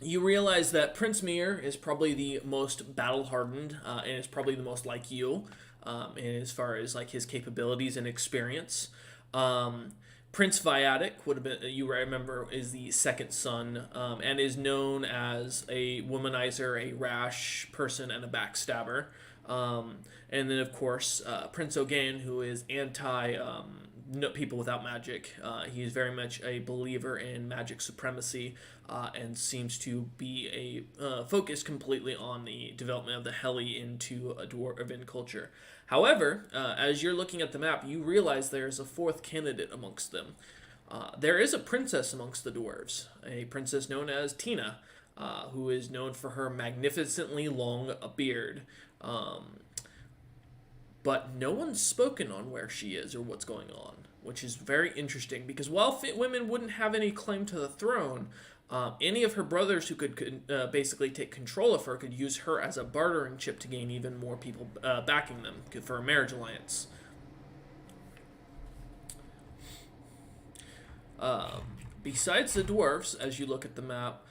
you realize that Prince Mir is probably the most battle-hardened and is probably the most like you as far as like his capabilities and experience. Prince Viatic would have been, you remember, is the second son and is known as a womanizer, a rash person, and a backstabber. And then, of course, Prince Ogain, who is anti people without magic. He is very much a believer in magic supremacy and seems to be focused completely on the development of the Heli into a dwarven culture. However, as you're looking at the map, you realize there's a fourth candidate amongst them. There is a princess amongst the dwarves, a princess known as Tina, who is known for her magnificently long beard. But no one's spoken on where she is or what's going on, which is very interesting because while fit women wouldn't have any claim to the throne, any of her brothers who could basically take control of her could use her as a bartering chip to gain even more people backing them for a marriage alliance. Besides the dwarves, as you look at the map,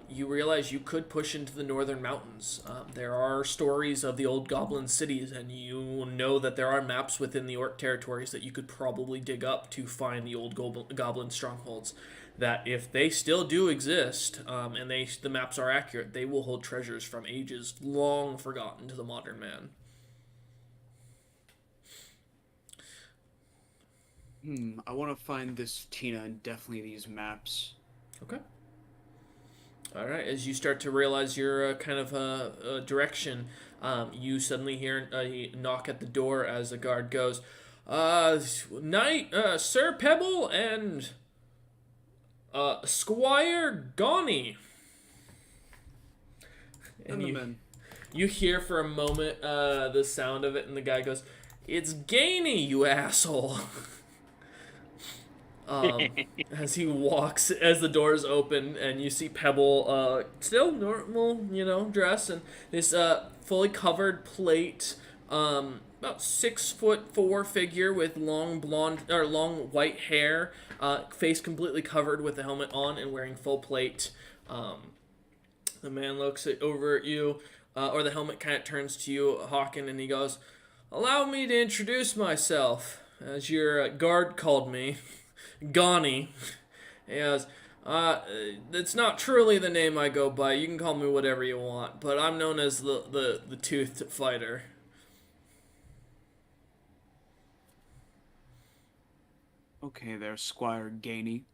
you realize you could push into the northern mountains. There are stories of the old goblin cities, and you know that there are maps within the orc territories that you could probably dig up to find the old goblin strongholds. That if they still do exist, and the maps are accurate, they will hold treasures from ages long forgotten to the modern man. I want to find this Tina and definitely these maps. Okay. All right. As you start to realize your kind of direction, you suddenly hear a knock at the door as the guard goes, "Knight, Sir Pebble and Squire Gawney." And you hear for a moment the sound of it, and the guy goes, "It's Gainey, you asshole." As he walks, as the doors open, and you see Pebble, still normal, dress, and this fully covered plate, about 6'4" figure with long white hair, face completely covered with the helmet on, and wearing full plate. The man looks over at you, or the helmet kind of turns to you, Hawken, and he goes, "Allow me to introduce myself, as your guard called me. Gawney." He goes, "It's not truly the name I go by. You can call me whatever you want, but I'm known as the Toothed Fighter." Okay there, Squire Gainey.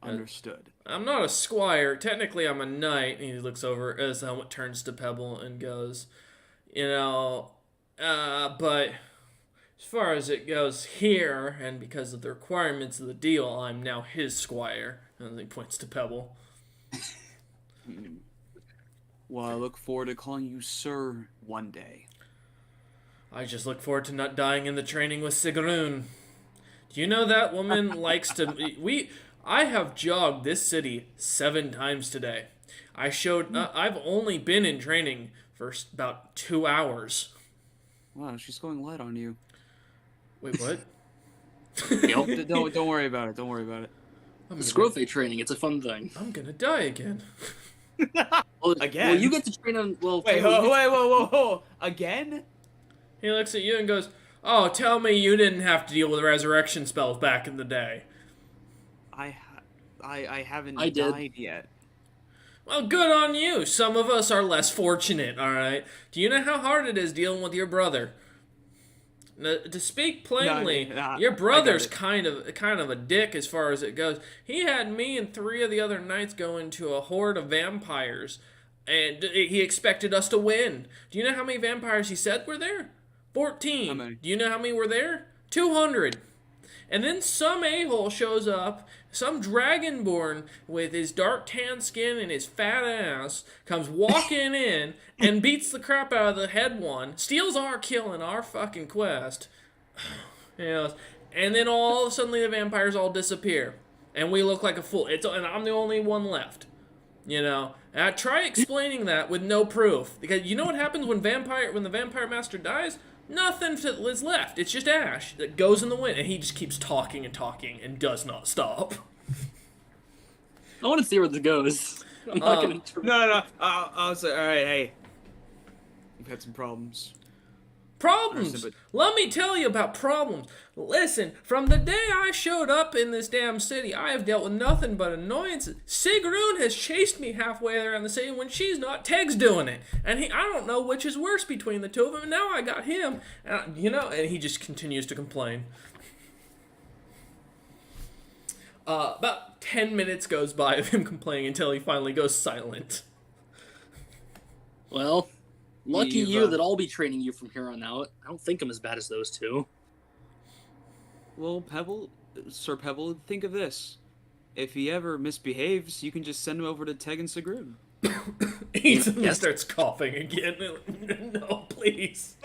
Understood. "I'm not a squire. Technically, I'm a knight." And he looks over as the helmet turns to Pebble and goes, "But as far as it goes here, and because of the requirements of the deal, I'm now his squire." And he points to Pebble. Well, I look forward to calling you Sir one day. "I just look forward to not dying in the training with Sigrun. Do you know that woman likes to... I have jogged this city 7 times today. I've only been in training for about 2 hours." Wow, she's going light on you. Wait, what? Don't worry about it. Don't worry about it. I'm It's gonna, growth training. It's a fun thing. I'm gonna die again. Well, Again? Well, you get to train on. Well, Wait, Trevor, whoa. Again? He looks at you and goes, "Oh, tell me you didn't have to deal with resurrection spells back in the day." I haven't I did. died yet. Well, good on you. Some of us are less fortunate, alright? Do you know how hard it is dealing with your brother? Now, to speak plainly, Nah, your I brother's get kind of a dick as far as it goes. He had me and 3 of the other knights go into a horde of vampires, and he expected us to win. Do you know how many vampires he said were there? 14. How many? Do you know how many were there? 200. And then some a-hole shows up, some dragonborn with his dark tan skin and his fat ass comes walking in and beats the crap out of the head one, steals our kill in our fucking quest. Yes. And then all suddenly the vampires all disappear. And we look like a fool. And I'm the only one left. You know? Try explaining that with no proof. Because you know what happens when the vampire master dies? Nothing is left. It's just ash that goes in the wind, and he just keeps talking and does not stop. I want to see where this goes. I'm not gonna. No. I was like, all right, hey. We've had some problems. Problems. Let me tell you about problems. Listen, from the day I showed up in this damn city, I have dealt with nothing but annoyances. Sigrun has chased me halfway around the city when she's not. Teg's doing it, and I don't know which is worse between the two of them. And now I got him, and and he just continues to complain. About 10 minutes goes by of him complaining until he finally goes silent. Well, lucky You've, you that I'll be training you from here on out. I don't think I'm as bad as those two. Well, Sir Pebble, think of this. If he ever misbehaves, you can just send him over to Teg and Sigrun. He suddenly starts coughing again. No, please.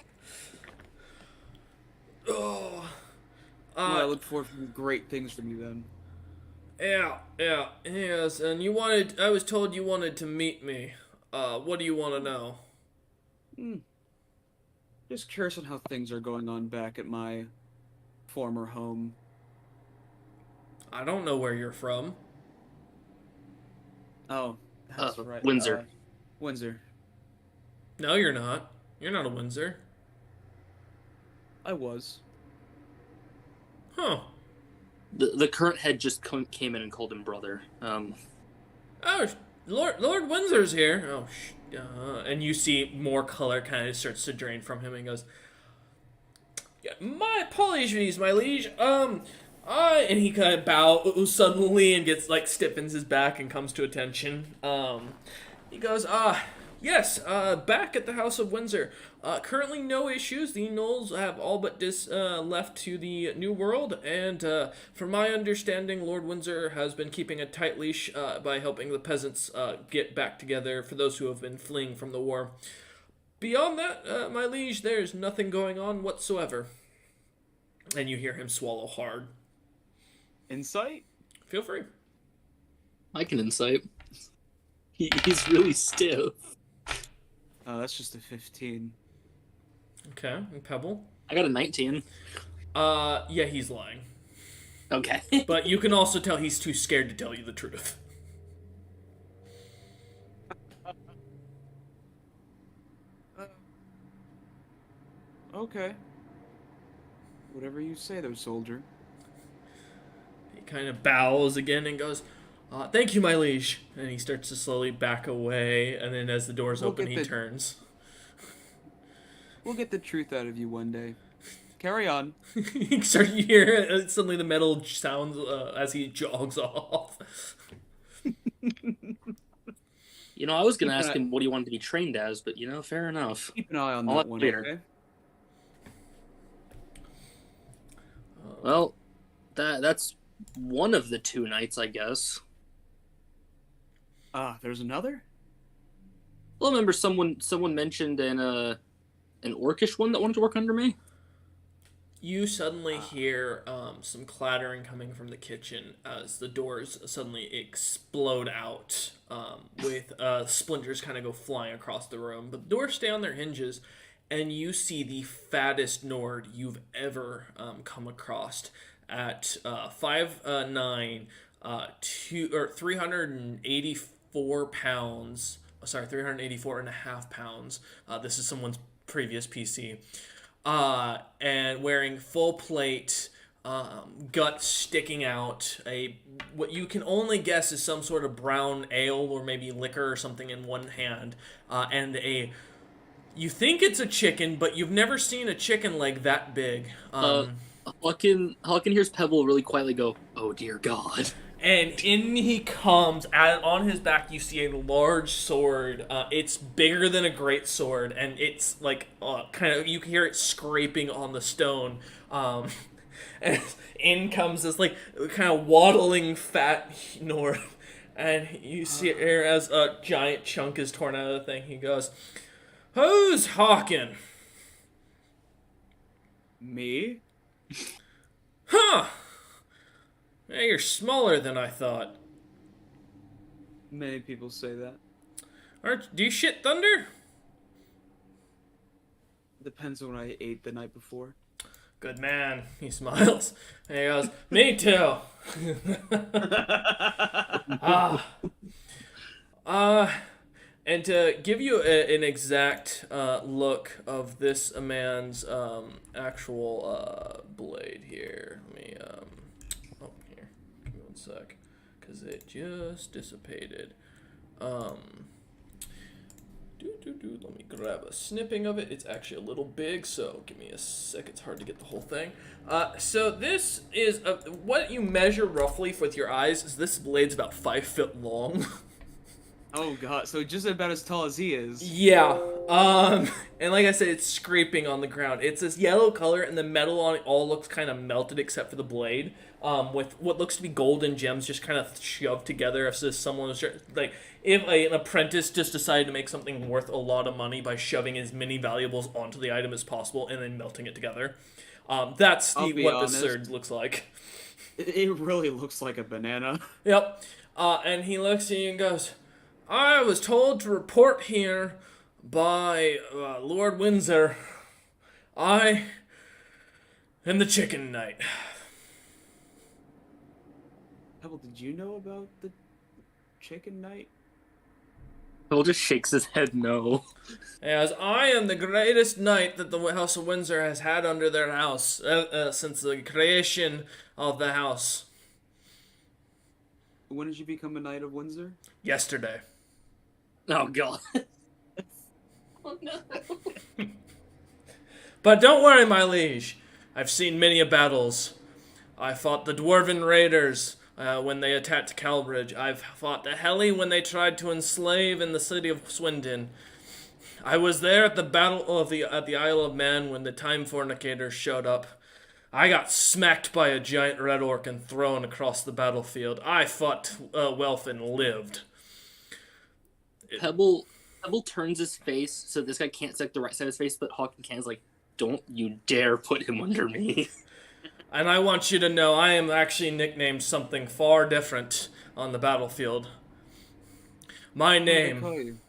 Oh. Well, I look forward to great things from you then. Yes, and I was told you wanted to meet me. What do you want to know? Just curious on how things are going on back at my former home. I don't know where you're from. Oh, that's right. Windsor. Windsor. No, you're not. You're not a Windsor. I was. Huh. The current head just came in and called him brother. Oh, Lord Windsor's here. Oh, and you see more color kind of starts to drain from him and goes, yeah, my apologies, my liege. And he kind of bows suddenly and gets stiffens his back and comes to attention. He goes, yes, back at the House of Windsor. Currently no issues. The gnolls have all but left to the New World, and from my understanding, Lord Windsor has been keeping a tight leash by helping the peasants get back together for those who have been fleeing from the war. Beyond that, my liege, there's nothing going on whatsoever. And you hear him swallow hard. Insight? Feel free. I can insight. He's really stiff. Oh, that's just a 15. Okay, and Pebble? I got a 19. Yeah, he's lying. Okay. But you can also tell he's too scared to tell you the truth. Okay. Whatever you say, though, soldier. He kind of bows again and goes, thank you, my liege. And he starts to slowly back away, and then as the doors We'll open, get he the- turns. We'll get the truth out of you one day. Carry on. You hear suddenly the metal sounds as he jogs off. I was going to ask him what he wanted to be trained as, but, fair enough. Keep an eye on I'll that let one, later. okay? Well, that's one of the 2 nights, I guess. There's another? Well, I remember someone mentioned an orcish one that wanted to work under me. You suddenly hear some clattering coming from the kitchen as the doors suddenly explode out with splinters kind of go flying across the room. But the doors stay on their hinges, and you see the fattest Nord you've ever come across at 5'9", £384. Sorry, 384 and a half pounds. This is someone's previous PC. And wearing full plate, gut sticking out, what you can only guess is some sort of brown ale or maybe liquor or something in one hand, and you think it's a chicken, but you've never seen a chicken leg that big. Hawken hears Pebble really quietly go, "Oh dear God." And in he comes. On his back, you see a large sword. It's bigger than a great sword, and it's like kind of, you can hear it scraping on the stone. And in comes this like kind of waddling fat North, and you see here as a giant chunk is torn out of the thing. He goes, "Who's Hawken?" Me? Huh. Yeah, you're smaller than I thought. Many people say that. Do you shit thunder? Depends on what I ate the night before. Good man. He smiles. And he goes, "Me too." And to give you an exact look of this man's actual blade here, let me here, give me one sec, because it just dissipated. Let me grab a snipping of it. It's actually a little big, so give me a sec. It's hard to get the whole thing. So this is what you measure roughly with your eyes. Is this blade's about 5 foot long? Oh god, so just about as tall as he is. Yeah. And like I said, it's scraping on the ground. It's this yellow color, and the metal on it all looks kind of melted except for the blade. With what looks to be golden gems just kind of shoved together, as if someone was like, if an apprentice just decided to make something worth a lot of money by shoving as many valuables onto the item as possible and then melting it together. That's what the sword looks like. It really looks like a banana. Yep. And he looks at you and goes, "I was told to report here by Lord Windsor. I am the Chicken Knight." Pebble, did you know about the Chicken Knight? Pebble just shakes his head no. As I am the greatest knight that the House of Windsor has had under their house since the creation of the house. When did you become a Knight of Windsor? Yesterday. Oh God. Oh no. But don't worry, my liege. I've seen many a battles. I fought the Dwarven Raiders when they attacked Calbridge. I've fought the Helly when they tried to enslave in the city of Swindon. I was there at the battle of at the Isle of Man when the Time Fornicators showed up. I got smacked by a giant red orc and thrown across the battlefield. I fought Welf and lived. Pebble turns his face so this guy can't stick the right side of his face, but Hawken can is like, "Don't you dare put him under me." And I want you to know I am actually nicknamed something far different on the battlefield. My name,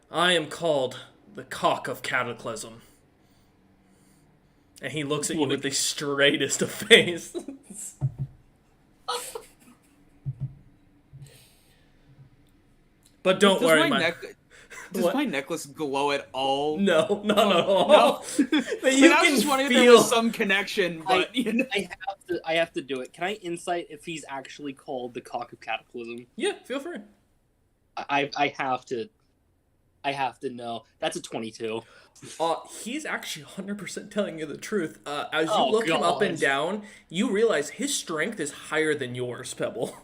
I am called the Cock of Cataclysm. And he looks at you with the straightest of faces. But don't worry, does my necklace glow at all? No, not at all. No. But you I can just wanted feel there was some connection, but you know. I have to do it. Can I insight if he's actually called the Cock of Cataclysm? Yeah, feel free. I have to know. That's a 22. He's actually 100% telling you the truth. As you look him up and down, you realize his strength is higher than yours, Pebble.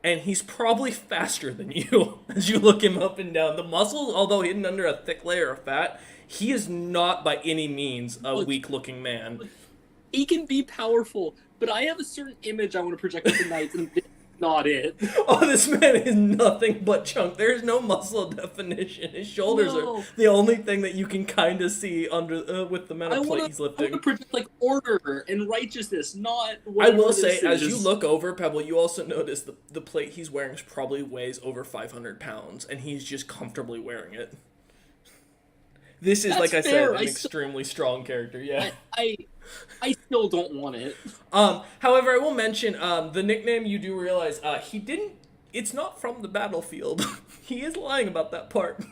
And he's probably faster than you as you look him up and down. The muscles, although hidden under a thick layer of fat, he is not by any means a weak-looking man. He can be powerful, but I have a certain image I want to project with the knights, and this is not it. Oh, this man is nothing but chunk. There's no muscle definition. His shoulders are the only thing that you can kind of see under with the amount of plate he's lifting. I want to project like order and righteousness, not. I will say, as you look over Pebble, you also notice the plate he's wearing probably weighs over 500 pounds, and he's just comfortably wearing it. This is, like I said, an extremely strong character. Yeah. I still don't want it. However, I will mention the nickname. You do realize he didn't. It's not from the battlefield. He is lying about that part.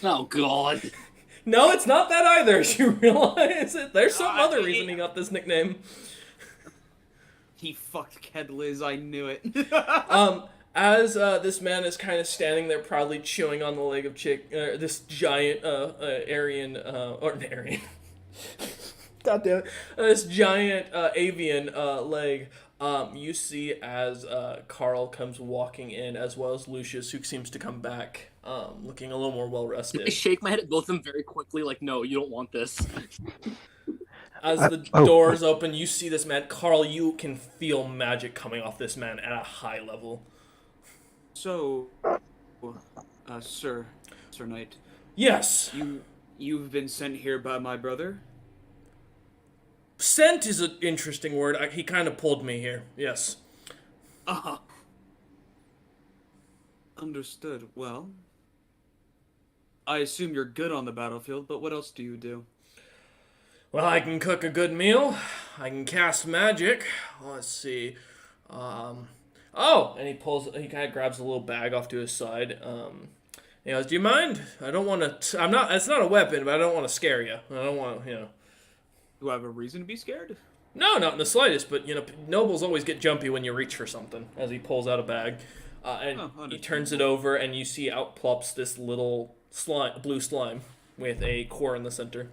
Oh God. No, it's not that either. You realize it. There's some God, other reason he got this nickname. He fucked Kedliz, I knew it. As this man is kind of standing there proudly chewing on the leg of this giant Aryan, or an Aryan. God damn it. This giant avian leg, you see as Carl comes walking in, as well as Lucius, who seems to come back looking a little more well I rested. shake my head at both of them very quickly, like, no, you don't want this. As the doors open, you see this man. Carl, you can feel magic coming off this man at a high level. So, Sir Knight, Yes. you've been sent here by my brother? Sent is an interesting word. He kind of pulled me here. Yes. Uh-huh. Understood. Well, I assume you're good on the battlefield, but what else do you do? Well, I can cook a good meal. I can cast magic. Let's see. Oh, and he kind of grabs a little bag off to his side. He goes, "Do you mind? I don't want to. I'm not. It's not a weapon, but I don't want to scare you. I don't want to. Do I have a reason to be scared? No, not in the slightest. But nobles always get jumpy when you reach for something." As he pulls out a bag, and he turns it over, and you see out plops this little blue slime with a core in the center.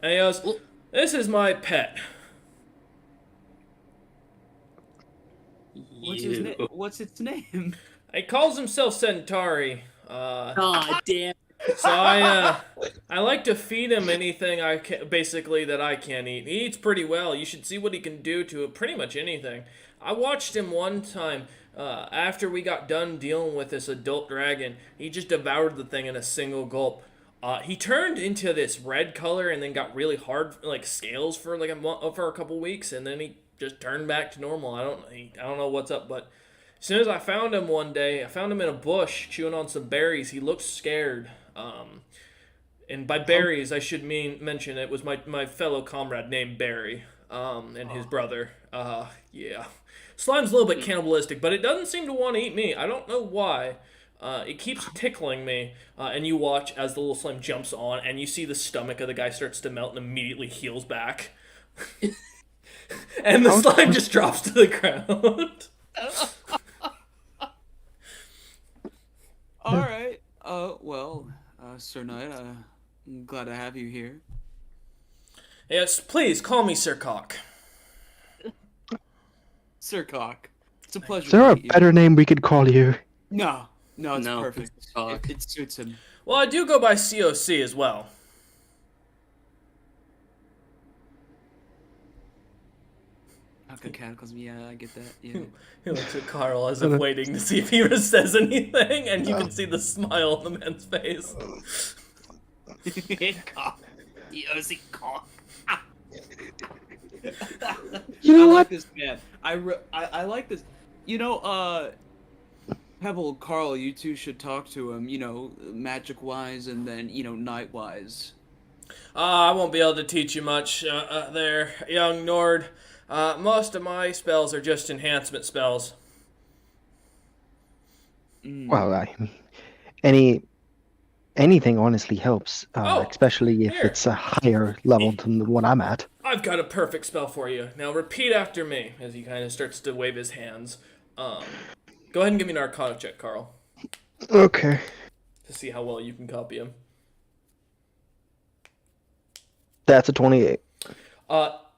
And he goes, "This is my pet." What's its name? He calls himself Centauri. God damn. So I like to feed him anything basically that I can eat. He eats pretty well. You should see what he can do to pretty much anything. I watched him one time after we got done dealing with this adult dragon. He just devoured the thing in a single gulp. He turned into this red color and then got really hard like scales for like for a couple weeks, and then he just turned back to normal. I don't know what's up, but as soon as I found him one day, I found him in a bush chewing on some berries. He looked scared. And by berries, I should mention it was my fellow comrade named Barry, and his brother. Yeah. Slime's a little bit cannibalistic, but it doesn't seem to want to eat me. I don't know why. It keeps tickling me, and you watch as the little slime jumps on, and you see the stomach of the guy starts to melt and immediately heals back. And the slime just drops to the ground. All right. Sir Knight, I'm glad to have you here. Yes, please call me Sir Cock. Sir Cock. It's a pleasure Is there to a meet you. better name we could call you? No, it's No, perfect. it's Cock. It suits him. Well, I do go by COC as well. Cataclysm, yeah, I get that. Yeah. He looks at Carl as if waiting to see if he says anything, and you can see the smile on the man's face. Cock. Ozzy Cock. You know I what? like this man. I like this. Pebble, Carl, you two should talk to him. Magic wise, and then night wise. I won't be able to teach you much there, young Nord. Most of my spells are just enhancement spells. Well, anything honestly helps, especially if here. it's a higher level than the one I'm at. I've got a perfect spell for you. Now repeat after me as he kind of starts to wave his hands. Go ahead and give me an Arcana check, Carl, Okay. to see how well you can copy him. That's a 28.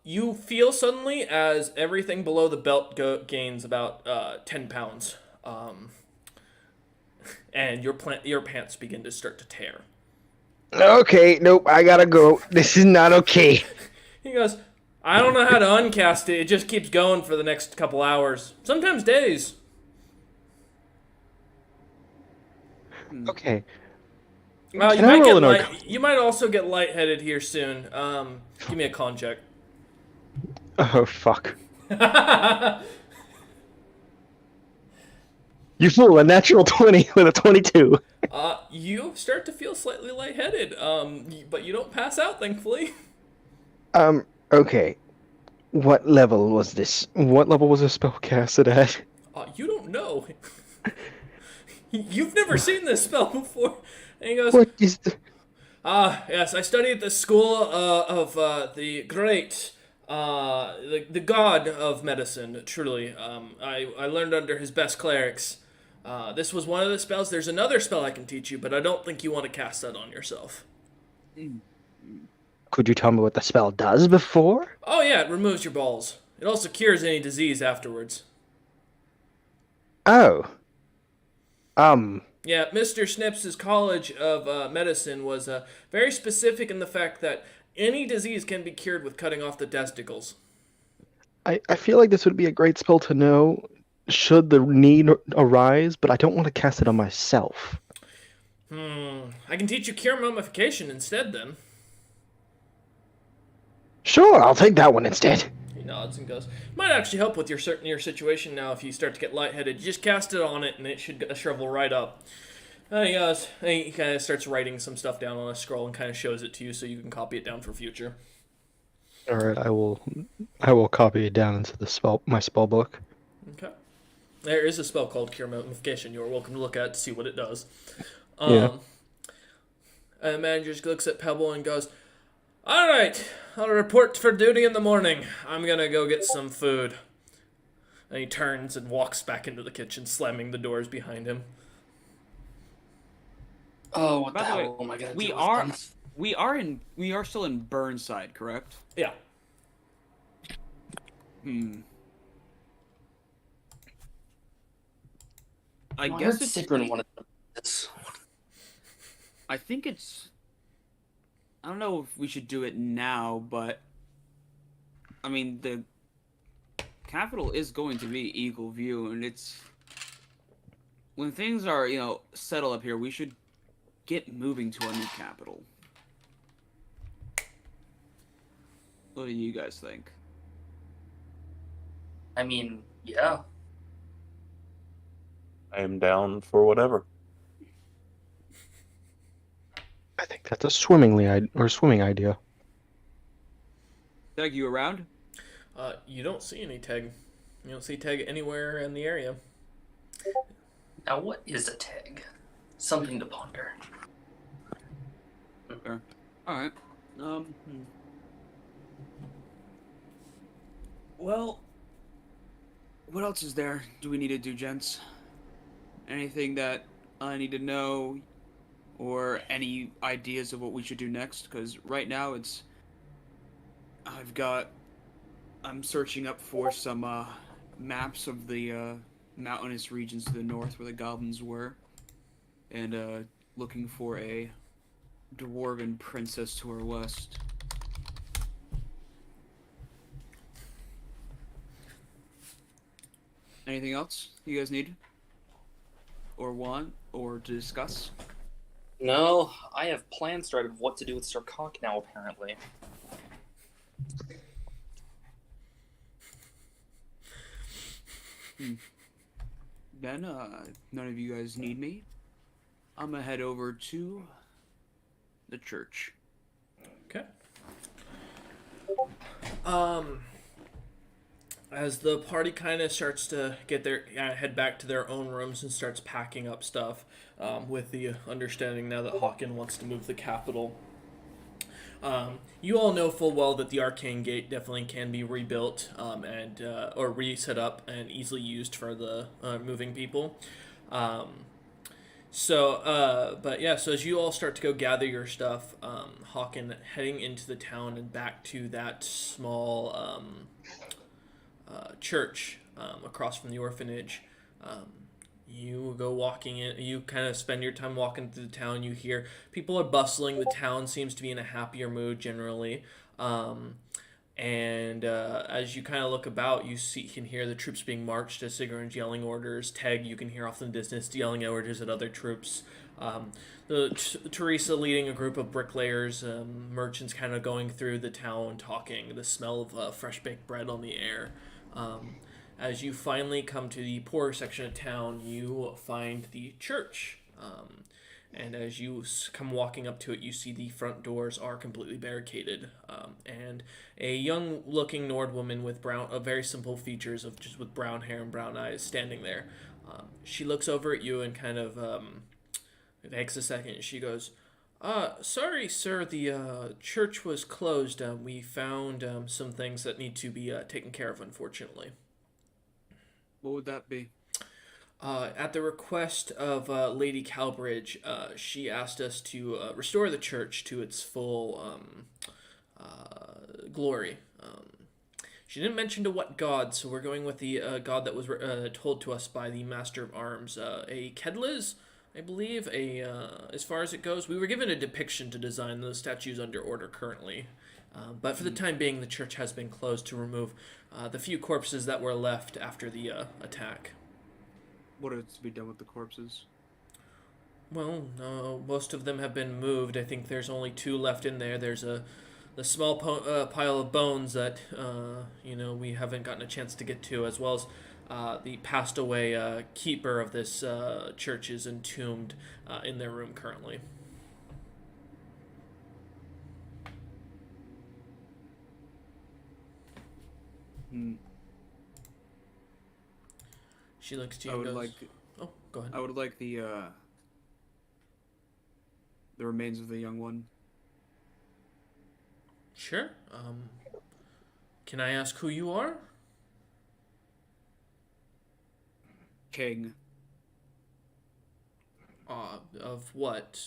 You feel suddenly as everything below the belt gains about 10 pounds. And your pants begin to start to tear. Okay, nope, I gotta go. This is not okay. He goes, "I don't know how to uncast it. It just keeps going for the next couple hours. Sometimes days." Okay. You Can I might roll get an you might also get lightheaded here soon. Give me a con check. Oh, fuck. You fool, a natural 20 with a 22. You start to feel slightly lightheaded. But you don't pass out, thankfully. Okay. What level was this? What level was this spell casted at? You don't know. You've never seen this spell before. And he goes, What is the... yes, I studied at the school of the great, the god of medicine, truly. I learned under his best clerics. This was one of the spells. There's another spell I can teach you, but I don't think you want to cast that on yourself. Could you tell me what the spell does before? Oh, yeah, it removes your balls. It also cures any disease afterwards. Oh. Yeah, Mr. Snips' College of Medicine was very specific in the fact that any disease can be cured with cutting off the testicles. I feel like this would be a great spell to know should the need arise, but I don't want to cast it on myself. I can teach you cure mummification instead, then. Sure, I'll take that one instead. He nods and goes, might actually help with your situation now if you start to get lightheaded. You just cast it on it and it should shrivel right up. He goes, he kind of starts writing some stuff down on a scroll and kind of shows it to you so you can copy it down for future. All right, I will copy it down into my spell book. Okay. There is a spell called Cure Mummification. You are welcome to look at it to see what it does. Yeah. And the manager just looks at Pebble and goes, all right, I'll report for duty in the morning. I'm going to go get some food. And he turns and walks back into the kitchen, slamming the doors behind him. Oh, what By the the way, hell am I gonna we do? are with them? we are still in Burnside, correct? Yeah. I No, guess heard it's. Sigrun wanted this. I think it's. I don't know if we should do it now, but I mean the capital is going to be Eagle View, and it's when things are settle up here, we should get moving to our new capital. What do you guys think? I mean, yeah. I am down for whatever. I think that's a swimming idea. Doug, you around? You don't see any Teg. You don't see Teg anywhere in the area. Now, what is a tag? Something to ponder. Sure. All right. Well, what else is there? Do we need to do, gents? Anything that I need to know, or any ideas of what we should do next? Because right now I'm searching up for some maps of the mountainous regions to the north where the goblins were, and looking for a dwarven princess to our west. Anything else you guys need? Or want? Or to discuss? No, I have plans started of what to do with Sir Cock now, apparently. Then, none of you guys need me. I'm gonna head over to the church. Okay. As the party kind of starts to head back to their own rooms and starts packing up stuff, with the understanding now that Hawken wants to move the capital. You all know full well that the Arcane Gate definitely can be rebuilt or reset up and easily used for the moving people. So as you all start to go gather your stuff, Hawken heading into the town and back to that small church across from the orphanage. You go walking in. You kind of spend your time walking through the town. You hear people are bustling. The town seems to be in a happier mood generally. As you kind of look about, you can hear the troops being marched as Sigrun's yelling orders. Teg, you can hear off in the distance yelling orders at other troops. Teresa leading a group of bricklayers, merchants kind of going through the town talking. The smell of fresh baked bread on the air. As you finally come to the poorer section of town, you find the church. And as you come walking up to it, you see the front doors are completely barricaded, and a young-looking Nord woman with very simple features of just with brown hair and brown eyes standing there. She looks over at you and kind of takes a second. She goes, "Sorry, sir. The church was closed. We found some things that need to be taken care of, unfortunately." What would that be? At the request of Lady Calbridge, she asked us to restore the church to its full glory. She didn't mention to what god, so we're going with the god that was told to us by the Master of Arms, a Kedliz, I believe. As far as it goes, we were given a depiction to design. The statue's under order currently. But for the time being, the church has been closed to remove the few corpses that were left after the attack. What is to be done with the corpses? Well, no, most of them have been moved. I think there's only 2 left in there. There's the small pile of bones that we haven't gotten a chance to get to, as well as the passed away keeper of this church is entombed in their room currently. She looks to you and goes, "Oh, go ahead." I would like the remains of the young one. Sure. Can I ask who you are? King. Of what?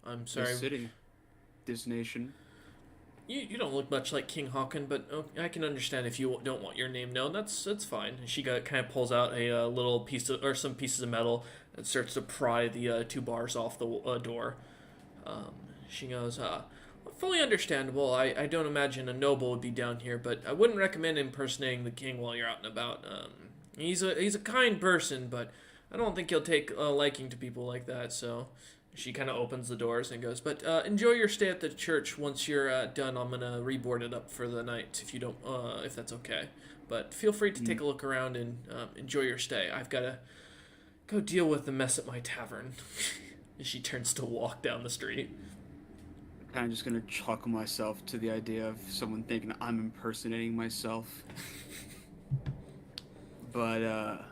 I'm sorry. This city. This nation. You don't look much like King Haakon, but I can understand if you don't want your name known. That's fine. And she kind of pulls out a little piece of, or some pieces of metal and starts to pry the 2 bars off the door. She goes, fully understandable. I don't imagine a noble would be down here, but I wouldn't recommend impersonating the king while you're out and about. He's a kind person, but I don't think he'll take a liking to people like that, so... She kind of opens the doors and goes, "But enjoy your stay at the church. Once you're done, I'm gonna reboard it up for the night if you don't, if that's okay. But feel free to take a look around and enjoy your stay. I've gotta go deal with the mess at my tavern." And she turns to walk down the street. Kind of just gonna chuckle myself to the idea of someone thinking I'm impersonating myself. But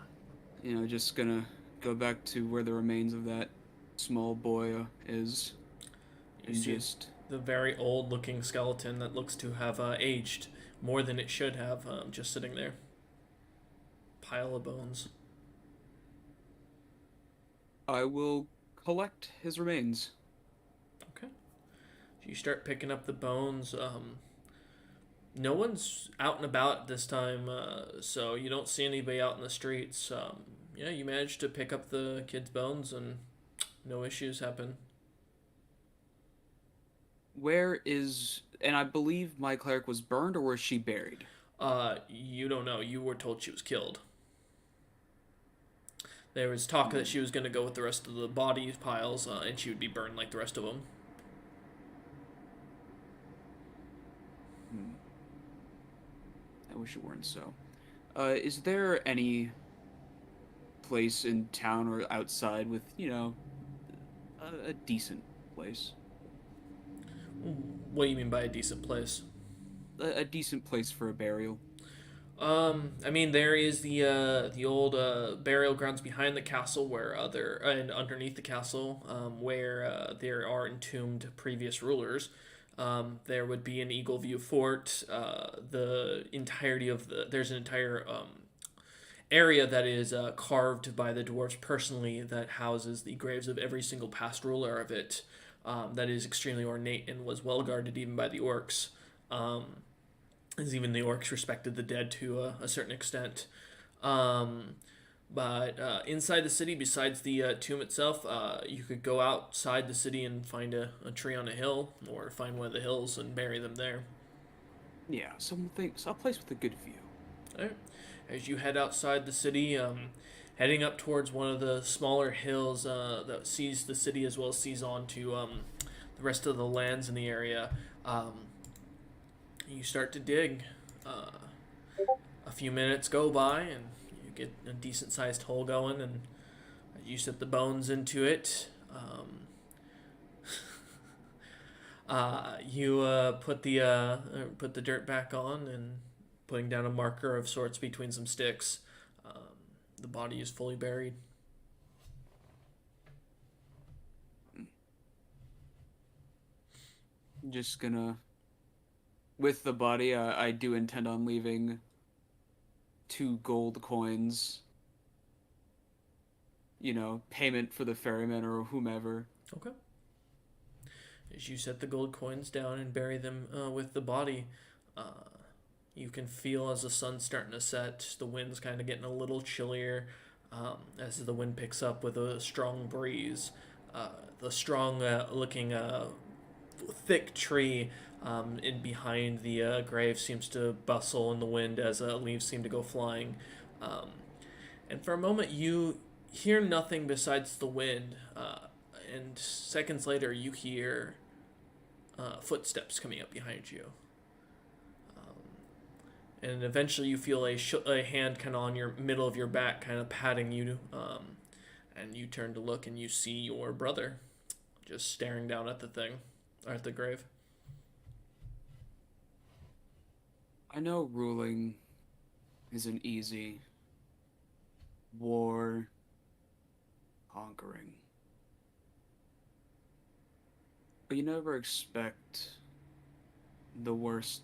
just gonna go back to where the remains of that small boy is, You and see just the very old-looking skeleton that looks to have aged more than it should have, just sitting there. Pile of bones. I will collect his remains. Okay. You start picking up the bones. No one's out and about this time, so you don't see anybody out in the streets. You managed to pick up the kid's bones and no issues happen. Where is, and I believe my cleric was burned, or was she buried? You don't know. You were told she was killed. There was talk that she was going to go with the rest of the body piles, and she would be burned like the rest of them. I wish it weren't so. Is there any place in town or outside with, a decent place? What do you mean by a decent place? A decent place for a burial. There is the old burial grounds behind the castle where and underneath the castle, where there are entombed previous rulers. There would be an Eagle View Fort. The entirety of there's an entire area that is carved by the dwarves personally that houses the graves of every single past ruler of it. That is extremely ornate and was well guarded even by the orcs. As even the orcs respected the dead to a certain extent. But inside the city, besides the tomb itself, you could go outside the city and find a tree on a hill, or find one of the hills and bury them there. Yeah, so a place with a good view. All right. As you head outside the city, heading up towards one of the smaller hills that sees the city as well as sees onto the rest of the lands in the area, you start to dig. A few minutes go by and you get a decent sized hole going, and you set the bones into it. You put the dirt back on and putting down a marker of sorts between some sticks. The body is fully buried. Just gonna, with the body, I do intend on leaving 2 gold coins. You know, payment for the ferryman or whomever. Okay. As you set the gold coins down and bury them with the body, you can feel as the sun's starting to set, the wind's kind of getting a little chillier as the wind picks up with a strong breeze. The strong looking thick tree in behind the grave seems to bustle in the wind as leaves seem to go flying. And for a moment you hear nothing besides the wind, and seconds later you hear footsteps coming up behind you. And eventually you feel a hand kind of on your middle of your back kind of patting you, and you turn to look and you see your brother just staring down at the thing, or at the grave. I know ruling isn't easy. War, conquering. But you never expect the worst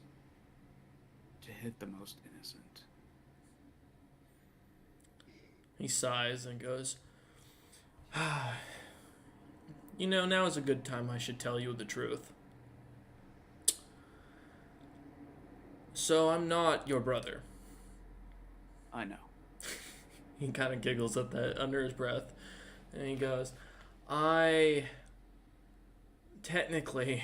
to hit the most innocent. He sighs and goes, you know, now is a good time I should tell you the truth. So I'm not your brother. I know. He kind of giggles at that under his breath. And he goes, I technically,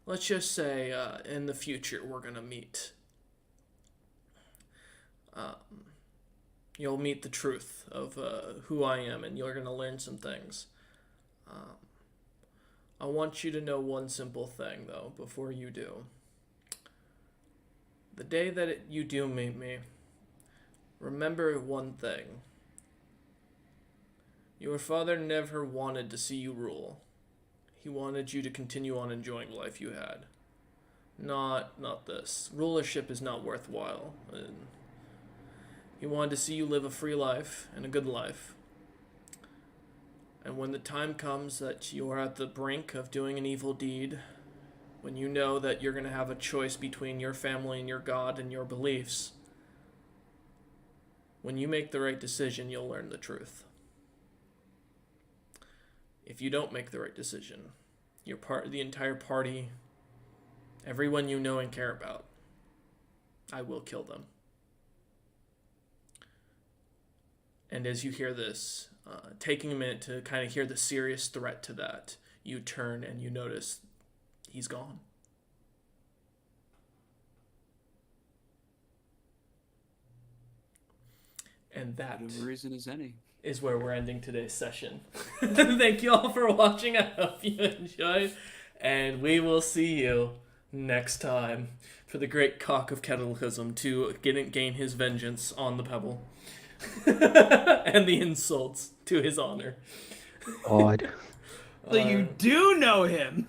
let's just say in the future we're going to meet. You'll meet the truth of who I am, and you're going to learn some things. I want you to know one simple thing, though, before you do. The day that you do meet me, remember one thing. Your father never wanted to see you rule. He wanted you to continue on enjoying the life you had. Not this. Rulership is not worthwhile. He wanted to see you live a free life and a good life. And when the time comes that you are at the brink of doing an evil deed, when you know that you're going to have a choice between your family and your God and your beliefs, when you make the right decision, you'll learn the truth. If you don't make the right decision, the entire party, everyone you know and care about, I will kill them. And as you hear this, taking a minute to kind of hear the serious threat to that, you turn and you notice he's gone. And that Good of a reason as any. is where we're ending today's session. Thank you all for watching. I hope you enjoyed. And we will see you next time for the great cock of Cataclysm to gain his vengeance on the Pebble. And the insults to his honor. God. So you do know him!